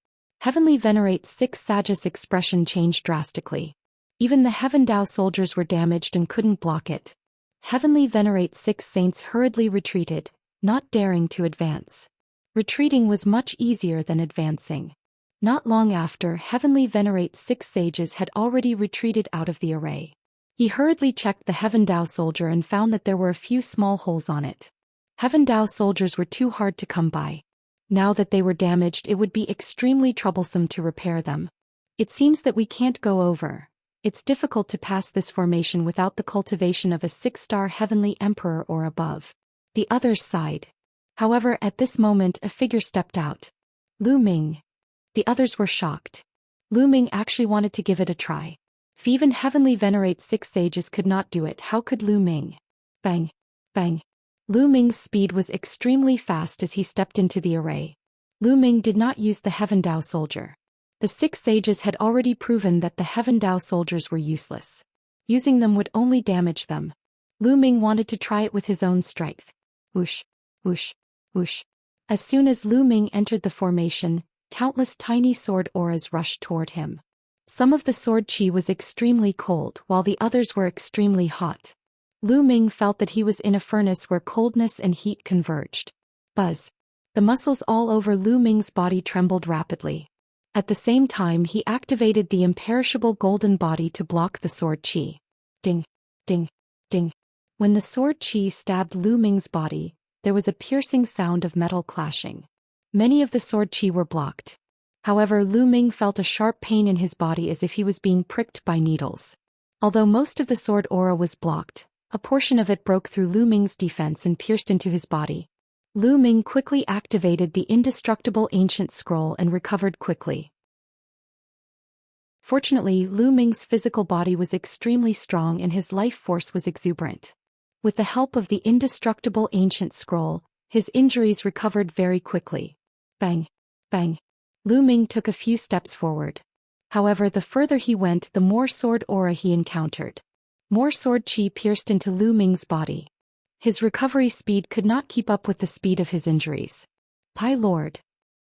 Heavenly Venerate 6 sages' expression changed drastically. Even the Heaven Dao soldiers were damaged and couldn't block it. Heavenly Venerate 6 saints hurriedly retreated, not daring to advance. Retreating was much easier than advancing. Not long after, Heavenly Venerate 6 sages had already retreated out of the array. He hurriedly checked the Heaven Dao soldier and found that there were a few small holes on it. Heaven Dao soldiers were too hard to come by. Now that they were damaged, it would be extremely troublesome to repair them. It seems that we can't go over. It's difficult to pass this formation without the cultivation of a 6-star heavenly emperor or above. The others sighed. However, at this moment a figure stepped out. Lu Ming. The others were shocked. Lu Ming actually wanted to give it a try. If even heavenly venerate 6 sages could not do it, how could Lu Ming? Bang. Bang. Lu Ming's speed was extremely fast as he stepped into the array. Lu Ming did not use the Heaven Dao soldier. The 6 sages had already proven that the Heaven Dao soldiers were useless. Using them would only damage them. Lu Ming wanted to try it with his own strength. Whoosh, whoosh, whoosh. As soon as Lu Ming entered the formation, countless tiny sword auras rushed toward him. Some of the sword chi was extremely cold, while the others were extremely hot. Lu Ming felt that he was in a furnace where coldness and heat converged. Buzz. The muscles all over Lu Ming's body trembled rapidly. At the same time, he activated the imperishable golden body to block the sword chi. Ding, ding, ding. When the sword chi stabbed Lu Ming's body, there was a piercing sound of metal clashing. Many of the sword chi were blocked. However, Lu Ming felt a sharp pain in his body as if he was being pricked by needles. Although most of the sword aura was blocked, a portion of it broke through Lu Ming's defense and pierced into his body. Lu Ming quickly activated the indestructible ancient scroll and recovered quickly. Fortunately, Lu Ming's physical body was extremely strong and his life force was exuberant. With the help of the indestructible ancient scroll, his injuries recovered very quickly. Bang, bang. Lu Ming took a few steps forward. However, the further he went, the more sword aura he encountered. More sword chi pierced into Lu Ming's body. His recovery speed could not keep up with the speed of his injuries. "Pai Lord,"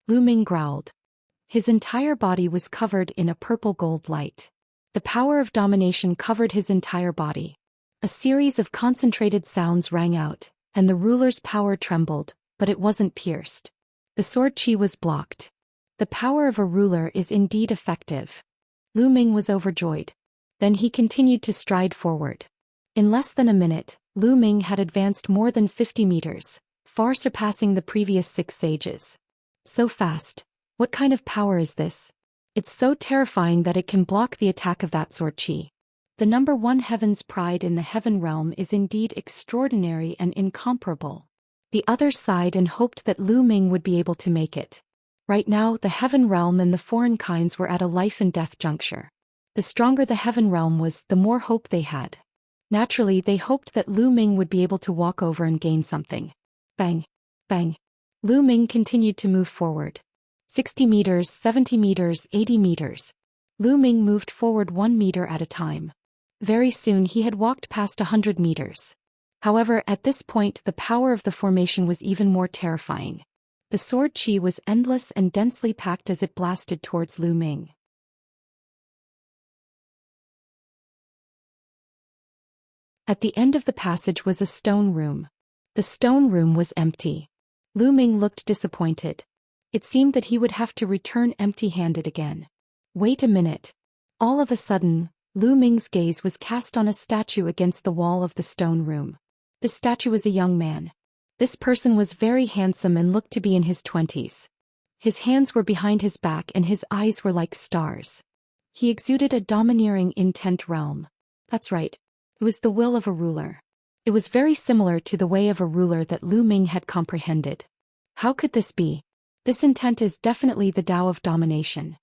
Lu Ming growled. His entire body was covered in a purple gold light. The power of domination covered his entire body. A series of concentrated sounds rang out, and the ruler's power trembled, but it wasn't pierced. The sword chi was blocked. The power of a ruler is indeed effective. Lu Ming was overjoyed. Then he continued to stride forward. In less than a minute, Lu Ming had advanced more than 50 meters, far surpassing the previous 6 sages. So fast. What kind of power is this? It's so terrifying that it can block the attack of that sword chi. The number 1 heaven's pride in the heaven realm is indeed extraordinary and incomparable. The others sighed and hoped that Lu Ming would be able to make it. Right now, the heaven realm and the foreign kinds were at a life and death juncture. The stronger the heaven realm was, the more hope they had. Naturally, they hoped that Lu Ming would be able to walk over and gain something. Bang, bang. Lu Ming continued to move forward. 60 meters, 70 meters, 80 meters. Lu Ming moved forward 1 meter at a time. Very soon he had walked past 100 meters. However, at this point the power of the formation was even more terrifying. The sword chi was endless and densely packed as it blasted towards Lu Ming. At the end of the passage was a stone room. The stone room was empty. Lu Ming looked disappointed. It seemed that he would have to return empty-handed again. Wait a minute. All of a sudden, Lu Ming's gaze was cast on a statue against the wall of the stone room. This statue was a young man. This person was very handsome and looked to be in his 20s. His hands were behind his back and his eyes were like stars. He exuded a domineering intent realm. That's right. It was the will of a ruler. It was very similar to the way of a ruler that Lu Ming had comprehended. How could this be? This intent is definitely the Tao of domination.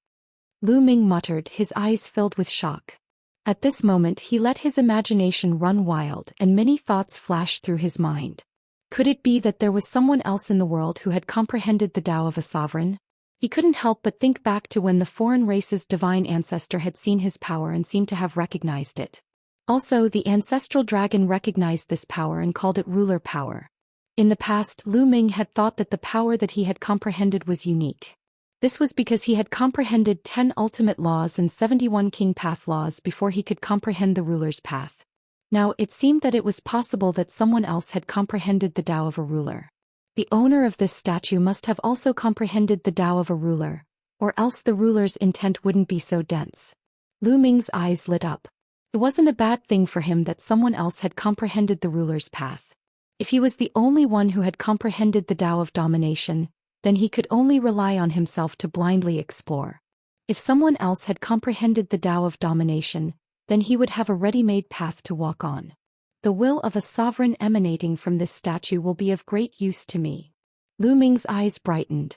Lu Ming muttered, his eyes filled with shock. At this moment he let his imagination run wild and many thoughts flashed through his mind. Could it be that there was someone else in the world who had comprehended the Tao of a sovereign? He couldn't help but think back to when the foreign race's divine ancestor had seen his power and seemed to have recognized it. Also, the ancestral dragon recognized this power and called it ruler power. In the past, Lu Ming had thought that the power that he had comprehended was unique. This was because he had comprehended 10 ultimate laws and 71 king path laws before he could comprehend the ruler's path. Now, it seemed that it was possible that someone else had comprehended the Tao of a ruler. The owner of this statue must have also comprehended the Tao of a ruler, or else the ruler's intent wouldn't be so dense. Lu Ming's eyes lit up. It wasn't a bad thing for him that someone else had comprehended the ruler's path. If he was the only one who had comprehended the Tao of domination, then he could only rely on himself to blindly explore. If someone else had comprehended the Tao of domination, then he would have a ready-made path to walk on. The will of a sovereign emanating from this statue will be of great use to me. Lu Ming's eyes brightened.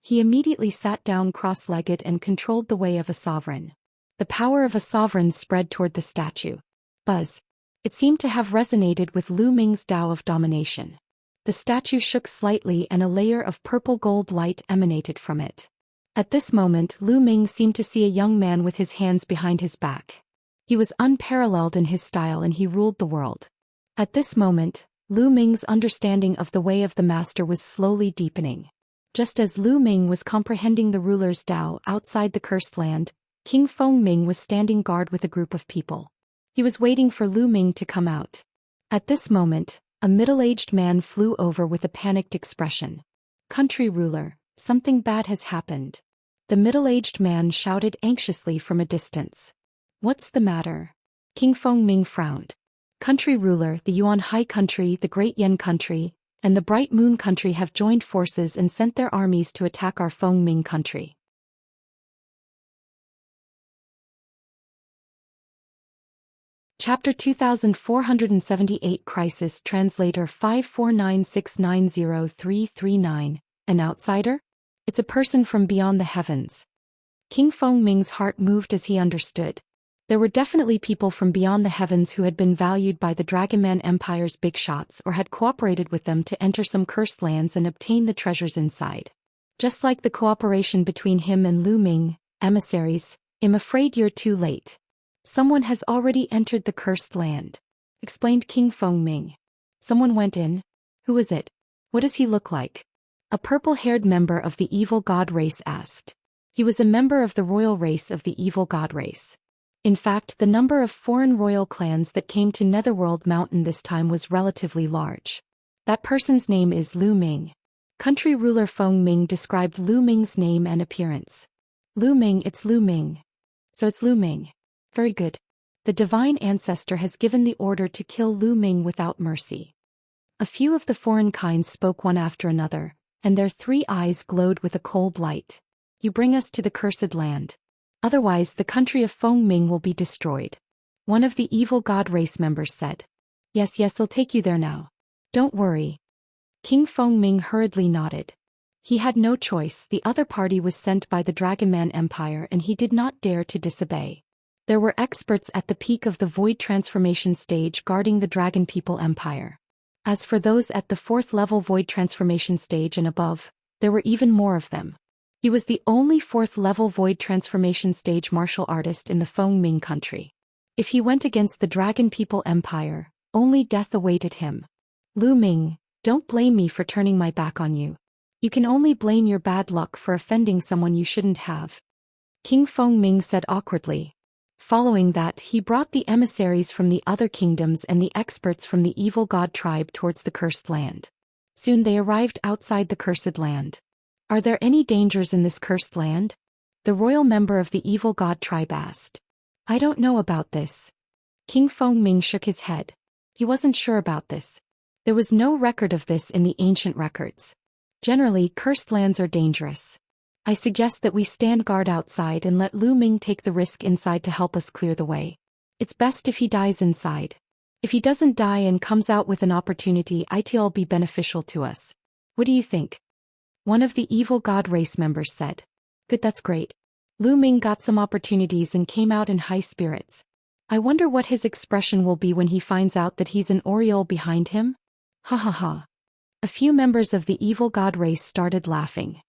He immediately sat down cross-legged and controlled the way of a sovereign. The power of a sovereign spread toward the statue. Buzz. It seemed to have resonated with Lu Ming's Tao of domination. The statue shook slightly and a layer of purple-gold light emanated from it. At this moment, Lu Ming seemed to see a young man with his hands behind his back. He was unparalleled in his style and he ruled the world. At this moment, Lu Ming's understanding of the way of the master was slowly deepening. Just as Lu Ming was comprehending the ruler's Tao outside the cursed land, King Fengming was standing guard with a group of people. He was waiting for Lu Ming to come out. At this moment, a middle-aged man flew over with a panicked expression. "Country ruler, something bad has happened." The middle-aged man shouted anxiously from a distance. "What's the matter?" King Fengming frowned. "Country ruler, the Yuan Hai country, the Great Yan country, and the Bright Moon country have joined forces and sent their armies to attack our Fengming country. Chapter 2478 Crisis Translator 549690339 An outsider? It's a person from beyond the heavens. King Fengming's heart moved as he understood. There were definitely people from beyond the heavens who had been valued by the Dragonman Empire's big shots or had cooperated with them to enter some cursed lands and obtain the treasures inside. Just like the cooperation between him and Lu Ming, emissaries, I'm afraid you're too late. Someone has already entered the cursed land, explained King Fengming. Someone went in? Who is it? What does he look like? A purple-haired member of the evil god race asked. He was a member of the royal race of the evil god race. In fact, the number of foreign royal clans that came to Netherworld Mountain this time was relatively large. That person's name is Lu Ming. Country ruler Fengming described Lu Ming's name and appearance. Lu Ming, it's Lu Ming. So it's Lu Ming. Very good. The divine ancestor has given the order to kill Lu Ming without mercy. A few of the foreign kinds spoke one after another, and their 3 eyes glowed with a cold light. You bring us to the cursed land. Otherwise the country of Fengming will be destroyed. One of the evil god race members said. Yes, I'll take you there now. Don't worry. King Fengming hurriedly nodded. He had no choice. The other party was sent by the Dragonman Empire and he did not dare to disobey. There were experts at the peak of the void transformation stage guarding the Dragon People Empire. As for those at the 4th level void transformation stage and above, there were even more of them. He was the only 4th level void transformation stage martial artist in the Fengming country. If he went against the Dragon People Empire, only death awaited him. Lu Ming, don't blame me for turning my back on you. You can only blame your bad luck for offending someone you shouldn't have. King Fengming said awkwardly. Following that, he brought the emissaries from the other kingdoms and the experts from the evil god tribe towards the cursed land. Soon they arrived outside the cursed land. Are there any dangers in this cursed land? The royal member of the evil god tribe asked. I don't know about this. King Fengming shook his head. He wasn't sure about this. There was no record of this in the ancient records. Generally, cursed lands are dangerous. I suggest that we stand guard outside and let Lu Ming take the risk inside to help us clear the way. It's best if he dies inside. If he doesn't die and comes out with an opportunity, it'll be beneficial to us. What do you think? One of the evil god race members said. Good, that's great. Lu Ming got some opportunities and came out in high spirits. I wonder what his expression will be when he finds out that he's an Oriole behind him? Ha ha ha. A few members of the evil god race started laughing.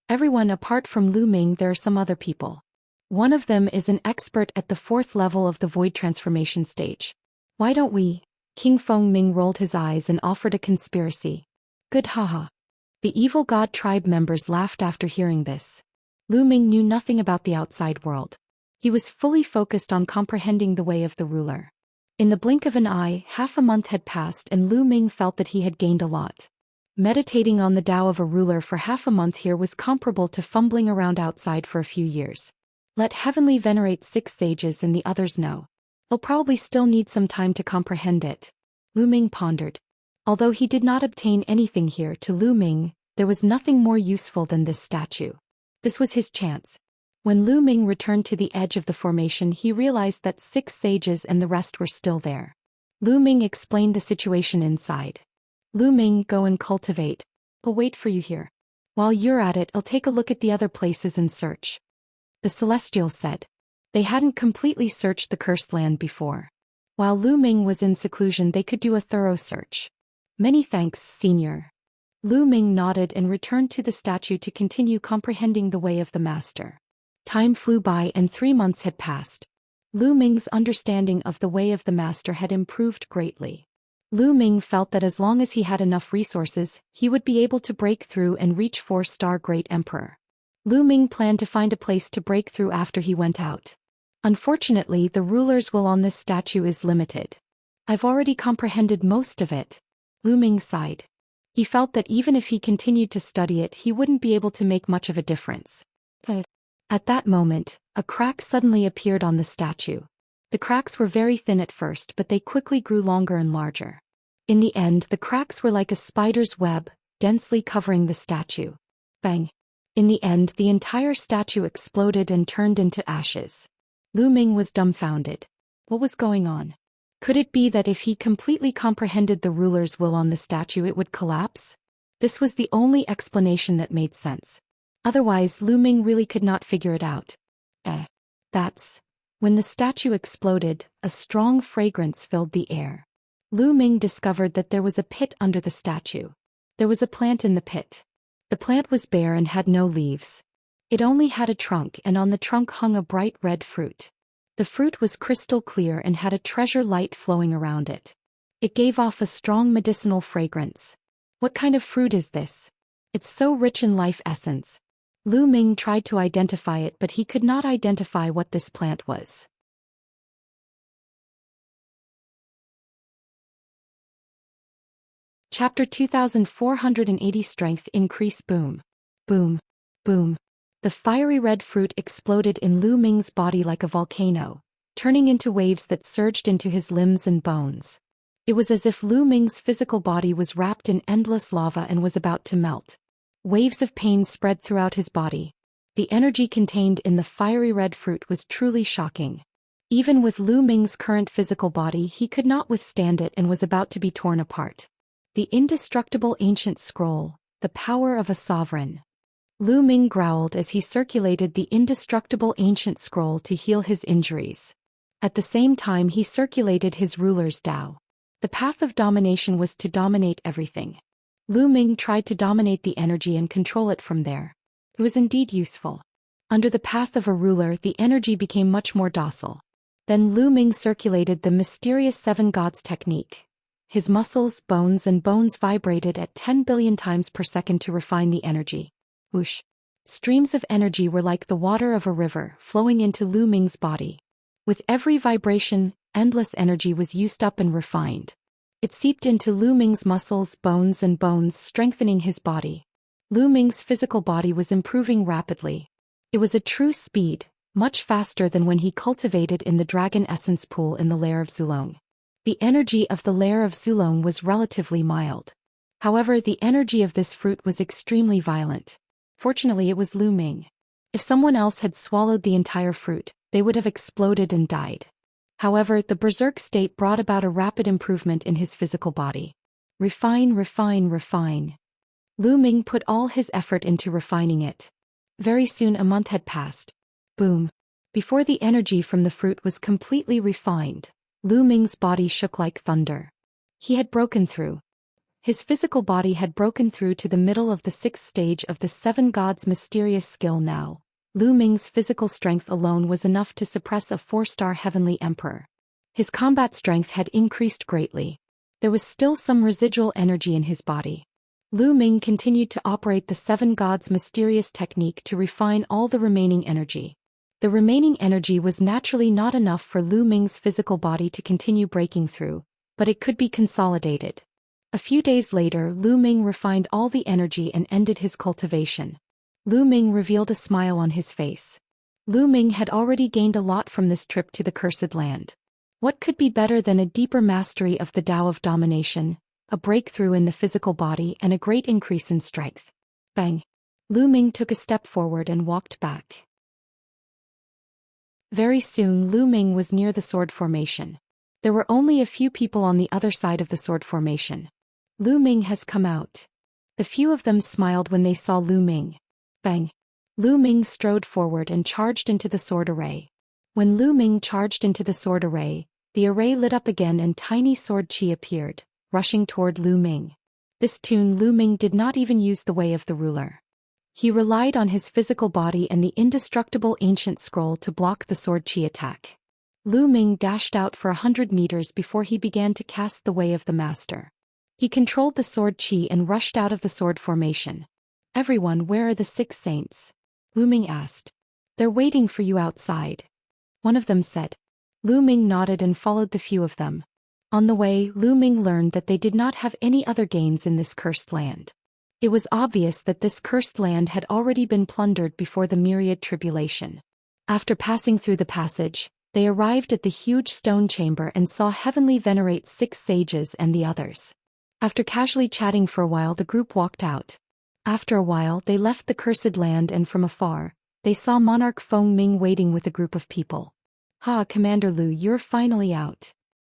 Everyone apart from Lu Ming, there are some other people. One of them is an expert at the 4th level of the void transformation stage. Why don't we? King Fengming rolled his eyes and offered a conspiracy. Good, haha. The evil god tribe members laughed after hearing this. Lu Ming knew nothing about the outside world. He was fully focused on comprehending the way of the ruler. In the blink of an eye, half a month had passed and Lu Ming felt that he had gained a lot. Meditating on the Tao of a ruler for half a month here was comparable to fumbling around outside for a few years. Let Heavenly venerate 6 sages and the others know. They'll probably still need some time to comprehend it. Lu Ming pondered. Although he did not obtain anything here, to Lu Ming, there was nothing more useful than this statue. This was his chance. When Lu Ming returned to the edge of the formation, he realized that 6 sages and the rest were still there. Lu Ming explained the situation inside. Lu Ming, go and cultivate. I'll wait for you here. While you're at it, I'll take a look at the other places and search. The Celestial said. They hadn't completely searched the cursed land before. While Lu Ming was in seclusion, they could do a thorough search. Many thanks, Senior. Lu Ming nodded and returned to the statue to continue comprehending the way of the master. Time flew by and 3 months had passed. Lu Ming's understanding of the way of the master had improved greatly. Lu Ming felt that as long as he had enough resources, he would be able to break through and reach 4-star Great Emperor. Lu Ming planned to find a place to break through after he went out. Unfortunately, the ruler's will on this statue is limited. I've already comprehended most of it. Lu Ming sighed. He felt that even if he continued to study it, he wouldn't be able to make much of a difference. At that moment, a crack suddenly appeared on the statue. The cracks were very thin at first, but they quickly grew longer and larger. In the end, the cracks were like a spider's web, densely covering the statue. Bang! In the end, the entire statue exploded and turned into ashes. Lu Ming was dumbfounded. What was going on? Could it be that if he completely comprehended the ruler's will on the statue, it would collapse? This was the only explanation that made sense. Otherwise, Lu Ming really could not figure it out. That's... When the statue exploded, a strong fragrance filled the air. Lu Ming discovered that there was a pit under the statue. There was a plant in the pit. The plant was bare and had no leaves. It only had a trunk, and on the trunk hung a bright red fruit. The fruit was crystal clear and had a treasure light flowing around it. It gave off a strong medicinal fragrance. What kind of fruit is this? It's so rich in life essence. Lu Ming tried to identify it, but he could not identify what this plant was. Chapter 2480 Strength Increase. Boom. Boom. Boom. The fiery red fruit exploded in Lu Ming's body like a volcano, turning into waves that surged into his limbs and bones. It was as if Lu Ming's physical body was wrapped in endless lava and was about to melt. Waves of pain spread throughout his body. The energy contained in the fiery red fruit was truly shocking. Even with Lu Ming's current physical body, he could not withstand it and was about to be torn apart. The indestructible ancient scroll, the power of a sovereign. Lu Ming growled as he circulated the indestructible ancient scroll to heal his injuries. At the same time, he circulated his ruler's Tao. The path of domination was to dominate everything. Lu Ming tried to dominate the energy and control it from there. It was indeed useful. Under the path of a ruler, the energy became much more docile. Then Lu Ming circulated the mysterious 7 gods technique. His muscles, bones vibrated at 10 billion times per second to refine the energy. Whoosh. Streams of energy were like the water of a river flowing into Lu Ming's body. With every vibration, endless energy was used up and refined. It seeped into Lu Ming's muscles, bones, strengthening his body. Lu Ming's physical body was improving rapidly. It was a true speed, much faster than when he cultivated in the dragon essence pool in the lair of Zulong. The energy of the lair of Zulong was relatively mild. However, the energy of this fruit was extremely violent. Fortunately, it was Lu Ming. If someone else had swallowed the entire fruit, they would have exploded and died. However, the berserk state brought about a rapid improvement in his physical body. Refine. Lu Ming put all his effort into refining it. Very soon a month had passed. Boom. Before the energy from the fruit was completely refined, Lu Ming's body shook like thunder. He had broken through. His physical body had broken through to the middle of the 6th stage of the 7 gods' mysterious skill now. Lu Ming's physical strength alone was enough to suppress a 4-star heavenly emperor. His combat strength had increased greatly. There was still some residual energy in his body. Lu Ming continued to operate the 7 gods' mysterious technique to refine all the remaining energy. The remaining energy was naturally not enough for Lu Ming's physical body to continue breaking through, but it could be consolidated. A few days later, Lu Ming refined all the energy and ended his cultivation. Lu Ming revealed a smile on his face. Lu Ming had already gained a lot from this trip to the Cursed Land. What could be better than a deeper mastery of the Tao of domination, a breakthrough in the physical body and a great increase in strength? Bang! Lu Ming took a step forward and walked back. Very soon Lu Ming was near the sword formation. There were only a few people on the other side of the sword formation. Lu Ming has come out. The few of them smiled when they saw Lu Ming. Bang! Lu Ming strode forward and charged into the sword array. When Lu Ming charged into the sword array, the array lit up again and tiny sword chi appeared, rushing toward Lu Ming. This tune Lu Ming did not even use the way of the ruler. He relied on his physical body and the indestructible ancient scroll to block the sword chi attack. Lu Ming dashed out for 100 meters before he began to cast the way of the master. He controlled the sword chi and rushed out of the sword formation. "Everyone, where are the 6 saints?" Lu Ming asked. "They're waiting for you outside," one of them said. Lu Ming nodded and followed the few of them. On the way, Lu Ming learned that they did not have any other gains in this cursed land. It was obvious that this cursed land had already been plundered before the myriad tribulation. After passing through the passage, they arrived at the huge stone chamber and saw Heavenly venerate 6 sages and the others. After casually chatting for a while, the group walked out. After a while, they left the cursed land and from afar, they saw Monarch Feng Ming waiting with a group of people. "Ha, Commander Lu, you're finally out."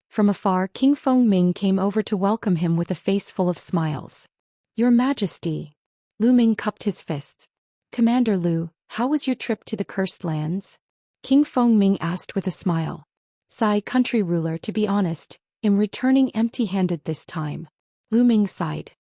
From afar, King Feng Ming came over to welcome him with a face full of smiles. "Your Majesty." Lu Ming cupped his fists. "Commander Lu, how was your trip to the Cursed Lands?" King Feng Ming asked with a smile. "Sigh, country ruler, to be honest, I'm returning empty-handed this time." Lu Ming sighed.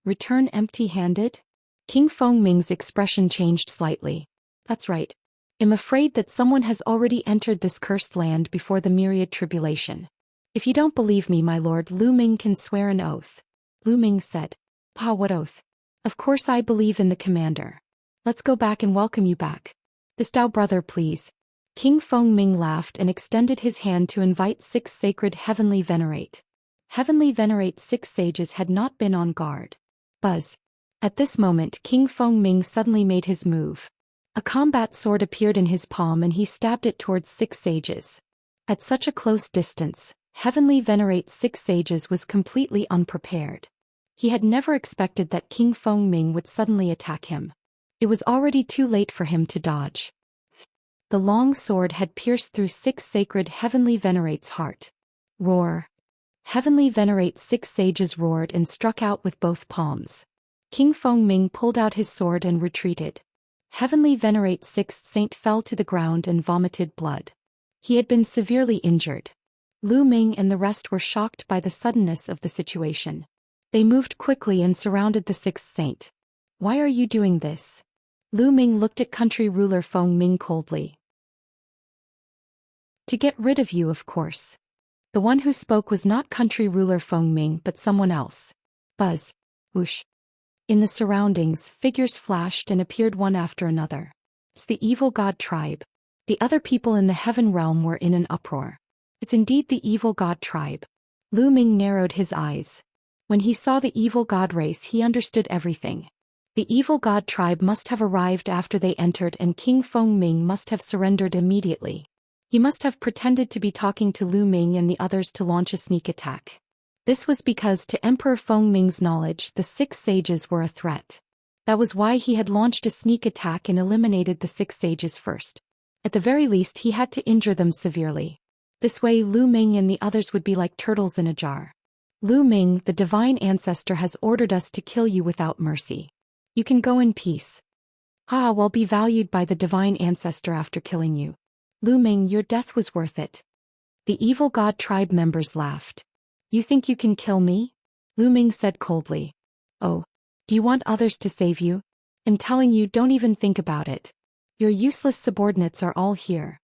"Return empty-handed?" King Feng Ming's expression changed slightly. "That's right. I'm afraid that someone has already entered this cursed land before the myriad tribulation. If you don't believe me, my lord, Lu Ming can swear an oath." Lu Ming said. "Ah, what oath?" "Of course I believe in the commander. Let's go back and welcome you back. This Tao brother, please." King Feng Ming laughed and extended his hand to invite 6 sacred Heavenly venerate. Heavenly venerate 6 sages had not been on guard. Buzz. At this moment, King Feng Ming suddenly made his move. A combat sword appeared in his palm and he stabbed it towards 6 sages. At such a close distance, Heavenly venerate 6 sages was completely unprepared. He had never expected that King Feng Ming would suddenly attack him. It was already too late for him to dodge. The long sword had pierced through 6 sacred Heavenly venerate's heart. Roar! Heavenly venerate 6 sages roared and struck out with both palms. King Feng Ming pulled out his sword and retreated. Heavenly venerate 6th saint fell to the ground and vomited blood. He had been severely injured. Lu Ming and the rest were shocked by the suddenness of the situation. They moved quickly and surrounded the 6th saint. "Why are you doing this?" Lu Ming looked at country ruler Feng Ming coldly. "To get rid of you, of course." The one who spoke was not country ruler Feng Ming but someone else. Buzz. Whoosh. In the surroundings, figures flashed and appeared one after another. It's the evil god tribe. The other people in the heaven realm were in an uproar. It's indeed the evil god tribe. Lu Ming narrowed his eyes. When he saw the evil god race, he understood everything. The evil god tribe must have arrived after they entered and King Feng Ming must have surrendered immediately. He must have pretended to be talking to Lu Ming and the others to launch a sneak attack. This was because to Emperor Feng Ming's knowledge, the 6 sages were a threat. That was why he had launched a sneak attack and eliminated the 6 sages first. At the very least, he had to injure them severely. This way Lu Ming and the others would be like turtles in a jar. "Lu Ming, the divine ancestor has ordered us to kill you without mercy. You can go in peace." "Ah, well, be valued by the divine ancestor after killing you. Lu Ming, your death was worth it." The evil god tribe members laughed. "You think you can kill me?" Lu Ming said coldly. "Oh, do you want others to save you? I'm telling you, don't even think about it. Your useless subordinates are all here."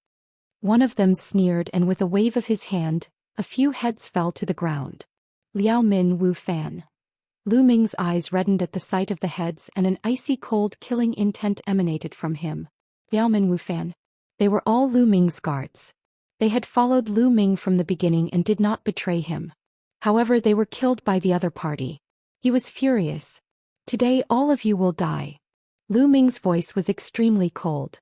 One of them sneered and with a wave of his hand, a few heads fell to the ground. Liao Min Wu Fan. Lu Ming's eyes reddened at the sight of the heads and an icy cold killing intent emanated from him. Liao Min Wu Fan. They were all Lu Ming's guards. They had followed Lu Ming from the beginning and did not betray him. However, they were killed by the other party. He was furious. "Today all of you will die." Lu Ming's voice was extremely cold.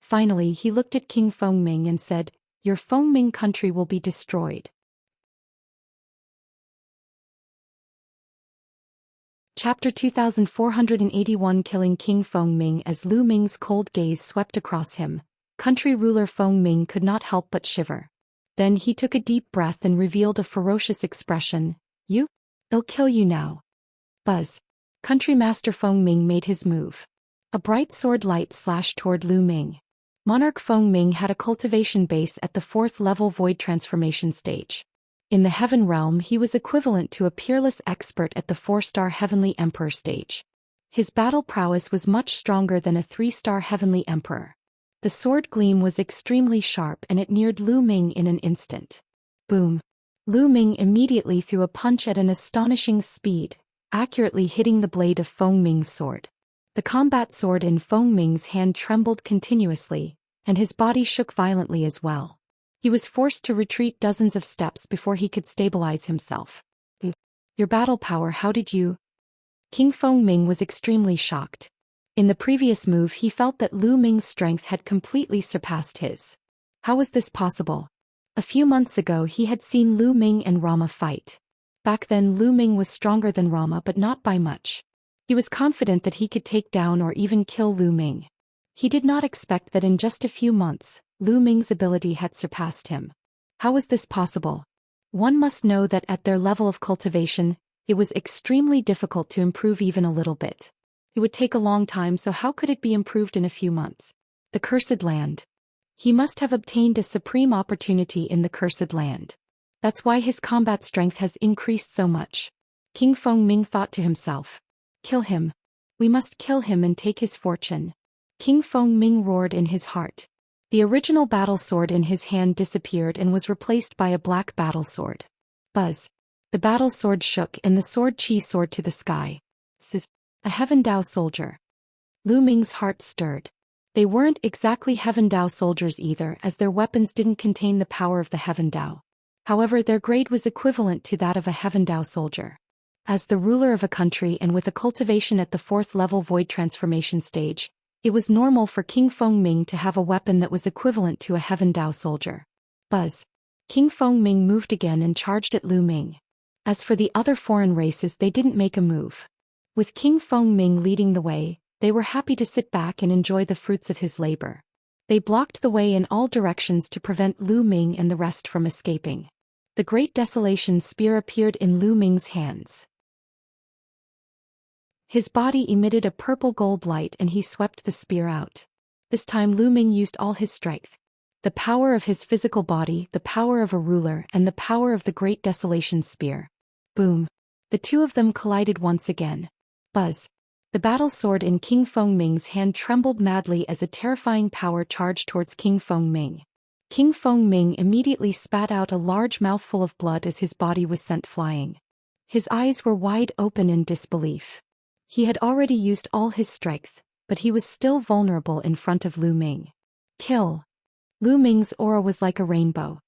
Finally he looked at King Fengming and said, "Your Fengming country will be destroyed." Chapter 2481 Killing King Fengming. As Lu Ming's cold gaze swept across him, country ruler Fengming could not help but shiver. Then he took a deep breath and revealed a ferocious expression. I'll kill you now." Buzz. Country master Fengming made his move. A bright sword light slashed toward Lu Ming. Monarch Fengming had a cultivation base at the 4th level void transformation stage. In the heaven realm he was equivalent to a peerless expert at the 4-star heavenly emperor stage. His battle prowess was much stronger than a 3-star heavenly emperor. The sword gleam was extremely sharp and it neared Lu Ming in an instant. Boom! Lu Ming immediately threw a punch at an astonishing speed, accurately hitting the blade of Fengming's sword. The combat sword in Fengming's hand trembled continuously, and his body shook violently as well. He was forced to retreat dozens of steps before he could stabilize himself. "Your battle power, how did you?" King Fengming was extremely shocked. In the previous move he felt that Lu Ming's strength had completely surpassed his. How was this possible? A few months ago he had seen Lu Ming and Rama fight. Back then Lu Ming was stronger than Rama but not by much. He was confident that he could take down or even kill Lu Ming. He did not expect that in just a few months, Lu Ming's ability had surpassed him. How was this possible? One must know that at their level of cultivation, it was extremely difficult to improve even a little bit. It would take a long time, so how could it be improved in a few months? The Cursed Land. He must have obtained a supreme opportunity in the Cursed Land. That's why his combat strength has increased so much. King Fengming thought to himself. "Kill him. We must kill him and take his fortune." King Fengming roared in his heart. The original battle sword in his hand disappeared and was replaced by a black battle sword. Buzz. The battle sword shook and the sword chi soared to the sky. A Heaven Dao soldier. Lu Ming's heart stirred. They weren't exactly Heaven Dao soldiers either, as their weapons didn't contain the power of the Heaven Dao. However, their grade was equivalent to that of a Heaven Dao soldier. As the ruler of a country and with a cultivation at the 4th level void transformation stage, it was normal for King Fengming to have a weapon that was equivalent to a Heaven Dao soldier. Buzz. King Fengming moved again and charged at Lu Ming. As for the other foreign races, they didn't make a move. With King Fengming leading the way, they were happy to sit back and enjoy the fruits of his labor. They blocked the way in all directions to prevent Lu Ming and the rest from escaping. The Great Desolation Spear appeared in Lu Ming's hands. His body emitted a purple-gold light and he swept the spear out. This time Lu Ming used all his strength. The power of his physical body, the power of a ruler, and the power of the Great Desolation Spear. Boom! The two of them collided once again. Buzz. The battle sword in King Fengming's hand trembled madly as a terrifying power charged towards King Fengming. King Fengming immediately spat out a large mouthful of blood as his body was sent flying. His eyes were wide open in disbelief. He had already used all his strength, but he was still vulnerable in front of Lu Ming. Kill! Lu Ming's aura was like a rainbow.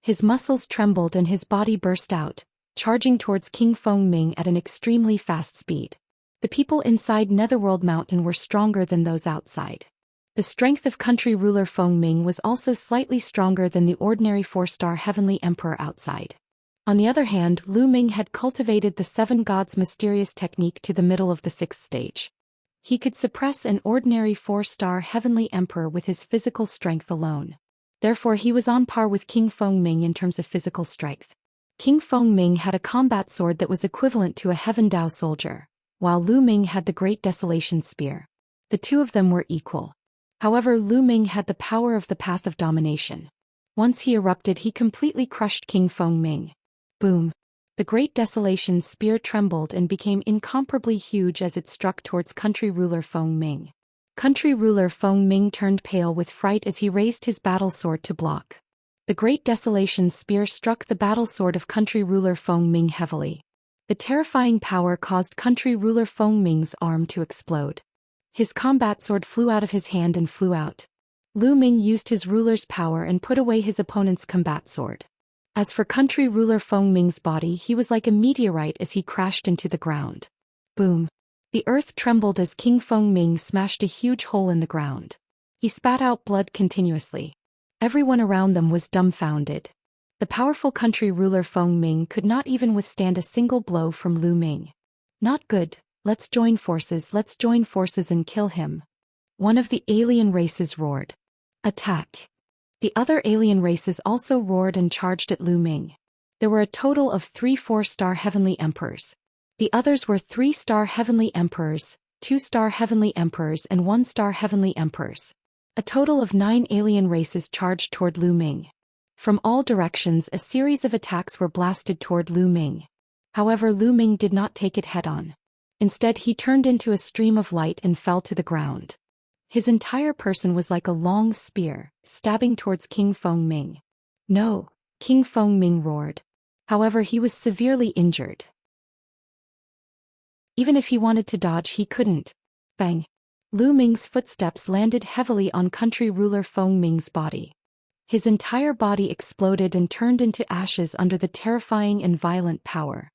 His muscles trembled and his body burst out, charging towards King Fengming at an extremely fast speed. The people inside Netherworld Mountain were stronger than those outside. The strength of country ruler Fengming was also slightly stronger than the ordinary 4-star heavenly emperor outside. On the other hand, Lu Ming had cultivated the 7 gods mysterious technique to the middle of the 6th stage. He could suppress an ordinary 4-star heavenly emperor with his physical strength alone. Therefore he was on par with King Fengming in terms of physical strength. King Fengming had a combat sword that was equivalent to a Heaven Dao soldier, while Lu Ming had the Great Desolation Spear. The two of them were equal. However, Lu Ming had the power of the Path of Domination. Once he erupted, he completely crushed King Fengming. Boom! The Great Desolation Spear trembled and became incomparably huge as it struck towards country ruler Fengming. Country ruler Fengming turned pale with fright as he raised his battle sword to block. The Great Desolation Spear struck the battle sword of country ruler Fengming heavily. The terrifying power caused country ruler Fengming's arm to explode. His combat sword flew out of his hand and flew out. Lu Ming used his ruler's power and put away his opponent's combat sword. As for country ruler Fengming's body, he was like a meteorite as he crashed into the ground. Boom! The earth trembled as King Fengming smashed a huge hole in the ground. He spat out blood continuously. Everyone around them was dumbfounded. The powerful country ruler Feng Ming could not even withstand a single blow from Lu Ming. Not good, let's join forces and kill him. One of the alien races roared. Attack. The other alien races also roared and charged at Lu Ming. There were a total of 3 4-star heavenly emperors. The others were 3-star heavenly emperors, 2-star heavenly emperors and 1-star heavenly emperors. A total of 9 alien races charged toward Lu Ming. From all directions a series of attacks were blasted toward Lu Ming. However, Lu Ming did not take it head-on. Instead he turned into a stream of light and fell to the ground. His entire person was like a long spear, stabbing towards King Feng Ming. No, King Feng Ming roared. However, he was severely injured. Even if he wanted to dodge, he couldn't. Bang! Lu Ming's footsteps landed heavily on country ruler Feng Ming's body. His entire body exploded and turned into ashes under the terrifying and violent power.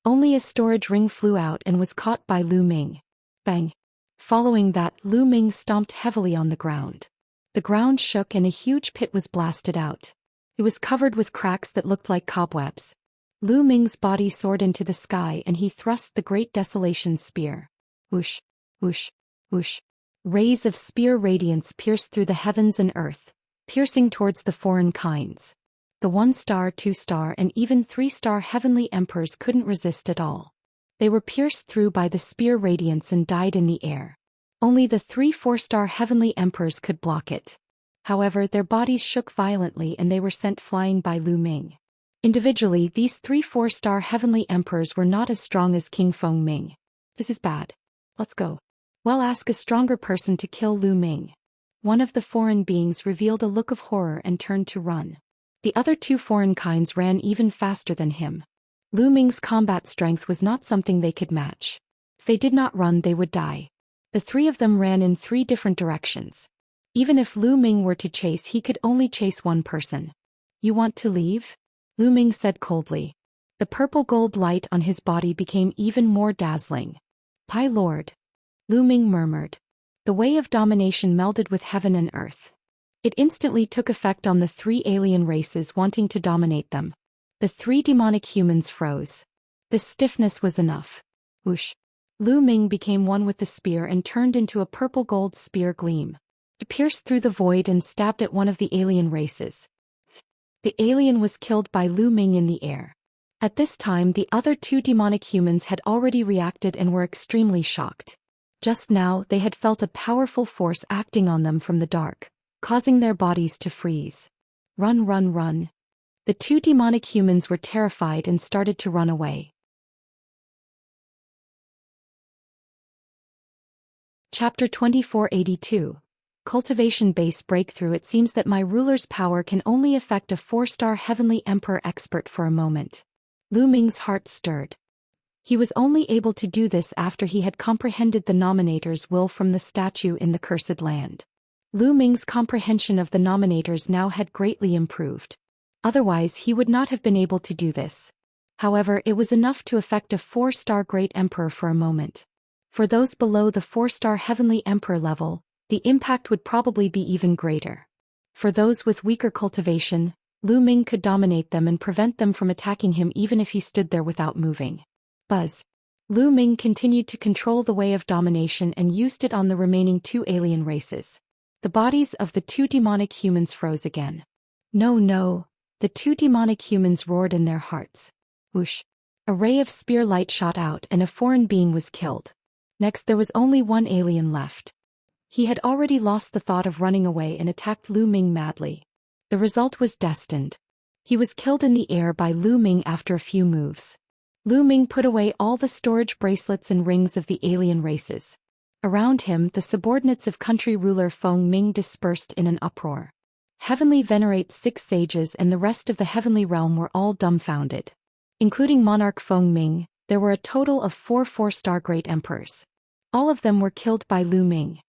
Only a storage ring flew out and was caught by Lu Ming. Bang! Following that, Lu Ming stomped heavily on the ground. The ground shook and a huge pit was blasted out. It was covered with cracks that looked like cobwebs. Lu Ming's body soared into the sky and he thrust the great desolation spear. Whoosh, whoosh, whoosh. Rays of spear radiance pierced through the heavens and earth, piercing towards the foreign kinds. The 1-star, 2-star and even 3-star heavenly emperors couldn't resist at all. They were pierced through by the spear radiance and died in the air. Only the 3 4-star heavenly emperors could block it. However, their bodies shook violently and they were sent flying by Lu Ming. Individually, these 3 4-star heavenly emperors were not as strong as King Feng Ming. This is bad. Let's go. Well, ask a stronger person to kill Lu Ming. One of the foreign beings revealed a look of horror and turned to run. The other 2 foreign kinds ran even faster than him. Lu Ming's combat strength was not something they could match. If they did not run, they would die. The 3 of them ran in 3 different directions. Even if Lu Ming were to chase, he could only chase one person. You want to leave? Lu Ming said coldly. The purple gold light on his body became even more dazzling. Pai Lord. Lu Ming murmured. The way of domination melded with heaven and earth. It instantly took effect on the 3 alien races wanting to dominate them. The 3 demonic humans froze. The stiffness was enough. Whoosh. Lu Ming became one with the spear and turned into a purple gold spear gleam. It pierced through the void and stabbed at one of the alien races. The alien was killed by Lu Ming in the air. At this time the other 2 demonic humans had already reacted and were extremely shocked. Just now they had felt a powerful force acting on them from the dark, causing their bodies to freeze. Run, run, run. The 2 demonic humans were terrified and started to run away. Chapter 2482. Cultivation Base Breakthrough. It seems that my ruler's power can only affect a 4-star heavenly emperor expert for a moment. Lu Ming's heart stirred. He was only able to do this after he had comprehended the Nominator's will from the statue in the Cursed Land. Lu Ming's comprehension of the Nominators now had greatly improved. Otherwise he would not have been able to do this. However, it was enough to affect a 4-star Great Emperor for a moment. For those below the 4-star Heavenly Emperor level, the impact would probably be even greater. For those with weaker cultivation, Lu Ming could dominate them and prevent them from attacking him even if he stood there without moving. Buzz. Lu Ming continued to control the way of domination and used it on the remaining 2 alien races. The bodies of the 2 demonic humans froze again. No, no. The 2 demonic humans roared in their hearts. Whoosh. A ray of spear light shot out and a foreign being was killed. Next there was only 1 alien left. He had already lost the thought of running away and attacked Lu Ming madly. The result was destined. He was killed in the air by Lu Ming after a few moves. Lu Ming put away all the storage bracelets and rings of the alien races. Around him, the subordinates of country ruler Feng Ming dispersed in an uproar. Heavenly Venerate 6 sages and the rest of the heavenly realm were all dumbfounded. Including Monarch Feng Ming, there were a total of 4 4-star Great Emperors. All of them were killed by Lu Ming.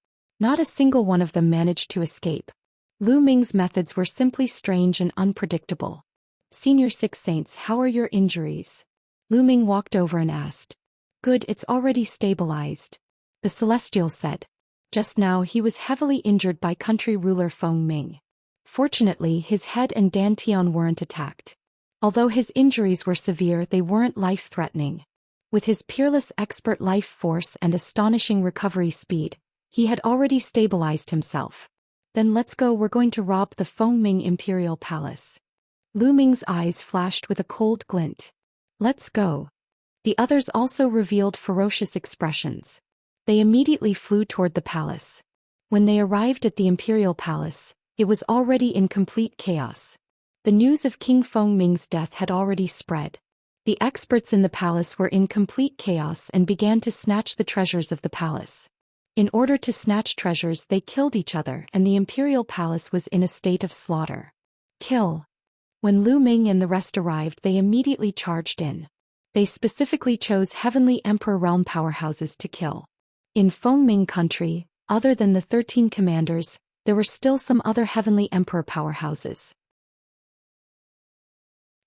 Not a single one of them managed to escape. Lu Ming's methods were simply strange and unpredictable. Senior 6 Saints, how are your injuries? Lu Ming walked over and asked. Good, it's already stabilized. The Celestial said. Just now he was heavily injured by country ruler Feng Ming. Fortunately, his head and dantian weren't attacked. Although his injuries were severe, they weren't life-threatening. With his peerless expert life force and astonishing recovery speed, he had already stabilized himself. Then let's go, we're going to rob the Feng Ming Imperial Palace. Lu Ming's eyes flashed with a cold glint. Let's go. The others also revealed ferocious expressions. They immediately flew toward the palace. When they arrived at the Imperial Palace, it was already in complete chaos. The news of King Feng Ming's death had already spread. The experts in the palace were in complete chaos and began to snatch the treasures of the palace. In order to snatch treasures, they killed each other, and the Imperial Palace was in a state of slaughter. Kill. When Lu Ming and the rest arrived, they immediately charged in. They specifically chose Heavenly Emperor realm powerhouses to kill. In Feng Ming country, other than the 13 commanders, there were still some other Heavenly Emperor powerhouses.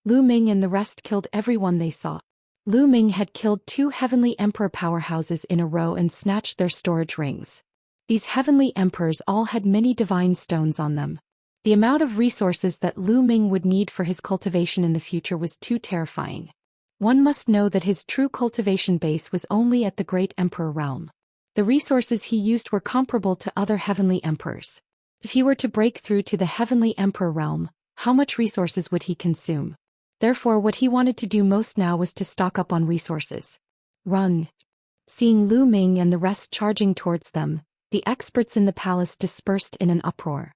Lu Ming and the rest killed everyone they saw. Lu Ming had killed 2 Heavenly Emperor powerhouses in a row and snatched their storage rings. These Heavenly Emperors all had many divine stones on them. The amount of resources that Lu Ming would need for his cultivation in the future was too terrifying. One must know that his true cultivation base was only at the Great Emperor realm. The resources he used were comparable to other Heavenly Emperors. If he were to break through to the Heavenly Emperor realm, how much resources would he consume? Therefore, what he wanted to do most now was to stock up on resources. Run. Seeing Lu Ming and the rest charging towards them, the experts in the palace dispersed in an uproar.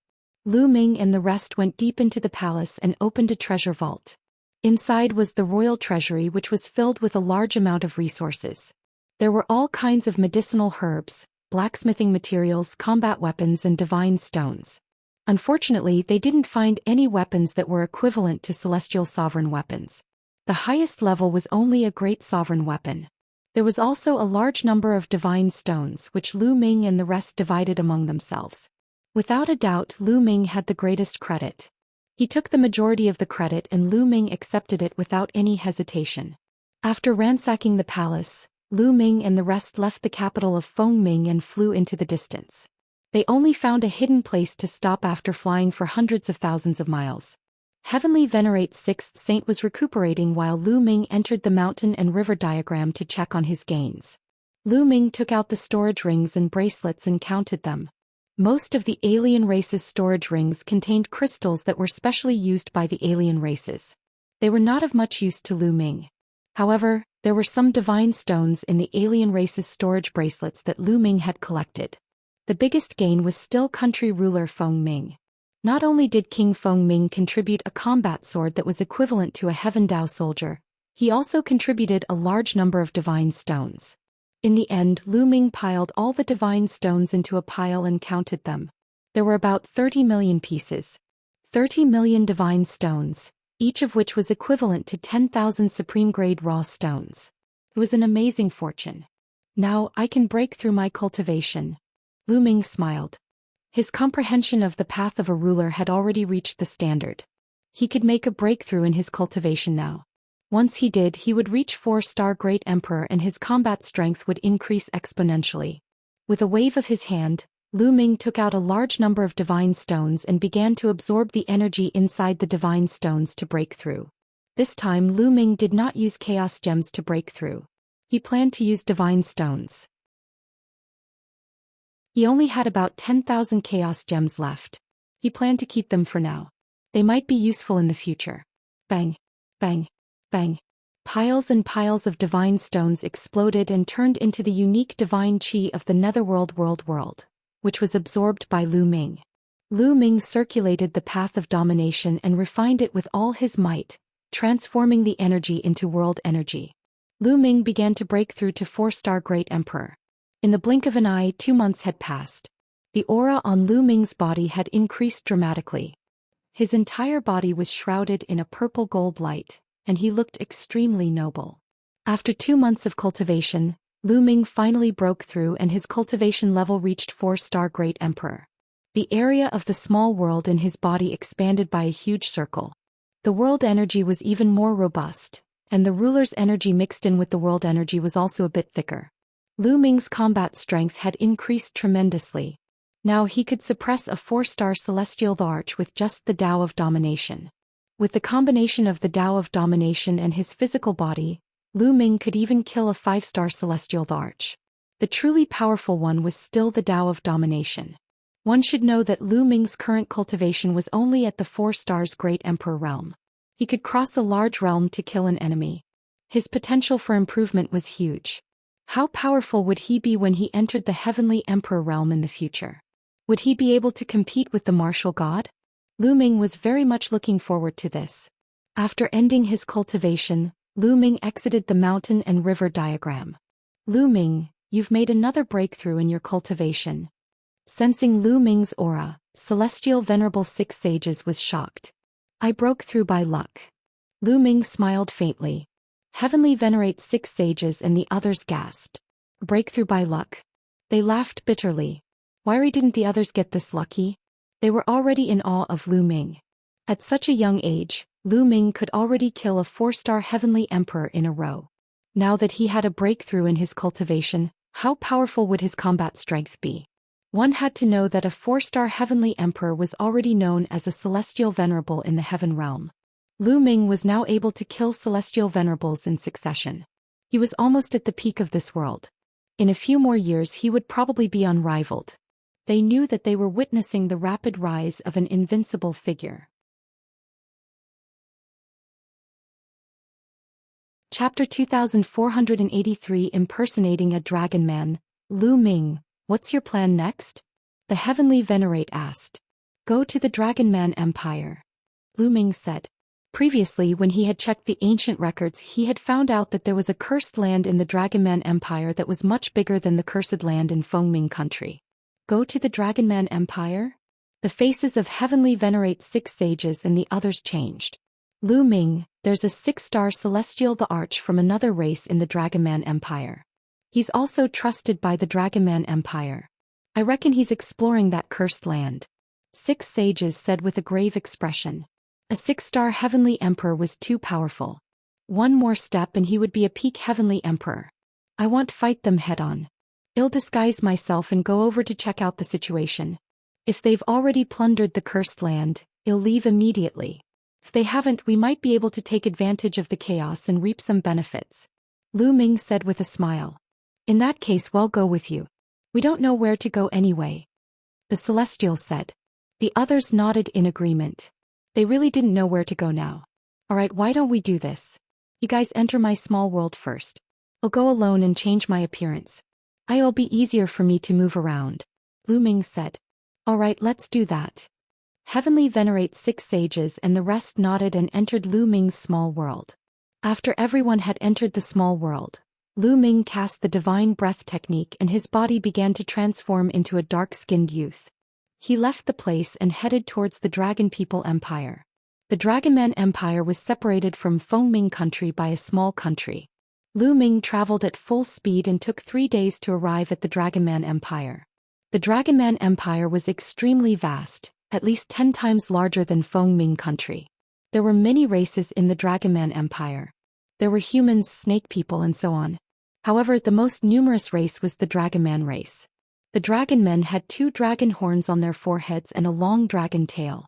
Lu Ming and the rest went deep into the palace and opened a treasure vault. Inside was the royal treasury, which was filled with a large amount of resources. There were all kinds of medicinal herbs, blacksmithing materials, combat weapons, and divine stones. Unfortunately, they didn't find any weapons that were equivalent to celestial sovereign weapons. The highest level was only a great sovereign weapon. There was also a large number of divine stones, which Lu Ming and the rest divided among themselves. Without a doubt, Lu Ming had the greatest credit. He took the majority of the credit, and Lu Ming accepted it without any hesitation. After ransacking the palace, Lu Ming and the rest left the capital of Feng Ming and flew into the distance. They only found a hidden place to stop after flying for hundreds of thousands of miles. Heavenly Venerate 6th Saint was recuperating while Lu Ming entered the mountain and river diagram to check on his gains. Lu Ming took out the storage rings and bracelets and counted them. Most of the alien race's storage rings contained crystals that were specially used by the alien races. They were not of much use to Lu Ming. However, there were some divine stones in the alien race's storage bracelets that Lu Ming had collected. The biggest gain was still country ruler Feng Ming. Not only did King Feng Ming contribute a combat sword that was equivalent to a Heaven Dao soldier, he also contributed a large number of divine stones. In the end, Lu Ming piled all the divine stones into a pile and counted them. There were about 30 million pieces. 30 million divine stones, each of which was equivalent to 10,000 supreme-grade raw stones. It was an amazing fortune. Now I can break through my cultivation. Lu Ming smiled. His comprehension of the path of a ruler had already reached the standard. He could make a breakthrough in his cultivation now. Once he did, he would reach 4-star Great Emperor and his combat strength would increase exponentially. With a wave of his hand, Lu Ming took out a large number of divine stones and began to absorb the energy inside the divine stones to break through. This time Lu Ming did not use chaos gems to break through. He planned to use divine stones. He only had about 10,000 chaos gems left. He planned to keep them for now. They might be useful in the future. Bang! Bang! Bang! Piles and piles of divine stones exploded and turned into the unique divine chi of the netherworld world, which was absorbed by Lu Ming. Lu Ming circulated the path of domination and refined it with all his might, transforming the energy into world energy. Lu Ming began to break through to 4-star Great Emperor. In the blink of an eye, 2 months had passed. The aura on Lu Ming's body had increased dramatically. His entire body was shrouded in a purple gold light, and he looked extremely noble. After 2 months of cultivation, Lu Ming finally broke through and his cultivation level reached 4-star Great Emperor. The area of the small world in his body expanded by a huge circle. The world energy was even more robust, and the ruler's energy mixed in with the world energy was also a bit thicker. Lu Ming's combat strength had increased tremendously. Now he could suppress a 4-star celestial arch with just the Tao of Domination. With the combination of the Tao of Domination and his physical body, Lu Ming could even kill a 5-star celestial arch. The truly powerful one was still the Tao of Domination. One should know that Lu Ming's current cultivation was only at the 4 stars Great Emperor realm. He could cross a large realm to kill an enemy. His potential for improvement was huge. How powerful would he be when he entered the Heavenly Emperor realm in the future? Would he be able to compete with the martial god? Lu Ming was very much looking forward to this. After ending his cultivation, Lu Ming exited the mountain and river diagram. Lu Ming, you've made another breakthrough in your cultivation. Sensing Lu Ming's aura, Celestial Venerable 6 Sages was shocked. I broke through by luck. Lu Ming smiled faintly. Heavenly Venerate 6 Sages and the others gasped. Breakthrough by luck. They laughed bitterly. Why didn't the others get this lucky? They were already in awe of Lu Ming. At such a young age, Lu Ming could already kill a 4-star Heavenly Emperor in a row. Now that he had a breakthrough in his cultivation, how powerful would his combat strength be? One had to know that a 4-star Heavenly Emperor was already known as a Celestial Venerable in the Heaven realm. Lu Ming was now able to kill Celestial Venerables in succession. He was almost at the peak of this world. In a few more years he would probably be unrivaled. They knew that they were witnessing the rapid rise of an invincible figure. Chapter 2483 Impersonating a Dragon Man. Lu Ming, what's your plan next? The Heavenly Venerate asked. Go to the Dragon Man Empire. Lu Ming said. Previously, when he had checked the ancient records, he had found out that there was a cursed land in the Dragon Man Empire that was much bigger than the cursed land in Fengming country. Go to the Dragon Man Empire? The faces of Heavenly Venerate 6 Sages and the others changed. Lu Ming, there's a 6-star Celestial the Arch from another race in the Dragon Man Empire. He's also trusted by the Dragon Man Empire. I reckon he's exploring that cursed land. 6 Sages said with a grave expression. A 6-star Heavenly Emperor was too powerful. One more step and he would be a peak Heavenly Emperor. I want to fight them head-on. I'll disguise myself and go over to check out the situation. If they've already plundered the cursed land, I'll leave immediately. If they haven't, we might be able to take advantage of the chaos and reap some benefits. Lu Ming said with a smile. In that case, we'll go with you. We don't know where to go anyway. The Celestial said. The others nodded in agreement. They really didn't know where to go now. Alright, why don't we do this? You guys enter my small world first. I'll go alone and change my appearance. It'll be easier for me to move around. Lu Ming said. Alright, let's do that. Heavenly Venerate 6 Sages and the rest nodded and entered Lu Ming's small world. After everyone had entered the small world, Lu Ming cast the Divine Breath technique and his body began to transform into a dark-skinned youth. He left the place and headed towards the Dragon People Empire. The Dragon Man Empire was separated from Fengming country by a small country. Lu Ming traveled at full speed and took 3 days to arrive at the Dragon Man Empire. The Dragon Man Empire was extremely vast, at least 10 times larger than Fengming country. There were many races in the Dragon Man Empire. There were humans, snake people and so on. However, the most numerous race was the Dragon Man race. The Dragon Men had 2 dragon horns on their foreheads and a long dragon tail.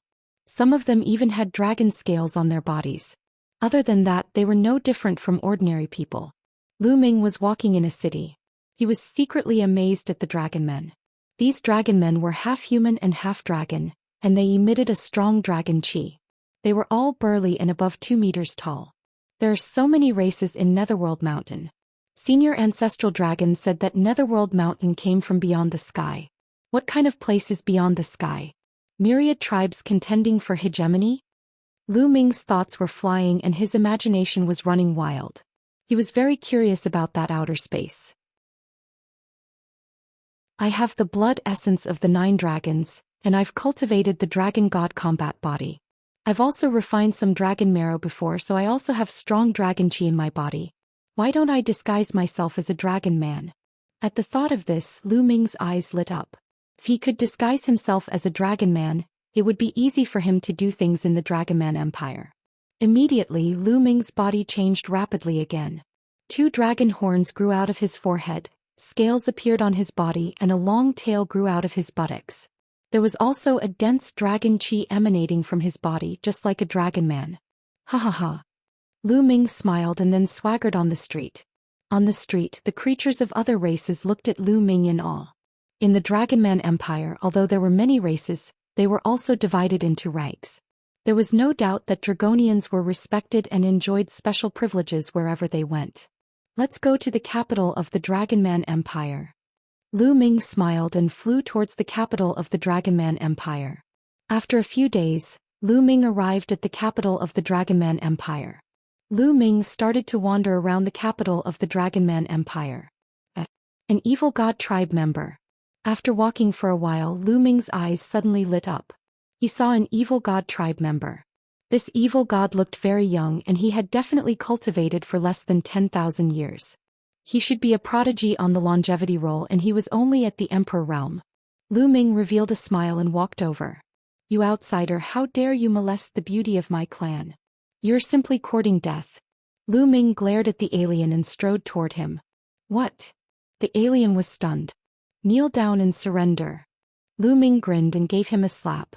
Some of them even had dragon scales on their bodies. Other than that, they were no different from ordinary people. Lu Ming was walking in a city. He was secretly amazed at the Dragon Men. These Dragon Men were half human and half dragon, and they emitted a strong dragon chi. They were all burly and above 2 meters tall. There are so many races in Netherworld Mountain. Senior Ancestral Dragon said that Netherworld Mountain came from beyond the sky. What kind of place is beyond the sky? Myriad tribes contending for hegemony? Lu Ming's thoughts were flying and his imagination was running wild. He was very curious about that outer space. I have the blood essence of the 9 dragons, and I've cultivated the dragon god combat body. I've also refined some dragon marrow before, so I also have strong dragon chi in my body. Why don't I disguise myself as a dragon man? At the thought of this, Lu Ming's eyes lit up. If he could disguise himself as a dragon man, it would be easy for him to do things in the Dragon Man Empire. Immediately, Lu Ming's body changed rapidly again. 2 dragon horns grew out of his forehead, Scales appeared on his body and a long tail grew out of his buttocks. There was also a dense dragon chi emanating from his body just like a dragon man. Ha ha ha. Lu Ming smiled and then swaggered on the street. On the street, the creatures of other races looked at Lu Ming in awe. In the Dragon Man Empire, although there were many races, they were also divided into ranks. There was no doubt that Dragonians were respected and enjoyed special privileges wherever they went. Let's go to the capital of the Dragon Man Empire. Lu Ming smiled and flew towards the capital of the Dragon Man Empire. After a few days, Lu Ming arrived at the capital of the Dragon Man Empire. Lu Ming started to wander around the capital of the Dragon Man Empire. An evil god tribe member. After walking for a while, Lu Ming's eyes suddenly lit up. He saw an evil god tribe member. This evil god looked very young and he had definitely cultivated for less than 10,000 years. He should be a prodigy on the longevity roll and he was only at the Emperor realm. Lu Ming revealed a smile and walked over. You outsider, how dare you molest the beauty of my clan? You're simply courting death. Lu Ming glared at the alien and strode toward him. What? The alien was stunned. Kneel down and surrender. Lu Ming grinned and gave him a slap.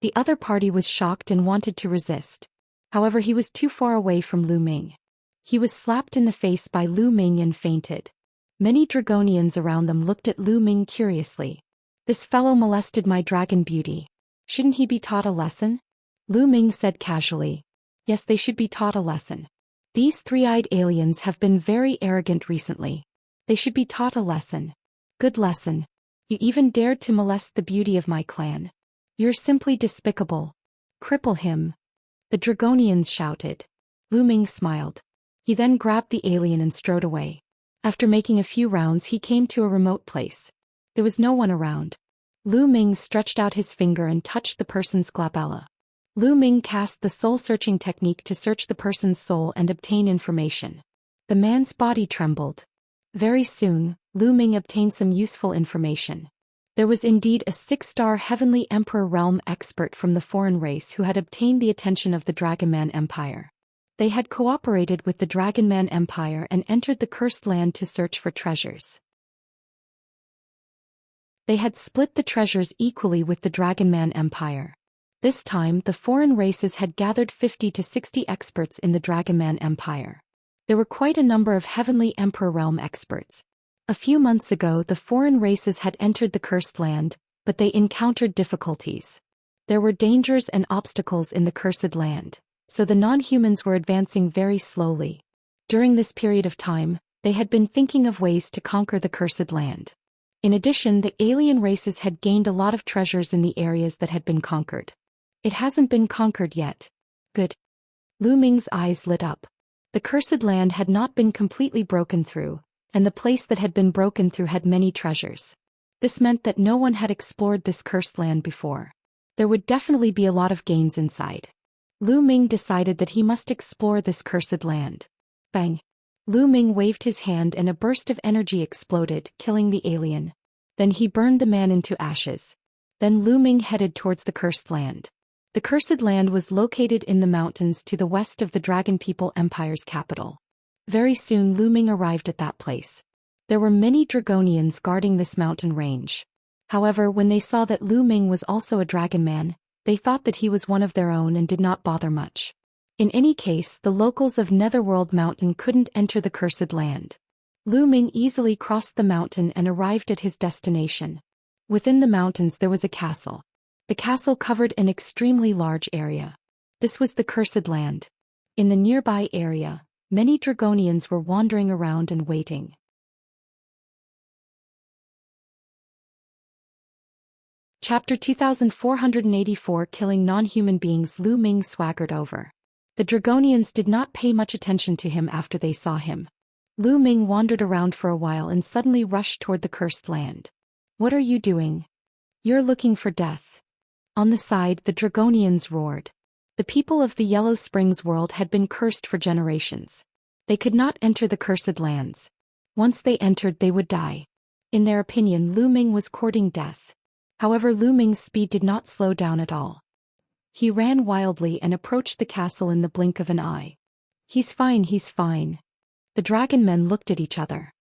The other party was shocked and wanted to resist. However, he was too far away from Lu Ming. He was slapped in the face by Lu Ming and fainted. Many Dragonians around them looked at Lu Ming curiously. This fellow molested my dragon beauty. Shouldn't he be taught a lesson? Lu Ming said casually. Yes, they should be taught a lesson. These three-eyed aliens have been very arrogant recently. They should be taught a lesson. Good lesson. You even dared to molest the beauty of my clan. You're simply despicable. Cripple him. The Dragonians shouted. Lu Ming smiled. He then grabbed the alien and strode away. After making a few rounds, he came to a remote place. There was no one around. Lu Ming stretched out his finger and touched the person's glabella. Lu Ming cast the soul-searching technique to search the person's soul and obtain information. The man's body trembled. Very soon, Lu Ming obtained some useful information. There was indeed a 6-star Heavenly Emperor realm expert from the foreign race who had obtained the attention of the Dragon Man Empire. They had cooperated with the Dragon Man Empire and entered the Cursed Land to search for treasures. They had split the treasures equally with the Dragon Man Empire. This time, the foreign races had gathered 50 to 60 experts in the Dragon Man Empire. There were quite a number of Heavenly Emperor realm experts. A few months ago, the foreign races had entered the Cursed Land, but they encountered difficulties. There were dangers and obstacles in the Cursed Land, so the non-humans were advancing very slowly. During this period of time, they had been thinking of ways to conquer the Cursed Land. In addition, the alien races had gained a lot of treasures in the areas that had been conquered. It hasn't been conquered yet. Good. Lu Ming's eyes lit up. The Cursed Land had not been completely broken through, and the place that had been broken through had many treasures. This meant that no one had explored this Cursed Land before. There would definitely be a lot of gains inside. Lu Ming decided that he must explore this Cursed Land. Bang! Lu Ming waved his hand and a burst of energy exploded, killing the alien. Then he burned the man into ashes. Then Lu Ming headed towards the Cursed Land. The Cursed Land was located in the mountains to the west of the Dragon People Empire's capital. Very soon Lu Ming arrived at that place. There were many Dragonians guarding this mountain range. However, when they saw that Lu Ming was also a dragon man, they thought that he was one of their own and did not bother much. In any case, the locals of Netherworld Mountain couldn't enter the Cursed Land. Lu Ming easily crossed the mountain and arrived at his destination. Within the mountains there was a castle. The castle covered an extremely large area. This was the Cursed Land. In the nearby area, many Dragonians were wandering around and waiting. Chapter 2484 Killing Non-Human Beings. Lu Ming swaggered over. The Dragonians did not pay much attention to him after they saw him. Lu Ming wandered around for a while and suddenly rushed toward the Cursed Land. What are you doing? You're looking for death. On the side, the Dragonians roared. The people of the Yellow Springs world had been cursed for generations. They could not enter the Cursed Lands. Once they entered, they would die. In their opinion, Lu Ming was courting death. However, Lu Ming's speed did not slow down at all. He ran wildly and approached the castle in the blink of an eye. He's fine, he's fine. The dragon men looked at each other.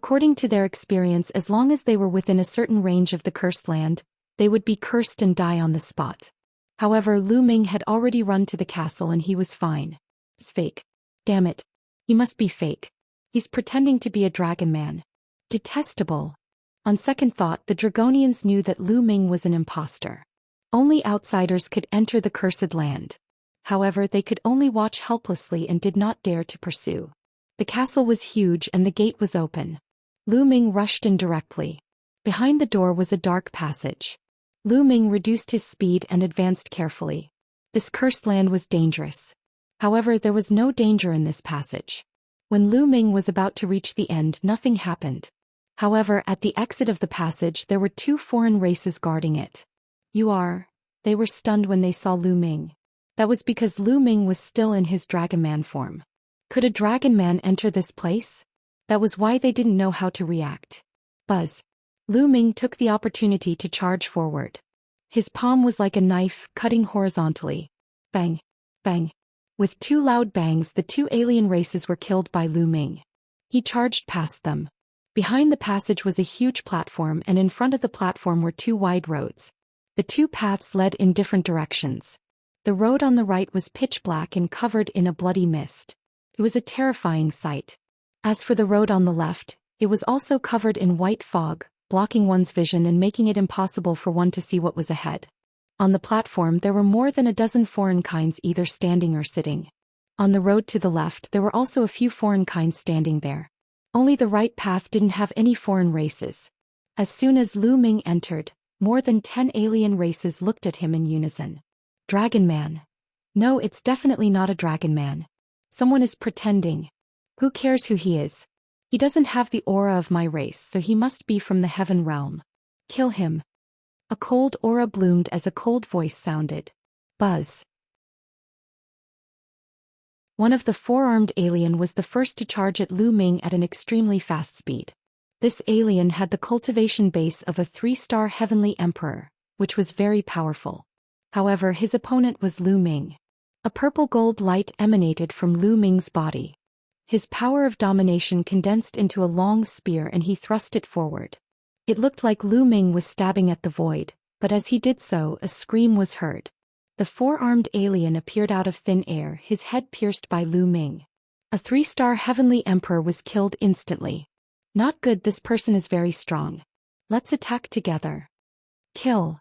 According to their experience, as long as they were within a certain range of the cursed land, they would be cursed and die on the spot. However, Lu Ming had already run to the castle and he was fine. It's fake. Damn it. He must be fake. He's pretending to be a dragon man. Detestable. On second thought, the Dragonians knew that Lu Ming was an imposter. Only outsiders could enter the cursed land. However, they could only watch helplessly and did not dare to pursue. The castle was huge and the gate was open. Lu Ming rushed in directly. Behind the door was a dark passage. Lu Ming reduced his speed and advanced carefully. This cursed land was dangerous. However, there was no danger in this passage. When Lu Ming was about to reach the end, nothing happened. However, at the exit of the passage there were 2 foreign races guarding it. They were stunned when they saw Lu Ming. That was because Lu Ming was still in his dragon man form. Could a dragon man enter this place? That was why they didn't know how to react. Buzz. Lu Ming took the opportunity to charge forward. His palm was like a knife, cutting horizontally. Bang. Bang. With 2 loud bangs, the 2 alien races were killed by Lu Ming. He charged past them. Behind the passage was a huge platform, and in front of the platform were 2 wide roads. The 2 paths led in different directions. The road on the right was pitch black and covered in a bloody mist. It was a terrifying sight. As for the road on the left, it was also covered in white fog, blocking one's vision and making it impossible for one to see what was ahead. On the platform there were more than a dozen foreign kinds either standing or sitting. On the road to the left there were also a few foreign kinds standing there. Only the right path didn't have any foreign races. As soon as Lu Ming entered, more than 10 alien races looked at him in unison. Dragon man. No, it's definitely not a dragon man. Someone is pretending. Who cares who he is? He doesn't have the aura of my race, so he must be from the heaven realm. Kill him. A cold aura bloomed as a cold voice sounded. Buzz. One of the 4-armed alien was the first to charge at Lu Ming at an extremely fast speed. This alien had the cultivation base of a 3-star heavenly emperor, which was very powerful. However, his opponent was Lu Ming. A purple gold light emanated from Lu Ming's body. His power of domination condensed into a long spear and he thrust it forward. It looked like Lu Ming was stabbing at the void, but as he did so, a scream was heard. The 4-armed alien appeared out of thin air, his head pierced by Lu Ming. A 3-star heavenly emperor was killed instantly. Not good, this person is very strong. Let's attack together. Kill.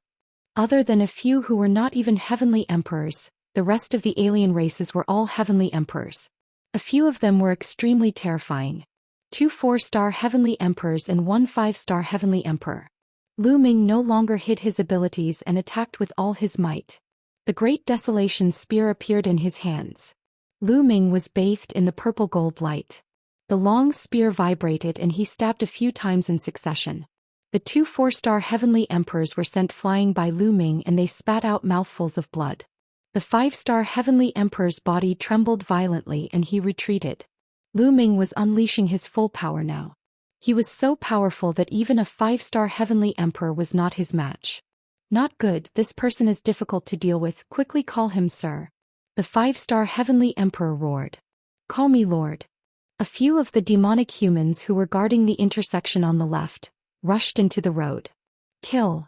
Other than a few who were not even heavenly emperors, the rest of the alien races were all heavenly emperors. A few of them were extremely terrifying. 2 4-star heavenly emperors and 1 5-star heavenly emperor. Lu Ming no longer hid his abilities and attacked with all his might. The Great Desolation Spear appeared in his hands. Lu Ming was bathed in the purple gold light. The long spear vibrated and he stabbed a few times in succession. The 2 4-star heavenly emperors were sent flying by Lu Ming and they spat out mouthfuls of blood. The 5-star heavenly emperor's body trembled violently and he retreated. Lu Ming was unleashing his full power now. He was so powerful that even a 5-star heavenly emperor was not his match. Not good, this person is difficult to deal with, quickly call him sir. The 5-star heavenly emperor roared. Call me lord. A few of the demonic humans who were guarding the intersection on the left rushed into the road. Kill.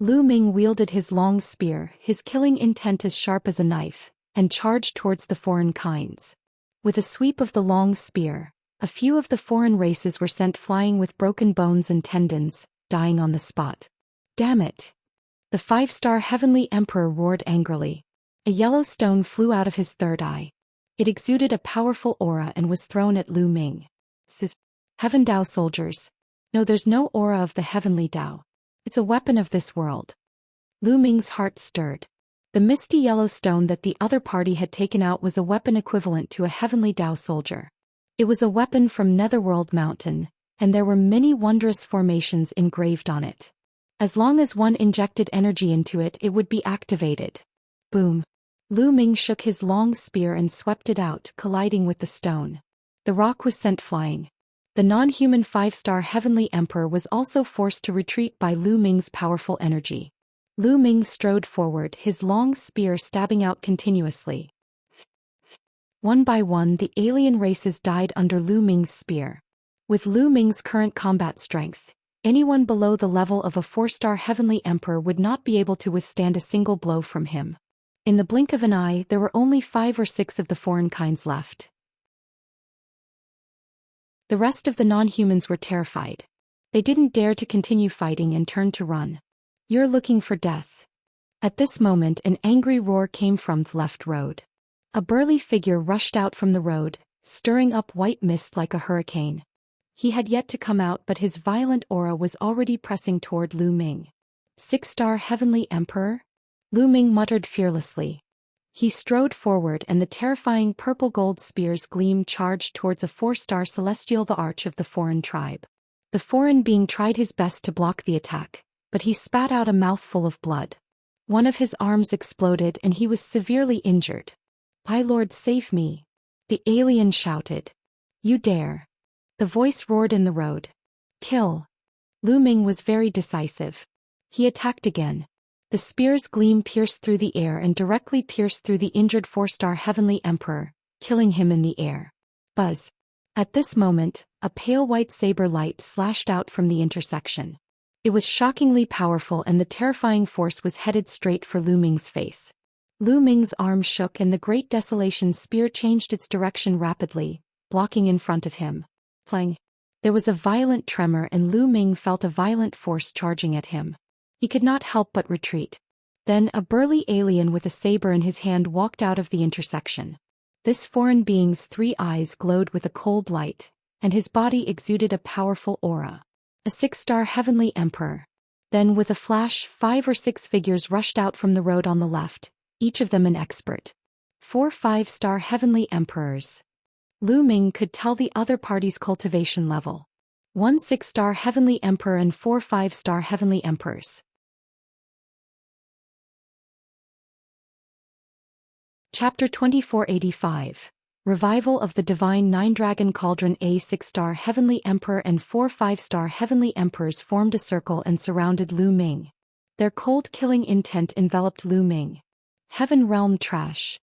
Lu Ming wielded his long spear, his killing intent as sharp as a knife, and charged towards the foreign kinds. With a sweep of the long spear, a few of the foreign races were sent flying with broken bones and tendons, dying on the spot. Damn it! The 5-star heavenly emperor roared angrily. A yellow stone flew out of his third eye. It exuded a powerful aura and was thrown at Lu Ming. Heaven Dao soldiers. No, there's no aura of the heavenly Dao. It's a weapon of this world. Lu Ming's heart stirred. The misty yellow stone that the other party had taken out was a weapon equivalent to a heavenly Dao soldier. It was a weapon from Netherworld Mountain, and there were many wondrous formations engraved on it. As long as one injected energy into it, it would be activated. Boom. Lu Ming shook his long spear and swept it out, colliding with the stone. The rock was sent flying. The non-human 5-star heavenly emperor was also forced to retreat by Lu Ming's powerful energy. Lu Ming strode forward, his long spear stabbing out continuously. One by one, the alien races died under Lu Ming's spear. With Lu Ming's current combat strength, anyone below the level of a 4-star Heavenly Emperor would not be able to withstand a single blow from him. In the blink of an eye, there were only 5 or 6 of the foreign kinds left. The rest of the non-humans were terrified. They didn't dare to continue fighting and turned to run. "You're looking for death." At this moment, an angry roar came from the left road. A burly figure rushed out from the road, stirring up white mist like a hurricane. He had yet to come out, but his violent aura was already pressing toward Lu Ming. 6-star Heavenly Emperor? Lu Ming muttered fearlessly. He strode forward, and the terrifying purple-gold spear's gleam charged towards a 4-star celestial, the arch of the foreign tribe. The foreign being tried his best to block the attack, but he spat out a mouthful of blood. One of his arms exploded and he was severely injured. "My lord, save me!" the alien shouted. "You dare!" the voice roared in the road. "Kill!" Lu Ming was very decisive. He attacked again. The spear's gleam pierced through the air and directly pierced through the injured 4-star Heavenly Emperor, killing him in the air. Buzz! At this moment, a pale white saber light slashed out from the intersection. It was shockingly powerful, and the terrifying force was headed straight for Lu Ming's face. Lu Ming's arm shook and the Great Desolation spear changed its direction rapidly, blocking in front of him. Clang! There was a violent tremor and Lu Ming felt a violent force charging at him. He could not help but retreat. Then a burly alien with a saber in his hand walked out of the intersection. This foreign being's 3 eyes glowed with a cold light, and his body exuded a powerful aura. A 6-star Heavenly Emperor. Then with a flash, 5 or 6 figures rushed out from the road on the left, each of them an expert. 4 5-star Heavenly Emperors. Lu Ming could tell the other party's cultivation level. 1 6-star Heavenly Emperor and 4 5-star Heavenly Emperors. Chapter 2485. Revival of the Divine 9-Dragon Cauldron. A 6-star Heavenly Emperor and 4 5-star Heavenly Emperors formed a circle and surrounded Lu Ming. Their cold killing intent enveloped Lu Ming. "Heaven realm trash,"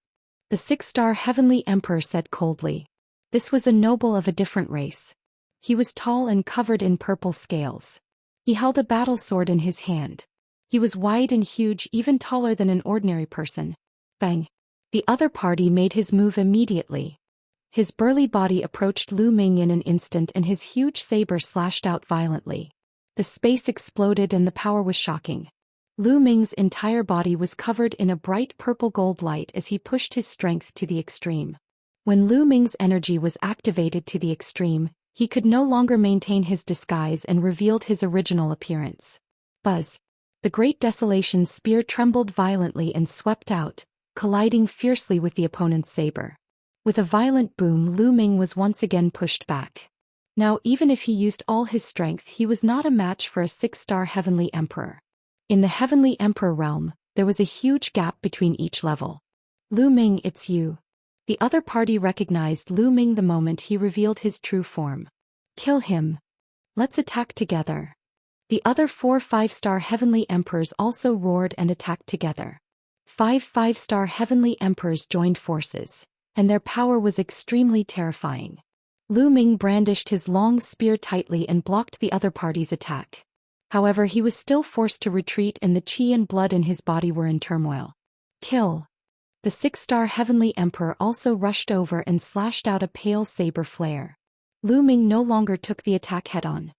the 6-star Heavenly Emperor said coldly. This was a noble of a different race. He was tall and covered in purple scales. He held a battle sword in his hand. He was wide and huge, even taller than an ordinary person. Bang! The other party made his move immediately. His burly body approached Lu Ming in an instant and his huge saber slashed out violently. The space exploded and the power was shocking. Lu Ming's entire body was covered in a bright purple-gold light as he pushed his strength to the extreme. When Lu Ming's energy was activated to the extreme, he could no longer maintain his disguise and revealed his original appearance. Buzz! The Great Desolation spear trembled violently and swept out, colliding fiercely with the opponent's saber. With a violent boom, Lu Ming was once again pushed back. Now, even if he used all his strength, he was not a match for a 6-star Heavenly Emperor. In the Heavenly Emperor realm, there was a huge gap between each level. "Lu Ming, it's you." The other party recognized Lu Ming the moment he revealed his true form. "Kill him. Let's attack together." The other 4 5-star Heavenly Emperors also roared and attacked together. 5 5-star Heavenly Emperors joined forces, and their power was extremely terrifying. Lu Ming brandished his long spear tightly and blocked the other party's attack. However, he was still forced to retreat and the chi and blood in his body were in turmoil. "Kill!" The 6-star Heavenly Emperor also rushed over and slashed out a pale saber flare. Lu Ming no longer took the attack head-on.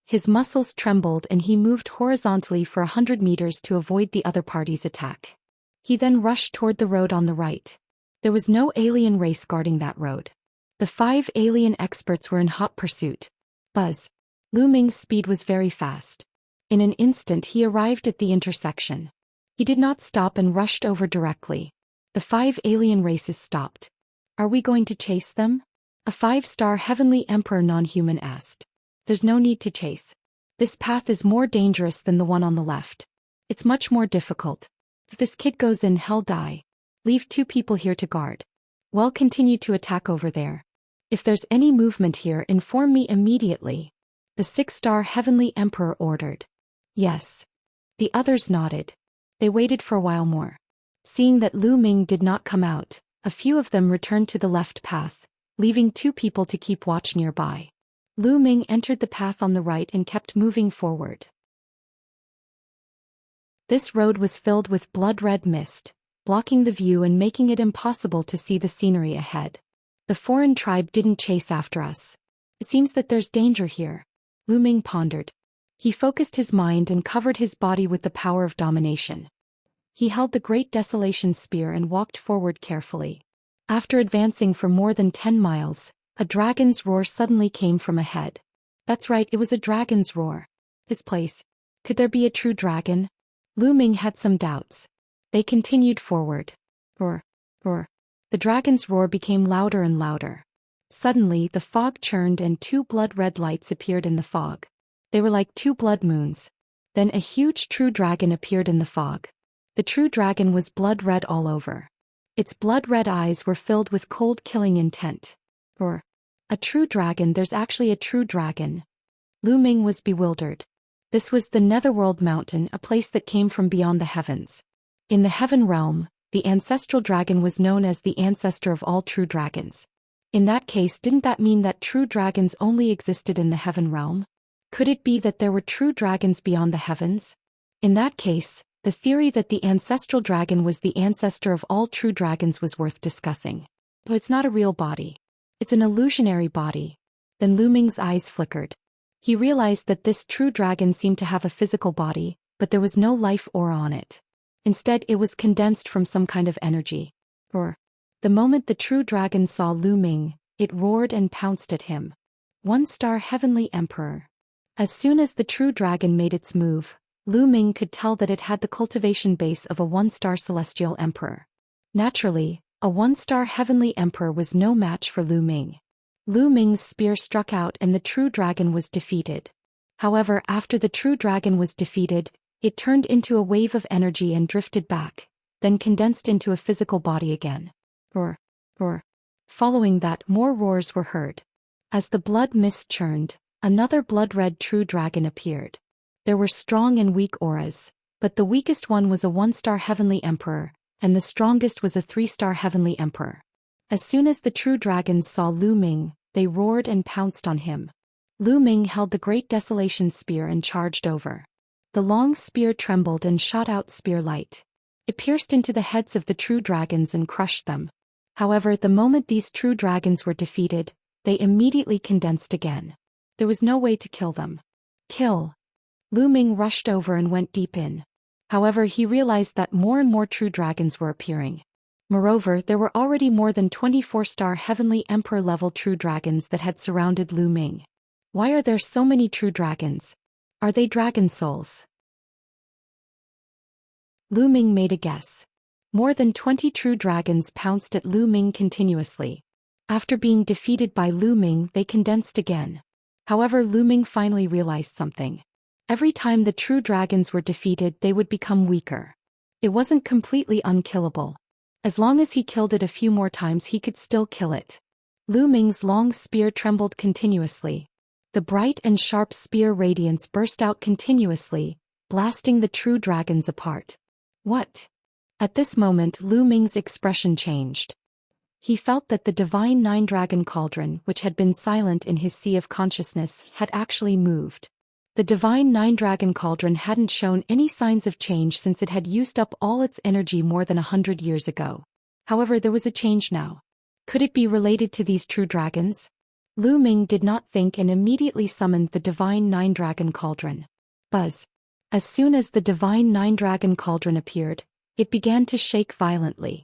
His muscles trembled and he moved horizontally for 100 meters to avoid the other party's attack. He then rushed toward the road on the right. There was no alien race guarding that road. The 5 alien experts were in hot pursuit. Buzz! Lu Ming's speed was very fast. In an instant he arrived at the intersection. He did not stop and rushed over directly. The 5 alien races stopped. "Are we going to chase them?" a 5-star Heavenly Emperor non-human asked. "There's no need to chase. This path is more dangerous than the one on the left. It's much more difficult. If this kid goes in, he'll die. Leave 2 people here to guard. Well, continue to attack over there. If there's any movement here, inform me immediately," the 6-star Heavenly Emperor ordered. "Yes." The others nodded. They waited for a while more. Seeing that Lu Ming did not come out, a few of them returned to the left path, leaving 2 people to keep watch nearby. Lu Ming entered the path on the right and kept moving forward. This road was filled with blood-red mist, blocking the view and making it impossible to see the scenery ahead. The foreign tribe didn't chase after us. It seems that there's danger here, Lu Ming pondered. He focused his mind and covered his body with the power of domination. He held the Great Desolation Spear and walked forward carefully. After advancing for more than 10 miles, a dragon's roar suddenly came from ahead. That's right, it was a dragon's roar. This place. Could there be a true dragon? Lu Ming had some doubts. They continued forward. Roar, roar. The dragon's roar became louder and louder. Suddenly, the fog churned and 2 blood-red lights appeared in the fog. They were like 2 blood moons. Then a huge true dragon appeared in the fog. The true dragon was blood-red all over. Its blood-red eyes were filled with cold killing intent. Roar. A true dragon, there's actually a true dragon. Lu Ming was bewildered. This was the Netherworld Mountain, a place that came from beyond the heavens. In the heaven realm, the ancestral dragon was known as the ancestor of all true dragons. In that case, didn't that mean that true dragons only existed in the heaven realm? Could it be that there were true dragons beyond the heavens? In that case, the theory that the ancestral dragon was the ancestor of all true dragons was worth discussing. But it's not a real body. It's an illusionary body. Then Lu Ming's eyes flickered. He realized that this true dragon seemed to have a physical body, but there was no life aura on it. Instead, it was condensed from some kind of energy. Roar. The moment the true dragon saw Lu Ming, it roared and pounced at him. 1-star Heavenly Emperor. As soon as the true dragon made its move, Lu Ming could tell that it had the cultivation base of a 1-star Celestial Emperor. Naturally, a 1-star Heavenly Emperor was no match for Lu Ming. Lu Ming's spear struck out and the true dragon was defeated. However, after the true dragon was defeated, it turned into a wave of energy and drifted back, then condensed into a physical body again. Roar, roar. Following that, more roars were heard. As the blood mist churned, another blood-red true dragon appeared. There were strong and weak auras, but the weakest one was a 1-star Heavenly Emperor, and the strongest was a 3-star Heavenly Emperor. As soon as the true dragons saw Lu Ming, they roared and pounced on him. Lu Ming held the Great Desolation Spear and charged over. The long spear trembled and shot out spear light. It pierced into the heads of the true dragons and crushed them. However, the moment these true dragons were defeated, they immediately condensed again. There was no way to kill them. Kill. Lu Ming rushed over and went deep in. However, he realized that more and more true dragons were appearing. Moreover, there were already more than 24-star Heavenly Emperor-level true dragons that had surrounded Lu Ming. Why are there so many true dragons? Are they dragon souls? Lu Ming made a guess. More than 20 true dragons pounced at Lu Ming continuously. After being defeated by Lu Ming, they condensed again. However, Lu Ming finally realized something. Every time the true dragons were defeated, they would become weaker. It wasn't completely unkillable. As long as he killed it a few more times, he could still kill it. Lu Ming's long spear trembled continuously. The bright and sharp spear radiance burst out continuously, blasting the true dragons apart. What? At this moment, Lu Ming's expression changed. He felt that the divine 9-dragon cauldron, which had been silent in his sea of consciousness, had actually moved. The divine 9-dragon cauldron hadn't shown any signs of change since it had used up all its energy more than 100 years ago. However, there was a change now. Could it be related to these true dragons? Lu Ming did not think and immediately summoned the divine 9-dragon cauldron. Buzz. As soon as the divine 9-dragon cauldron appeared, it began to shake violently.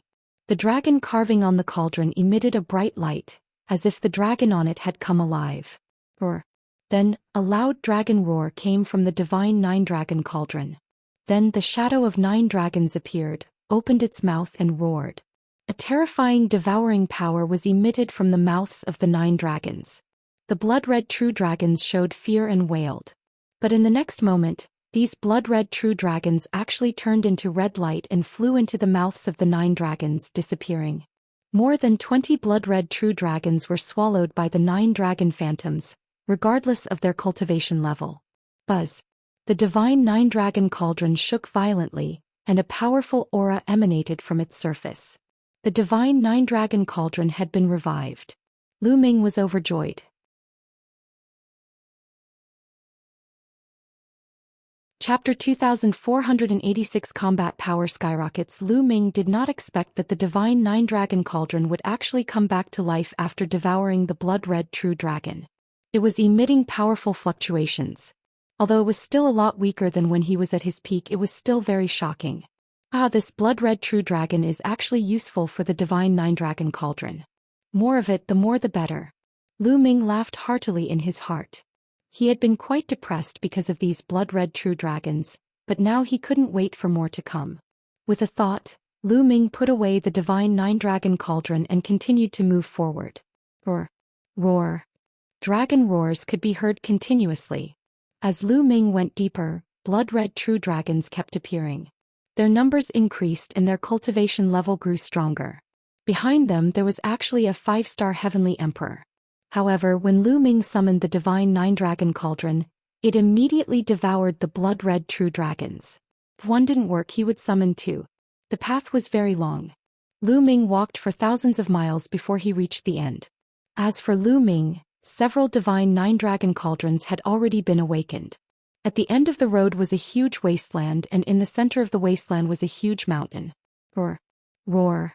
The dragon carving on the cauldron emitted a bright light, as if the dragon on it had come alive. Roar. Then, a loud dragon roar came from the divine 9-dragon cauldron. Then the shadow of 9 dragons appeared, opened its mouth and roared. A terrifying devouring power was emitted from the mouths of the 9 dragons. The blood-red true dragons showed fear and wailed. But in the next moment, these blood-red true dragons actually turned into red light and flew into the mouths of the 9 dragons, disappearing. More than 20 blood-red true dragons were swallowed by the 9 dragon phantoms, regardless of their cultivation level. Buzz. The divine 9-dragon cauldron shook violently, and a powerful aura emanated from its surface. The divine 9-dragon cauldron had been revived. Lu Ming was overjoyed. Chapter 2486 Combat Power Skyrockets. Lu Ming did not expect that the Divine Nine Dragon Cauldron would actually come back to life after devouring the blood-red true dragon. It was emitting powerful fluctuations. Although it was still a lot weaker than when he was at his peak, it was still very shocking. This blood-red true dragon is actually useful for the Divine Nine Dragon Cauldron. More of it, the more the better. Lu Ming laughed heartily in his heart. He had been quite depressed because of these blood-red true dragons, but now he couldn't wait for more to come. With a thought, Lu Ming put away the Divine Nine Dragon Cauldron and continued to move forward. Roar. Roar. Dragon roars could be heard continuously. As Lu Ming went deeper, blood-red true dragons kept appearing. Their numbers increased and their cultivation level grew stronger. Behind them there was actually a 5-star heavenly emperor. However, when Lu Ming summoned the Divine Nine Dragon Cauldron, it immediately devoured the blood-red true dragons. If one didn't work, he would summon two. The path was very long. Lu Ming walked for thousands of miles before he reached the end. As for Lu Ming, several Divine Nine Dragon Cauldrons had already been awakened. At the end of the road was a huge wasteland, and in the center of the wasteland was a huge mountain. Roar. Roar.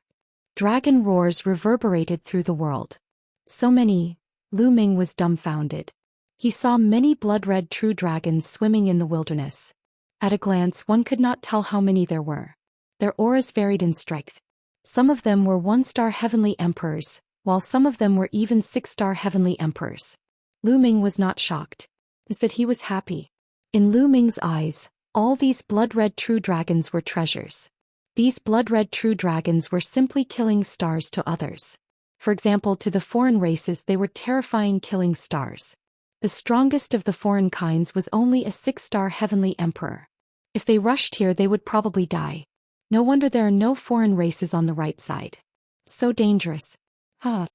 Dragon roars reverberated through the world. So many. Lu Ming was dumbfounded. He saw many blood-red true dragons swimming in the wilderness. At a glance, one could not tell how many there were. Their auras varied in strength. Some of them were 1-star heavenly emperors, while some of them were even 6-star heavenly emperors. Lu Ming was not shocked. Instead, he was happy. In Lu Ming's eyes, all these blood-red true dragons were treasures. These blood-red true dragons were simply killing stars to others. For example, to the foreign races they were terrifying killing stars. The strongest of the foreign kinds was only a 6-star heavenly emperor. If they rushed here they would probably die. No wonder there are no foreign races on the right side. So dangerous. At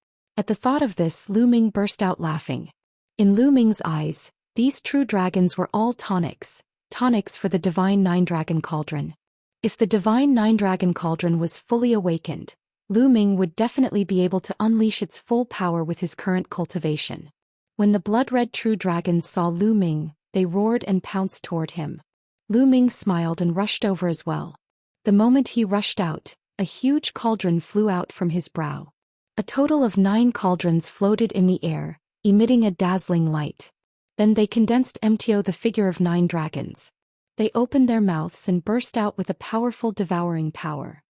the thought of this, Lu Ming burst out laughing. In Lu Ming's eyes, these true dragons were all tonics for the Divine Nine Dragon Cauldron. If the Divine Nine Dragon Cauldron was fully awakened, Lu Ming would definitely be able to unleash its full power with his current cultivation. When the blood-red true dragons saw Lu Ming, they roared and pounced toward him. Lu Ming smiled and rushed over as well. The moment he rushed out, a huge cauldron flew out from his brow. A total of 9 cauldrons floated in the air, emitting a dazzling light. Then they condensed into the figure of 9 dragons. They opened their mouths and burst out with a powerful devouring power.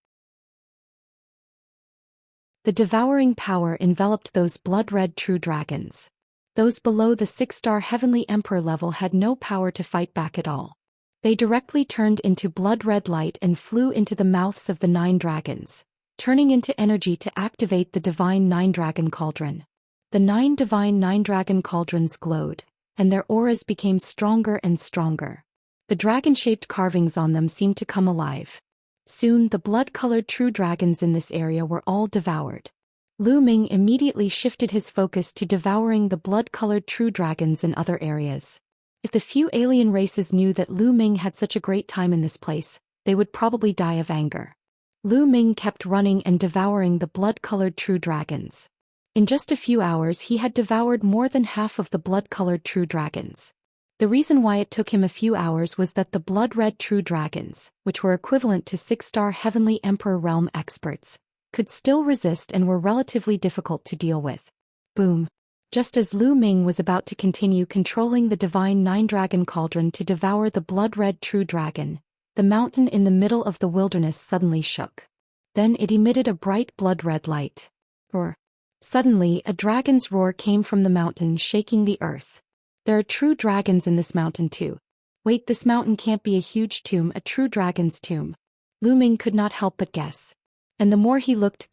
The devouring power enveloped those blood-red true dragons. Those below the 6-star heavenly emperor level had no power to fight back at all. They directly turned into blood-red light and flew into the mouths of the 9 dragons, turning into energy to activate the Divine Nine Dragon Cauldron. The 9 Divine Nine Dragon Cauldrons glowed, and their auras became stronger and stronger. The dragon-shaped carvings on them seemed to come alive. Soon the blood-colored true dragons in this area were all devoured. Lu Ming immediately shifted his focus to devouring the blood-colored true dragons in other areas. If the few alien races knew that Lu Ming had such a great time in this place, they would probably die of anger. Lu Ming kept running and devouring the blood-colored true dragons. In just a few hours he had devoured more than half of the blood-colored true dragons. The reason why it took him a few hours was that the blood-red true dragons, which were equivalent to 6-star heavenly emperor realm experts, could still resist and were relatively difficult to deal with. Boom. Just as Lu Ming was about to continue controlling the Divine Nine Dragon Cauldron to devour the blood-red true dragon, the mountain in the middle of the wilderness suddenly shook. Then it emitted a bright blood-red light. Roar. Suddenly, a dragon's roar came from the mountain, shaking the earth. There are true dragons in this mountain too. Wait, this mountain can't be a huge tomb, a true dragon's tomb. Lu Ming could not help but guess. And the more he looked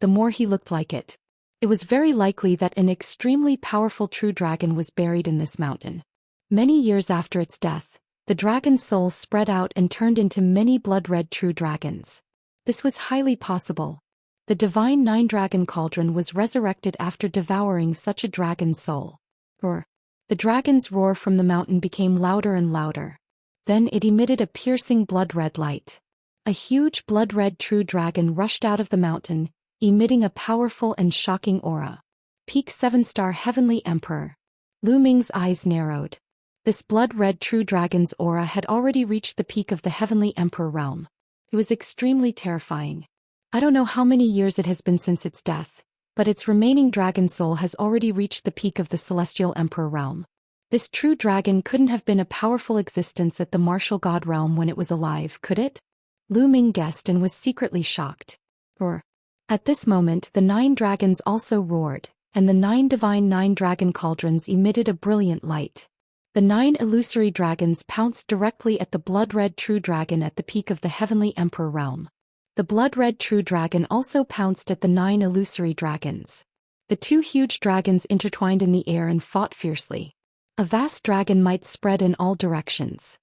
like it. It was very likely that an extremely powerful true dragon was buried in this mountain. Many years after its death, the dragon's soul spread out and turned into many blood-red true dragons. This was highly possible. The Divine Nine Dragon Cauldron was resurrected after devouring such a dragon's soul. Roar. The dragon's roar from the mountain became louder and louder. Then it emitted a piercing blood-red light. A huge blood-red true dragon rushed out of the mountain, emitting a powerful and shocking aura. Peak 7-star heavenly emperor. Lu Ming's eyes narrowed. This blood-red true dragon's aura had already reached the peak of the Heavenly Emperor realm. It was extremely terrifying. I don't know how many years it has been since its death, but its remaining dragon soul has already reached the peak of the Celestial Emperor realm. This true dragon couldn't have been a powerful existence at the martial god realm when it was alive, could it? Lu Ming guessed and was secretly shocked. Roar. At this moment the 9 dragons also roared, and the 9 divine 9 dragon cauldrons emitted a brilliant light. The 9 illusory dragons pounced directly at the blood-red true dragon at the peak of the Heavenly Emperor realm. The blood-red true dragon also pounced at the 9 illusory dragons. The 2 huge dragons intertwined in the air and fought fiercely. A vast dragon might spread in all directions.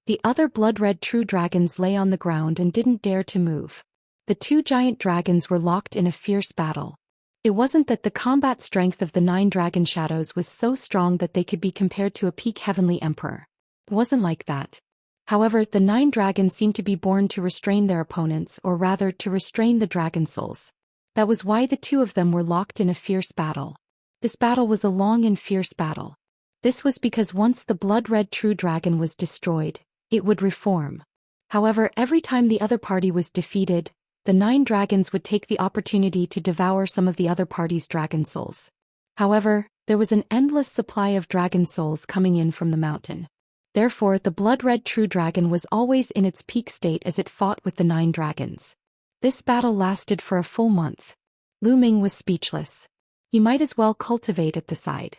The other blood-red true dragons lay on the ground and didn't dare to move. The 2 giant dragons were locked in a fierce battle. It wasn't that the combat strength of the 9 dragon shadows was so strong that they could be compared to a peak Heavenly Emperor. It wasn't like that. However, the 9 dragons seemed to be born to restrain their opponents, or rather to restrain the dragon souls. That was why the 2 of them were locked in a fierce battle. This battle was a long and fierce battle. This was because once the blood-red true dragon was destroyed, it would reform. However, every time the other party was defeated, the 9 dragons would take the opportunity to devour some of the other party's dragon souls. However, there was an endless supply of dragon souls coming in from the mountain. Therefore, the blood-red true dragon was always in its peak state as it fought with the 9 dragons. This battle lasted for a full month. Lu Ming was speechless. He might as well cultivate at the side.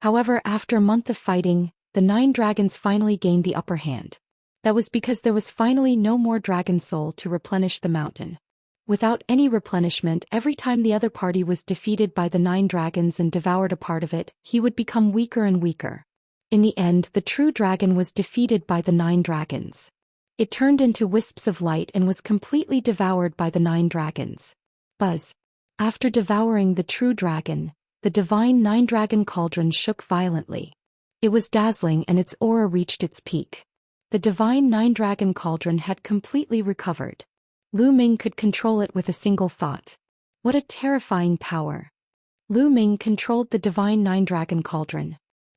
However, after a month of fighting, the 9 dragons finally gained the upper hand. That was because there was finally no more dragon soul to replenish the mountain. Without any replenishment, every time the other party was defeated by the 9 dragons and devoured a part of it, he would become weaker and weaker. In the end, the true dragon was defeated by the 9 dragons. It turned into wisps of light and was completely devoured by the 9 dragons. Buzz. After devouring the true dragon, the divine 9 dragon cauldron shook violently. It was dazzling and its aura reached its peak. The divine 9 dragon cauldron had completely recovered. Lu Ming could control it with a single thought. What a terrifying power. Lu Ming controlled the divine 9 dragon cauldron.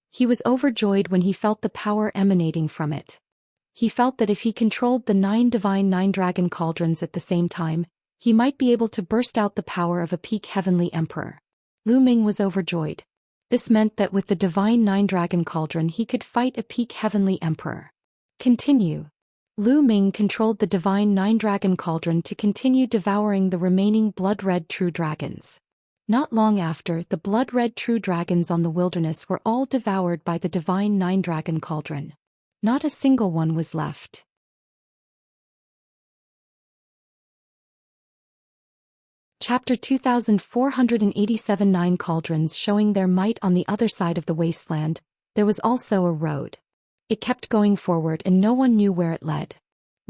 He was overjoyed when he felt the power emanating from it. He felt that if he controlled the 9 divine 9 dragon cauldrons at the same time, he might be able to burst out the power of a peak Heavenly Emperor. Lu Ming was overjoyed. This meant that with the divine 9 dragon cauldron he could fight a peak Heavenly Emperor. Continue. Lu Ming controlled the divine 9 dragon cauldron to continue devouring the remaining blood-red true dragons. Not long after, the blood-red true dragons on the wilderness were all devoured by the divine 9 dragon cauldron. Not a single one was left. Chapter 2487 9 Cauldrons showing their might on the other side of the wasteland, there was also a road. It kept going forward and no one knew where it led.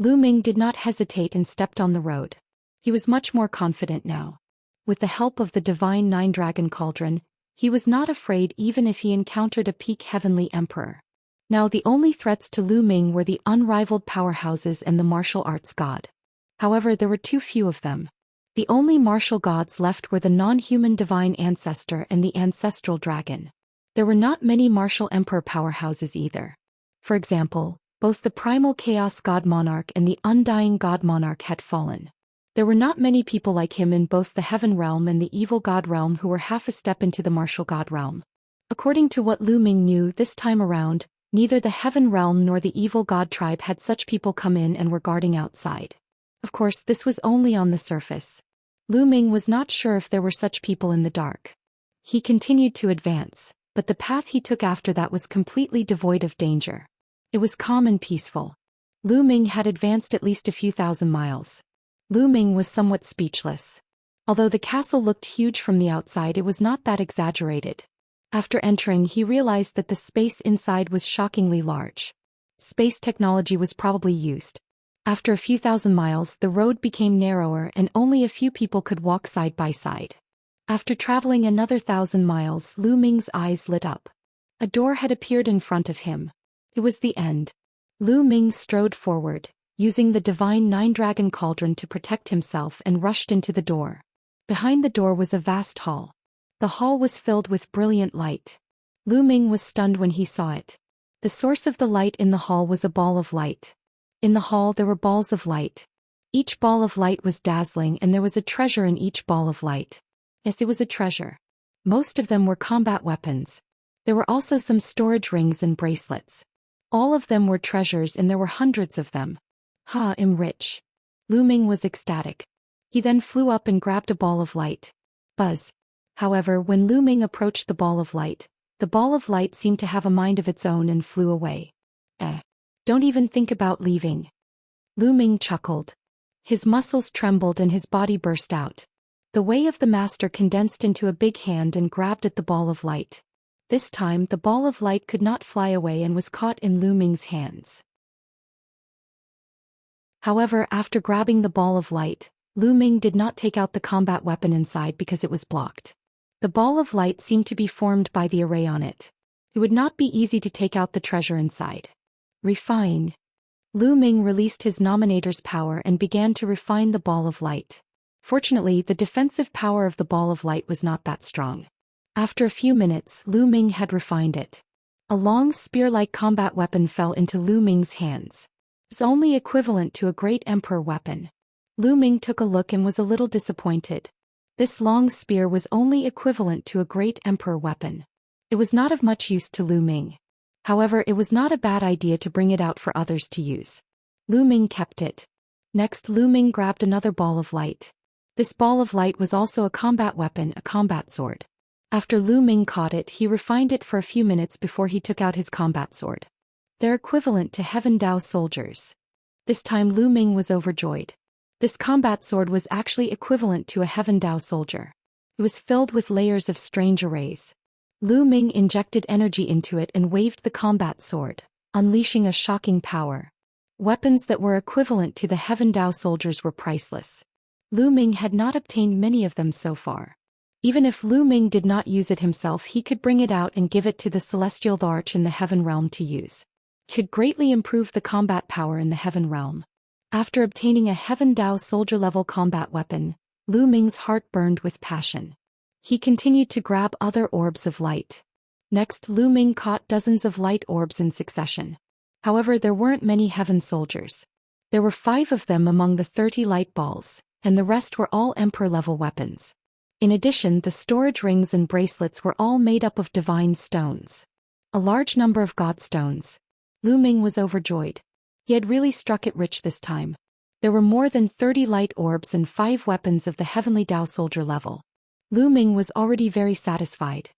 Lu Ming did not hesitate and stepped on the road. He was much more confident now. With the help of the divine 9 dragon cauldron, he was not afraid even if he encountered a peak Heavenly Emperor. Now the only threats to Lu Ming were the unrivaled powerhouses and the martial arts god. However, there were too few of them. The only martial gods left were the non-human divine ancestor and the ancestral dragon. There were not many martial emperor powerhouses either. For example, both the primal chaos god monarch and the undying god monarch had fallen. There were not many people like him in both the heaven realm and the evil god realm who were half a step into the martial god realm. According to what Lu Ming knew this time around, neither the heaven realm nor the evil god tribe had such people come in and were guarding outside. Of course, this was only on the surface. Lu Ming was not sure if there were such people in the dark. He continued to advance, but the path he took after that was completely devoid of danger. It was calm and peaceful. Lu Ming had advanced at least a few thousand miles. Lu Ming was somewhat speechless. Although the castle looked huge from the outside, it was not that exaggerated. After entering, he realized that the space inside was shockingly large. Space technology was probably used. After a few thousand miles, the road became narrower and only a few people could walk side by side. After traveling another 1,000 miles, Lu Ming's eyes lit up. A door had appeared in front of him. It was the end. Lu Ming strode forward, using the divine 9 dragon cauldron to protect himself, and rushed into the door. Behind the door was a vast hall. The hall was filled with brilliant light. Lu Ming was stunned when he saw it. The source of the light in the hall was a ball of light. In the hall there were balls of light. Each ball of light was dazzling and there was a treasure in each ball of light. Yes, it was a treasure. Most of them were combat weapons. There were also some storage rings and bracelets. All of them were treasures and there were hundreds of them. I'm rich. Lu Ming was ecstatic. He then flew up and grabbed a ball of light. Buzz. However, when Lu Ming approached the ball of light seemed to have a mind of its own and flew away. Don't even think about leaving. Lu Ming chuckled. His muscles trembled and his body burst out. The way of the master condensed into a big hand and grabbed at the ball of light. This time the ball of light could not fly away and was caught in Lu Ming's hands. However, after grabbing the ball of light, Lu Ming did not take out the combat weapon inside because it was blocked. The ball of light seemed to be formed by the array on it. It would not be easy to take out the treasure inside. Refine. Lu Ming released his nominator's power and began to refine the ball of light. Fortunately, the defensive power of the ball of light was not that strong. After a few minutes, Lu Ming had refined it. A long spear-like combat weapon fell into Lu Ming's hands. It's only equivalent to a great emperor weapon. Lu Ming took a look and was a little disappointed. This long spear was only equivalent to a great emperor weapon. It was not of much use to Lu Ming. However, it was not a bad idea to bring it out for others to use. Lu Ming kept it. Next, Lu Ming grabbed another ball of light. This ball of light was also a combat weapon, a combat sword. After Lu Ming caught it, he refined it for a few minutes before he took out his combat sword. They're equivalent to Heaven Dao soldiers. This time Lu Ming was overjoyed. This combat sword was actually equivalent to a Heaven Dao soldier. It was filled with layers of strange arrays. Lu Ming injected energy into it and waved the combat sword, unleashing a shocking power. Weapons that were equivalent to the Heaven Dao soldiers were priceless. Lu Ming had not obtained many of them so far. Even if Lu Ming did not use it himself, he could bring it out and give it to the Celestial Arch in the Heaven Realm to use. Could greatly improve the combat power in the Heaven Realm. After obtaining a Heaven Dao soldier-level combat weapon, Lu Ming's heart burned with passion. He continued to grab other orbs of light. Next, Lu Ming caught dozens of light orbs in succession. However, there weren't many Heaven soldiers. There were 5 of them among the 30 light balls, and the rest were all Emperor-level weapons. In addition, the storage rings and bracelets were all made up of divine stones. A large number of god stones. Lu Ming was overjoyed. He had really struck it rich this time. There were more than 30 light orbs and 5 weapons of the Heavenly Dao soldier level. Lu Ming was already very satisfied.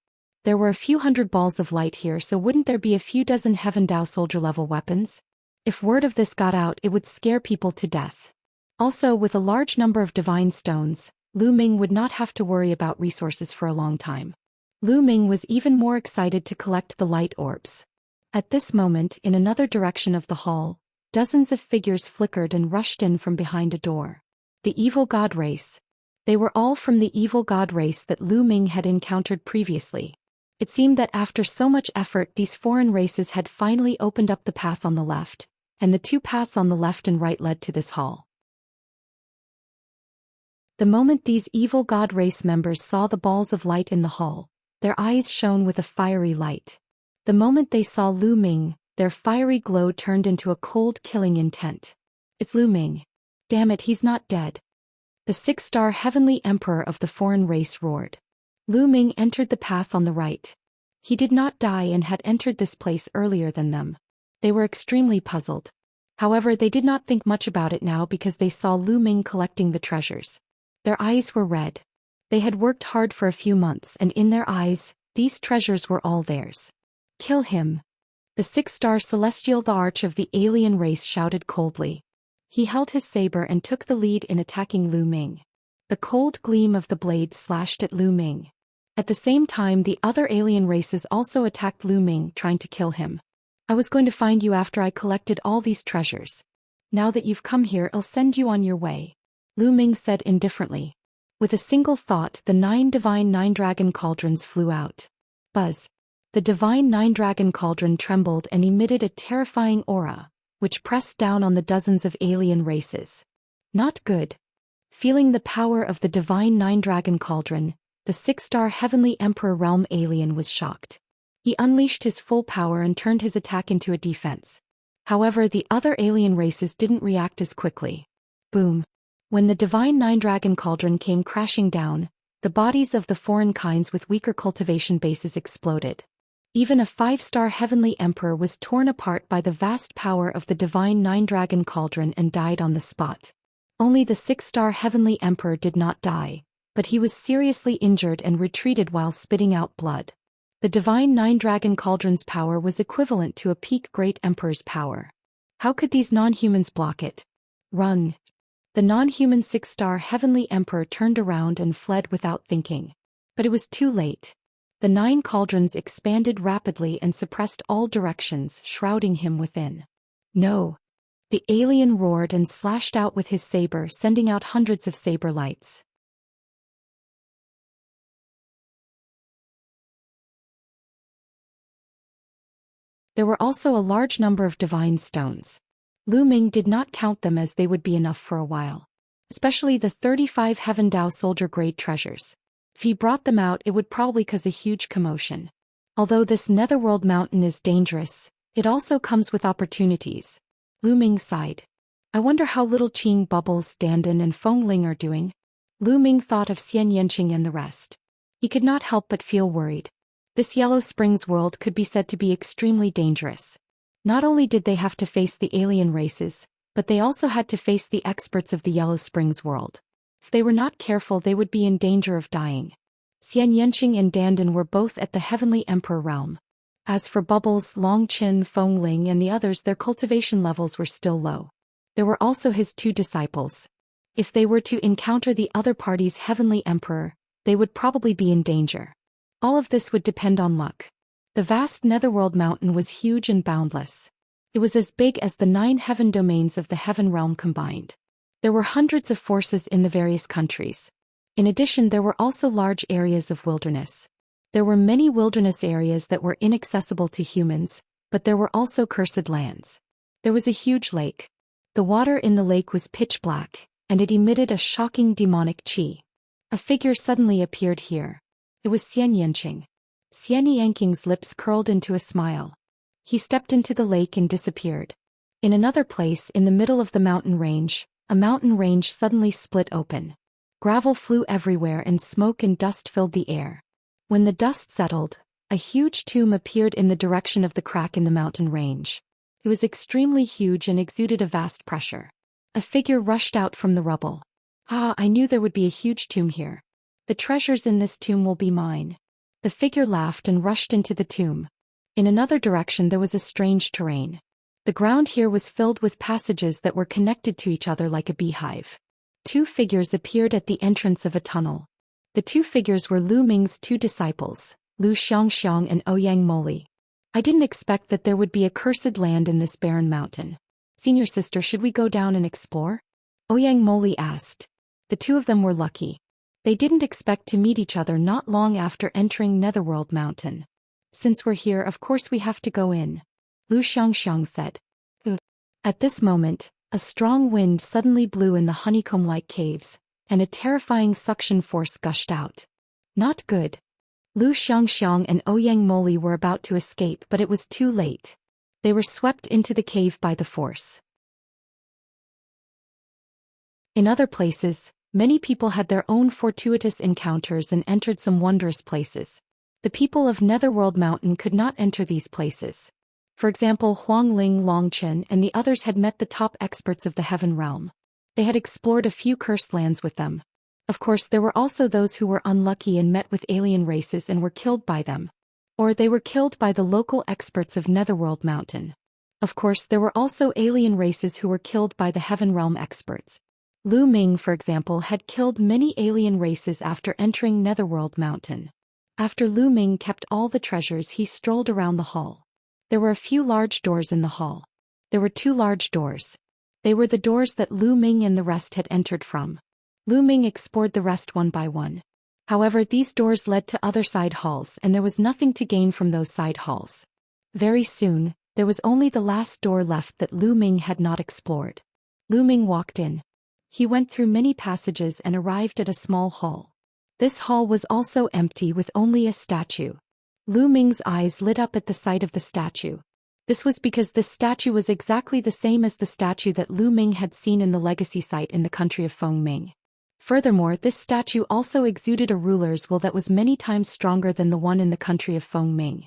There were a few hundred balls of light here, so wouldn't there be a few dozen Heaven Dao soldier level weapons? If word of this got out, it would scare people to death. Also, with a large number of divine stones, Lu Ming would not have to worry about resources for a long time. Lu Ming was even more excited to collect the light orbs. At this moment, in another direction of the hall, dozens of figures flickered and rushed in from behind a door. The evil god race. They were all from the evil god race that Lu Ming had encountered previously. It seemed that after so much effort, these foreign races had finally opened up the path on the left, and the 2 paths on the left and right led to this hall. The moment these evil god race members saw the balls of light in the hall, their eyes shone with a fiery light. The moment they saw Lu Ming, their fiery glow turned into a cold, killing intent. It's Lu Ming. Damn it, he's not dead. The 6-star heavenly emperor of the foreign race roared. Lu Ming entered the path on the right. He did not die and had entered this place earlier than them. They were extremely puzzled. However, they did not think much about it now because they saw Lu Ming collecting the treasures. Their eyes were red. They had worked hard for a few months, and in their eyes, these treasures were all theirs. Kill him. The 6-star celestial the arch of the alien race shouted coldly. He held his saber and took the lead in attacking Lu Ming. The cold gleam of the blade slashed at Lu Ming. At the same time, the other alien races also attacked Lu Ming, trying to kill him. I was going to find you after I collected all these treasures. Now that you've come here, I'll send you on your way, Lu Ming said indifferently. With a single thought, the 9 divine 9-dragon cauldrons flew out. Buzz. The divine 9-dragon cauldron trembled and emitted a terrifying aura, which pressed down on the dozens of alien races. Not good. Feeling the power of the divine 9-dragon cauldron, the 6-star heavenly emperor realm alien was shocked. He unleashed his full power and turned his attack into a defense. However, the other alien races didn't react as quickly. Boom. When the divine nine-dragon cauldron came crashing down, the bodies of the foreign kinds with weaker cultivation bases exploded. Even a 5-star heavenly emperor was torn apart by the vast power of the divine nine-dragon cauldron and died on the spot. Only the 6-star heavenly emperor did not die, but he was seriously injured and retreated while spitting out blood. The divine nine-dragon cauldron's power was equivalent to a peak great emperor's power. How could these non-humans block it? Run. The non-human 6-star heavenly emperor turned around and fled without thinking. But it was too late. The 9 cauldrons expanded rapidly and suppressed all directions, shrouding him within. No. The alien roared and slashed out with his saber, sending out hundreds of saber lights. There were also a large number of divine stones. Lu Ming did not count them as they would be enough for a while. Especially the 35 Heaven Dao soldier-grade treasures. If he brought them out, it would probably cause a huge commotion. Although this netherworld mountain is dangerous, it also comes with opportunities. Lu Ming sighed. I wonder how little Qing, Bubbles, Dandan and Feng Ling are doing. Lu Ming thought of Xianxia and the rest. He could not help but feel worried. This Yellow Springs world could be said to be extremely dangerous. Not only did they have to face the alien races, but they also had to face the experts of the Yellow Springs world. If they were not careful, they would be in danger of dying. Xianxia and Dandan were both at the Heavenly Emperor realm. As for Bubbles, Longqin, Feng Ling and the others, their cultivation levels were still low. There were also his 2 disciples. If they were to encounter the other party's Heavenly Emperor, they would probably be in danger. All of this would depend on luck. The vast netherworld mountain was huge and boundless. It was as big as the 9 heaven domains of the heaven realm combined. There were hundreds of forces in the various countries. In addition, there were also large areas of wilderness. There were many wilderness areas that were inaccessible to humans, but there were also cursed lands. There was a huge lake. The water in the lake was pitch black, and it emitted a shocking demonic qi. A figure suddenly appeared here. It was Xianxia. Xianxia's lips curled into a smile. He stepped into the lake and disappeared. In another place in the middle of the mountain range, a mountain range suddenly split open. Gravel flew everywhere and smoke and dust filled the air. When the dust settled, a huge tomb appeared in the direction of the crack in the mountain range. It was extremely huge and exuded a vast pressure. A figure rushed out from the rubble. Ah, I knew there would be a huge tomb here. The treasures in this tomb will be mine. The figure laughed and rushed into the tomb. In another direction there was a strange terrain. The ground here was filled with passages that were connected to each other like a beehive. 2 figures appeared at the entrance of a tunnel. The 2 figures were Lu Ming's 2 disciples, Lu Xiang and Ouyang Moli. I didn't expect that there would be a cursed land in this barren mountain. Senior sister, should we go down and explore? Ouyang Moli asked. The 2 of them were lucky. They didn't expect to meet each other not long after entering Netherworld Mountain. Since we're here, of course we have to go in. Lu Xiang said. At this moment, a strong wind suddenly blew in the honeycomb-like caves, and a terrifying suction force gushed out. Not good. Lu Xiang and Ouyang Moli were about to escape, but it was too late. They were swept into the cave by the force. In other places, many people had their own fortuitous encounters and entered some wondrous places. The people of Netherworld Mountain could not enter these places. For example, Huang Ling, Longqin and the others had met the top experts of the Heaven Realm. They had explored a few cursed lands with them. Of course, there were also those who were unlucky and met with alien races and were killed by them. Or they were killed by the local experts of Netherworld Mountain. Of course, there were also alien races who were killed by the Heaven Realm experts. Lu Ming, for example, had killed many alien races after entering Netherworld Mountain. After Lu Ming kept all the treasures, he strolled around the hall. There were a few large doors in the hall. There were 2 large doors. They were the doors that Lu Ming and the rest had entered from. Lu Ming explored the rest one by one. However, these doors led to other side halls and there was nothing to gain from those side halls. Very soon, there was only the last door left that Lu Ming had not explored. Lu Ming walked in. He went through many passages and arrived at a small hall. This hall was also empty with only a statue. Lu Ming's eyes lit up at the sight of the statue. This was because this statue was exactly the same as the statue that Lu Ming had seen in the legacy site in the country of Fengming. Furthermore, this statue also exuded a ruler's will that was many times stronger than the one in the country of Fengming.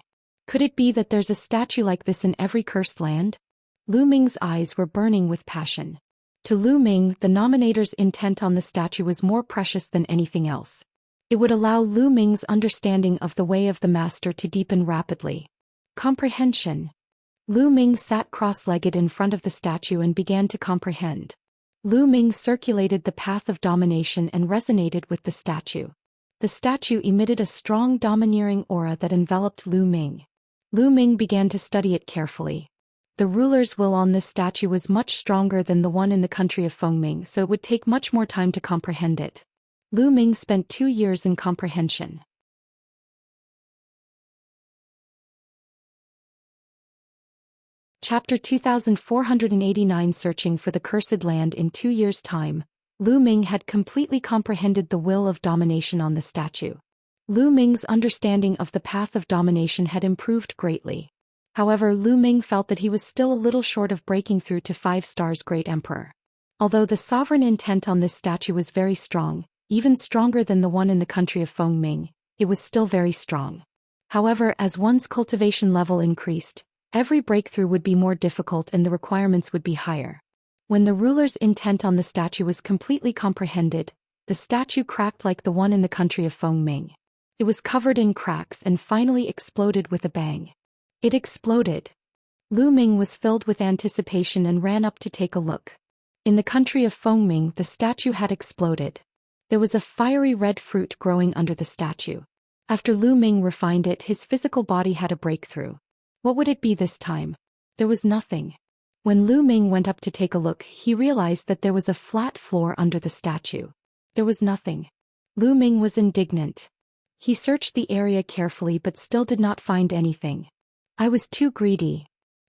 Could it be that there's a statue like this in every cursed land? Lu Ming's eyes were burning with passion. To Lu Ming, the nominator's intent on the statue was more precious than anything else. It would allow Lu Ming's understanding of the way of the master to deepen rapidly. Comprehension. Lu Ming sat cross-legged in front of the statue and began to comprehend. Lu Ming circulated the path of domination and resonated with the statue. The statue emitted a strong domineering aura that enveloped Lu Ming. Lu Ming began to study it carefully. The ruler's will on this statue was much stronger than the one in the country of Fengming, so it would take much more time to comprehend it. Lu Ming spent 2 years in comprehension. Chapter 2489 Searching for the Cursed Land. In 2 years' time, Lu Ming had completely comprehended the will of domination on the statue. Lu Ming's understanding of the path of domination had improved greatly. However, Lu Ming felt that he was still a little short of breaking through to 5 stars Great Emperor. Although the sovereign intent on this statue was very strong, even stronger than the one in the country of Fengming, it was still very strong. However, as one's cultivation level increased, every breakthrough would be more difficult and the requirements would be higher. When the ruler's intent on the statue was completely comprehended, the statue cracked like the one in the country of Fengming. It was covered in cracks and finally exploded with a bang. It exploded. Lu Ming was filled with anticipation and ran up to take a look. In the country of Fengming, the statue had exploded. There was a fiery red fruit growing under the statue. After Lu Ming refined it, his physical body had a breakthrough. What would it be this time? There was nothing. When Lu Ming went up to take a look, he realized that there was a flat floor under the statue. There was nothing. Lu Ming was indignant. He searched the area carefully but still did not find anything. I was too greedy.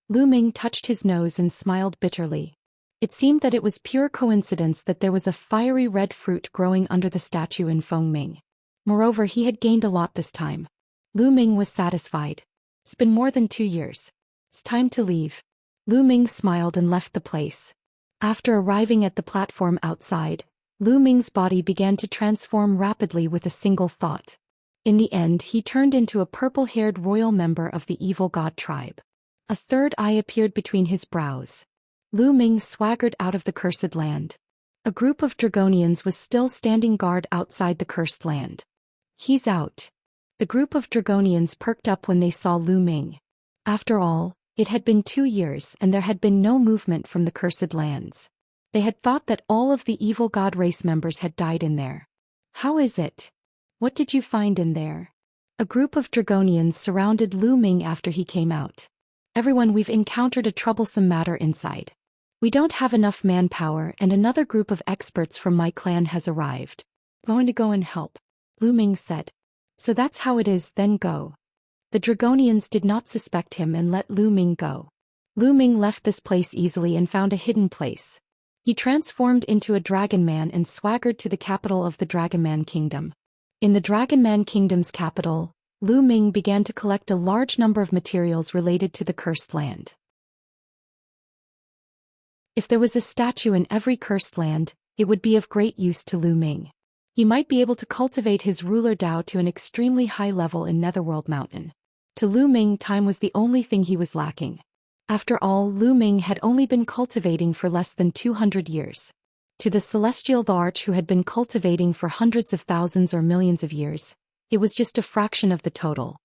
Lu Ming touched his nose and smiled bitterly. It seemed that it was pure coincidence that there was a fiery red fruit growing under the statue in Fengming. Moreover, he had gained a lot this time. Lu Ming was satisfied. It's been more than 2 years. It's time to leave. Lu Ming smiled and left the place. After arriving at the platform outside, Lu Ming's body began to transform rapidly with a single thought. In the end, he turned into a purple-haired royal member of the evil god tribe. A third eye appeared between his brows. Lu Ming swaggered out of the cursed land. A group of Dragonians was still standing guard outside the cursed land. He's out. The group of Dragonians perked up when they saw Lu Ming. After all, it had been 2 years and there had been no movement from the cursed lands. They had thought that all of the evil god race members had died in there. How is it? What did you find in there? A group of Dragonians surrounded Lu Ming after he came out. Everyone, we've encountered a troublesome matter inside. We don't have enough manpower and another group of experts from my clan has arrived. Going to go and help, Lu Ming said. So that's how it is, then go. The Dragonians did not suspect him and let Lu Ming go. Lu Ming left this place easily and found a hidden place. He transformed into a Dragon Man and swaggered to the capital of the Dragon Man Kingdom. In the Dragon Man Kingdom's capital, Lu Ming began to collect a large number of materials related to the cursed land. If there was a statue in every cursed land, it would be of great use to Lu Ming. He might be able to cultivate his ruler Dao to an extremely high level in Netherworld Mountain. To Lu Ming, time was the only thing he was lacking. After all, Lu Ming had only been cultivating for less than 200 years. To the Celestial Arch, who had been cultivating for hundreds of thousands or millions of years, it was just a fraction of the total.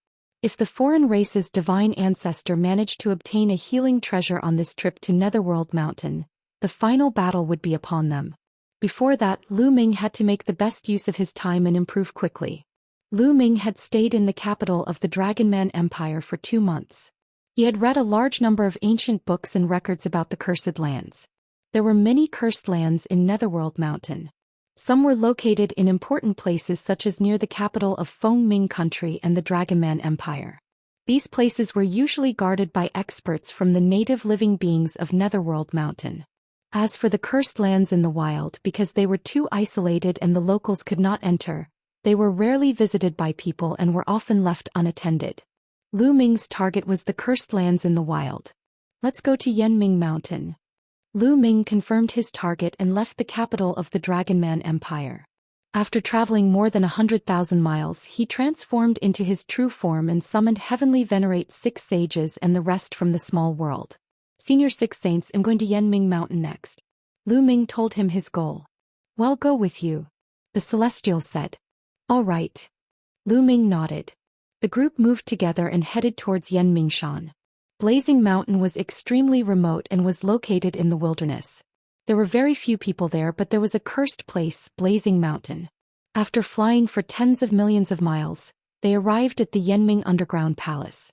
If the foreign race's divine ancestor managed to obtain a healing treasure on this trip to Netherworld Mountain, the final battle would be upon them. Before that, Lu Ming had to make the best use of his time and improve quickly. Lu Ming had stayed in the capital of the Dragon Man Empire for 2 months. He had read a large number of ancient books and records about the cursed lands. There were many cursed lands in Netherworld Mountain. Some were located in important places such as near the capital of Fengming Country and the Dragon Man Empire. These places were usually guarded by experts from the native living beings of Netherworld Mountain. As for the cursed lands in the wild, because they were too isolated and the locals could not enter, they were rarely visited by people and were often left unattended. Lu Ming's target was the cursed lands in the wild. Let's go to Yanming Mountain. Lu Ming confirmed his target and left the capital of the Dragonman Empire. After traveling more than 100,000 miles, he transformed into his true form and summoned Heavenly Venerate 6 sages and the rest from the small world. Senior 6 saints, I'm going to Yanming Mountain next. Lu Ming told him his goal. Well, go with you, the Celestial said. All right. Lu Ming nodded. The group moved together and headed towards Yanmingshan. Blazing Mountain was extremely remote and was located in the wilderness. There were very few people there, but there was a cursed place, Blazing Mountain. After flying for tens of millions of miles, they arrived at the Yanming Underground Palace.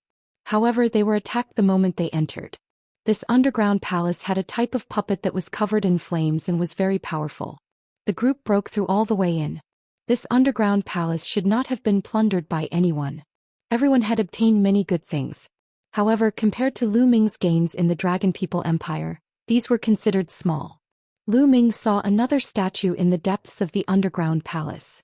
However, they were attacked the moment they entered. This underground palace had a type of puppet that was covered in flames and was very powerful. The group broke through all the way in. This underground palace should not have been plundered by anyone. Everyone had obtained many good things. However, compared to Lu Ming's gains in the Dragon People Empire, these were considered small. Lu Ming saw another statue in the depths of the underground palace.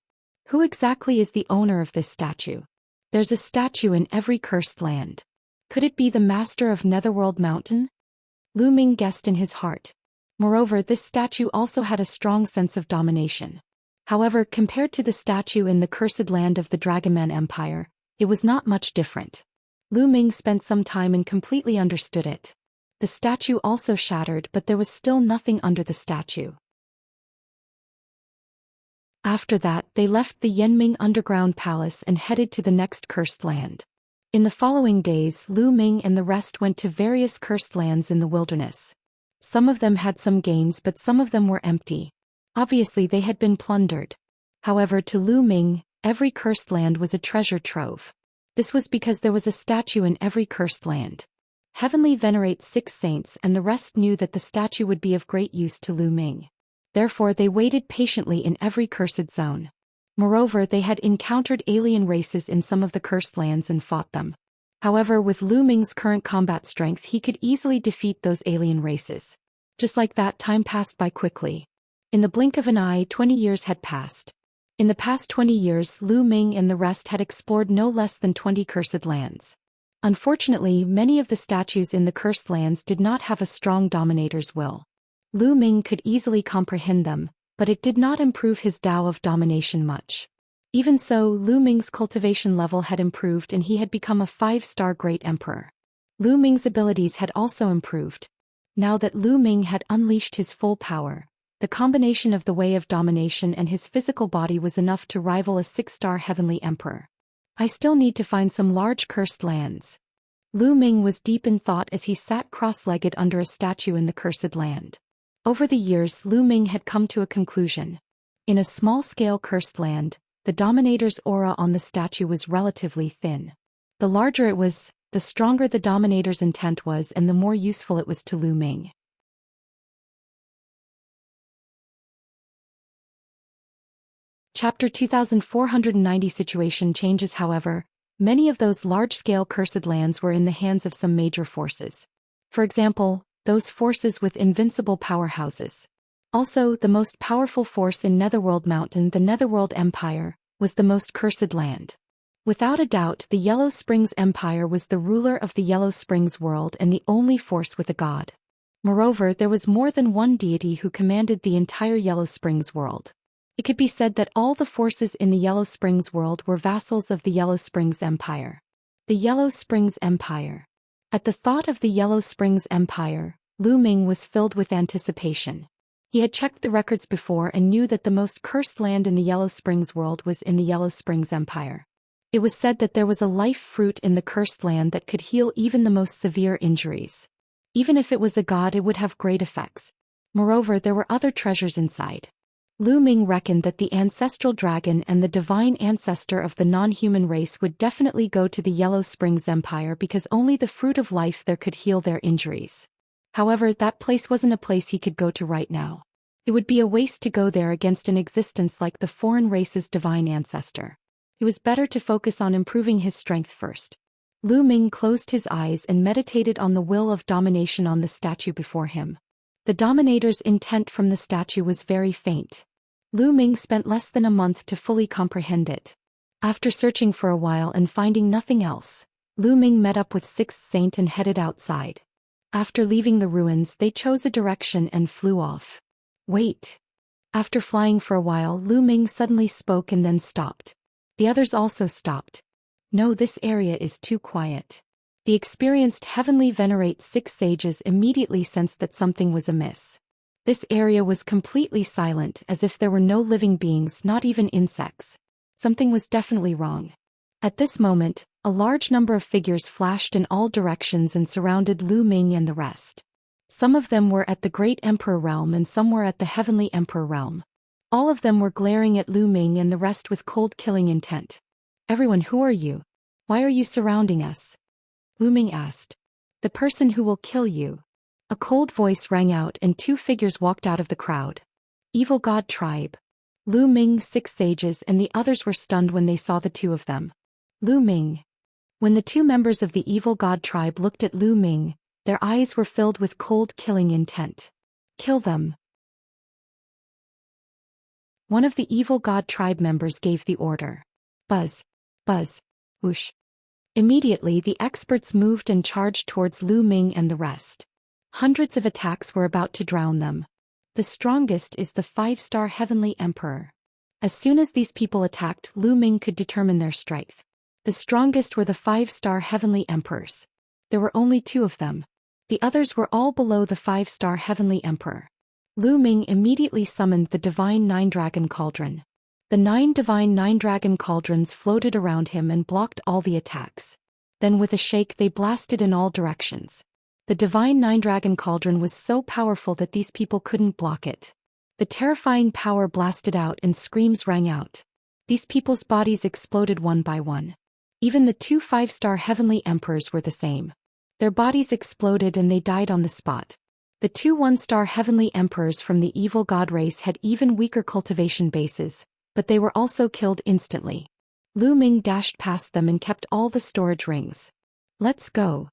Who exactly is the owner of this statue? There's a statue in every cursed land. Could it be the master of Netherworld Mountain? Lu Ming guessed in his heart. Moreover, this statue also had a strong sense of domination. However, compared to the statue in the cursed land of the Dragonman Empire, it was not much different. Lu Ming spent some time and completely understood it. The statue also shattered, but there was still nothing under the statue. After that, they left the Yanming Underground Palace and headed to the next cursed land. In the following days, Lu Ming and the rest went to various cursed lands in the wilderness. Some of them had some gains, but some of them were empty. Obviously, they had been plundered. However, to Lu Ming, every cursed land was a treasure trove. This was because there was a statue in every cursed land. Heavenly Venerate 6 saints and the rest knew that the statue would be of great use to Lu Ming. Therefore, they waited patiently in every cursed zone. Moreover, they had encountered alien races in some of the cursed lands and fought them. However, with Lu Ming's current combat strength, he could easily defeat those alien races. Just like that, time passed by quickly. In the blink of an eye, 20 years had passed. In the past 20 years, Lu Ming and the rest had explored no less than 20 cursed lands. Unfortunately, many of the statues in the cursed lands did not have a strong dominator's will. Lu Ming could easily comprehend them, but it did not improve his Tao of domination much. Even so, Lu Ming's cultivation level had improved and he had become a 5-star great emperor. Lu Ming's abilities had also improved. Now that Lu Ming had unleashed his full power, the combination of the way of domination and his physical body was enough to rival a 6-star heavenly emperor. I still need to find some large cursed lands. Lu Ming was deep in thought as he sat cross-legged under a statue in the cursed land. Over the years, Lu Ming had come to a conclusion. In a small-scale cursed land, the dominator's aura on the statue was relatively thin. The larger it was, the stronger the dominator's intent was and the more useful it was to Lu Ming. Chapter 2490 Situation changes. However, many of those large-scale cursed lands were in the hands of some major forces. For example, those forces with invincible powerhouses. Also, the most powerful force in Netherworld Mountain, the Netherworld Empire, was the most cursed land. Without a doubt, the Yellow Springs Empire was the ruler of the Yellow Springs world and the only force with a god. Moreover, there was more than one deity who commanded the entire Yellow Springs world. It could be said that all the forces in the Yellow Springs world were vassals of the Yellow Springs Empire. The Yellow Springs Empire. At the thought of the Yellow Springs Empire, Lu Ming was filled with anticipation. He had checked the records before and knew that the most cursed land in the Yellow Springs world was in the Yellow Springs Empire. It was said that there was a life fruit in the cursed land that could heal even the most severe injuries. Even if it was a god, it would have great effects. Moreover, there were other treasures inside. Lu Ming reckoned that the ancestral dragon and the divine ancestor of the non-human race would definitely go to the Yellow Springs Empire because only the fruit of life there could heal their injuries. However, that place wasn't a place he could go to right now. It would be a waste to go there against an existence like the foreign race's divine ancestor. It was better to focus on improving his strength first. Lu Ming closed his eyes and meditated on the will of domination on the statue before him. The dominator's intent from the statue was very faint. Lu Ming spent less than a month to fully comprehend it. After searching for a while and finding nothing else, Lu Ming met up with Sixth Saint and headed outside. After leaving the ruins, they chose a direction and flew off. Wait. After flying for a while, Lu Ming suddenly spoke and then stopped. The others also stopped. No, this area is too quiet. The experienced heavenly venerate six sages immediately sensed that something was amiss. This area was completely silent, as if there were no living beings, not even insects. Something was definitely wrong. At this moment, a large number of figures flashed in all directions and surrounded Lu Ming and the rest. Some of them were at the Great Emperor realm and some were at the Heavenly Emperor realm. All of them were glaring at Lu Ming and the rest with cold killing intent. Everyone, who are you? Why are you surrounding us? Lu Ming asked. The person who will kill you. A cold voice rang out and two figures walked out of the crowd. Evil God Tribe. Lu Ming's six sages and the others were stunned when they saw the two of them. Lu Ming. When the two members of the Evil God Tribe looked at Lu Ming, their eyes were filled with cold killing intent. Kill them. One of the Evil God Tribe members gave the order. Buzz. Buzz. Whoosh. Immediately the experts moved and charged towards Lu Ming and the rest. Hundreds of attacks were about to drown them. The strongest is the 5-star Heavenly Emperor. As soon as these people attacked, Lu Ming could determine their strength. The strongest were the 5-star Heavenly Emperors. There were only 2 of them. The others were all below the 5-star Heavenly Emperor. Lu Ming immediately summoned the Divine 9-Dragon Cauldron. The 9 Divine 9-Dragon Cauldrons floated around him and blocked all the attacks. Then with a shake they blasted in all directions. The Divine 9-Dragon Cauldron was so powerful that these people couldn't block it. The terrifying power blasted out and screams rang out. These people's bodies exploded one by one. Even the 2 5-star Heavenly Emperors were the same. Their bodies exploded and they died on the spot. The 2 1-star Heavenly Emperors from the Evil God race had even weaker cultivation bases, but they were also killed instantly. Lu Ming dashed past them and kept all the storage rings. Let's go,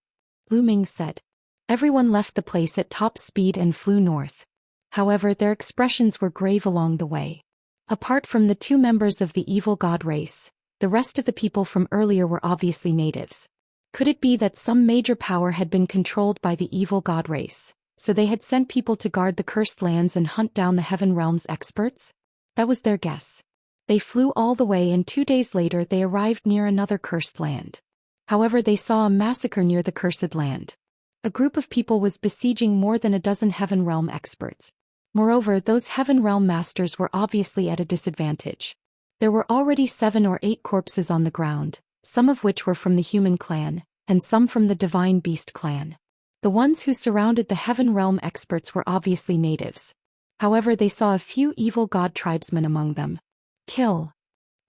Lu Ming said. Everyone left the place at top speed and flew north. However, their expressions were grave along the way. Apart from the 2 members of the Evil God race, the rest of the people from earlier were obviously natives. Could it be that some major power had been controlled by the Evil God race, so they had sent people to guard the cursed lands and hunt down the Heaven Realm's experts? That was their guess. They flew all the way and 2 days later they arrived near another cursed land. However, they saw a massacre near the cursed land. A group of people was besieging more than a dozen Heaven Realm experts. Moreover, those Heaven Realm masters were obviously at a disadvantage. There were already 7 or 8 corpses on the ground, some of which were from the human clan, and some from the Divine Beast clan. The ones who surrounded the Heaven Realm experts were obviously natives. However, they saw a few evil god tribesmen among them. Kill.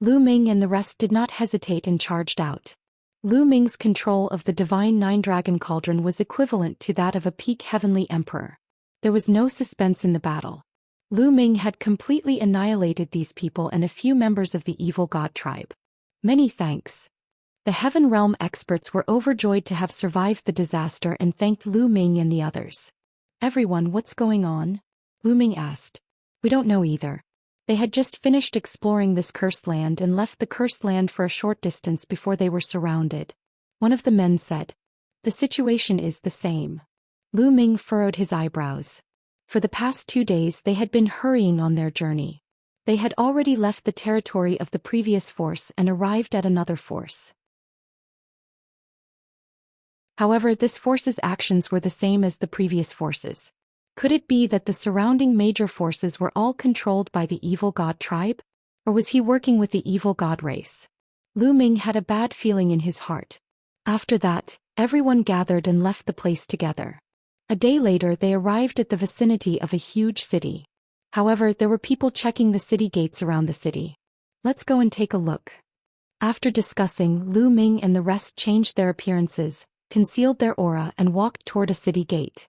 Lu Ming and the rest did not hesitate and charged out. Lu Ming's control of the Divine 9-Dragon Cauldron was equivalent to that of a peak Heavenly Emperor. There was no suspense in the battle. Lu Ming had completely annihilated these people and a few members of the Evil God tribe. Many thanks. The Heaven Realm experts were overjoyed to have survived the disaster and thanked Lu Ming and the others. Everyone, what's going on? Lu Ming asked. We don't know either. They had just finished exploring this cursed land and left the cursed land for a short distance before they were surrounded. One of the men said. The situation is the same. Lu Ming furrowed his eyebrows. For the past 2 days they had been hurrying on their journey. They had already left the territory of the previous force and arrived at another force. However, this force's actions were the same as the previous forces. Could it be that the surrounding major forces were all controlled by the Evil God tribe? Or was he working with the Evil God race? Lu Ming had a bad feeling in his heart. After that, everyone gathered and left the place together. A day later they arrived at the vicinity of a huge city. However, there were people checking the city gates around the city. Let's go and take a look. After discussing, Lu Ming and the rest changed their appearances, concealed their aura and walked toward a city gate.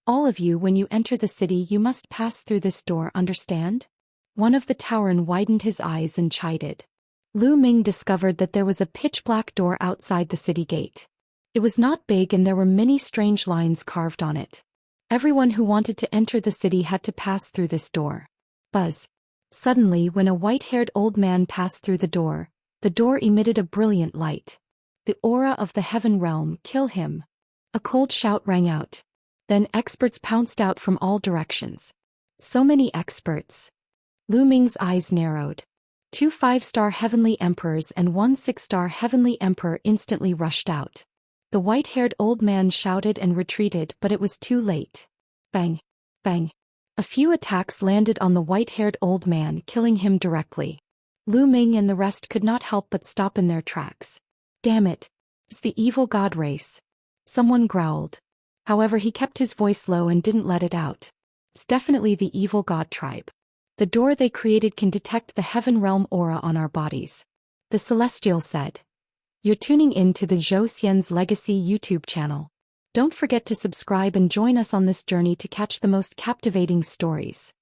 All of you, when you enter the city you must pass through this door, understand? One of the Tauren widened his eyes and chided. Lu Ming discovered that there was a pitch-black door outside the city gate. It was not big and there were many strange lines carved on it. Everyone who wanted to enter the city had to pass through this door. Buzz. Suddenly, when a white-haired old man passed through the door emitted a brilliant light. The aura of the heaven realm, kill him. A cold shout rang out. Then experts pounced out from all directions. So many experts. Lu Ming's eyes narrowed. 2 5-star heavenly emperors and 1 6-star heavenly emperor instantly rushed out. The white-haired old man shouted and retreated, but it was too late. Bang! Bang! A few attacks landed on the white-haired old man, killing him directly. Lu Ming and the rest could not help but stop in their tracks. Damn it! It's the evil god race. Someone growled. However, he kept his voice low and didn't let it out. It's definitely the evil god tribe. The door they created can detect the heaven realm aura on our bodies. The Celestial said. You're tuning in to the Zhou Xian's Legacy YouTube channel. Don't forget to subscribe and join us on this journey to catch the most captivating stories.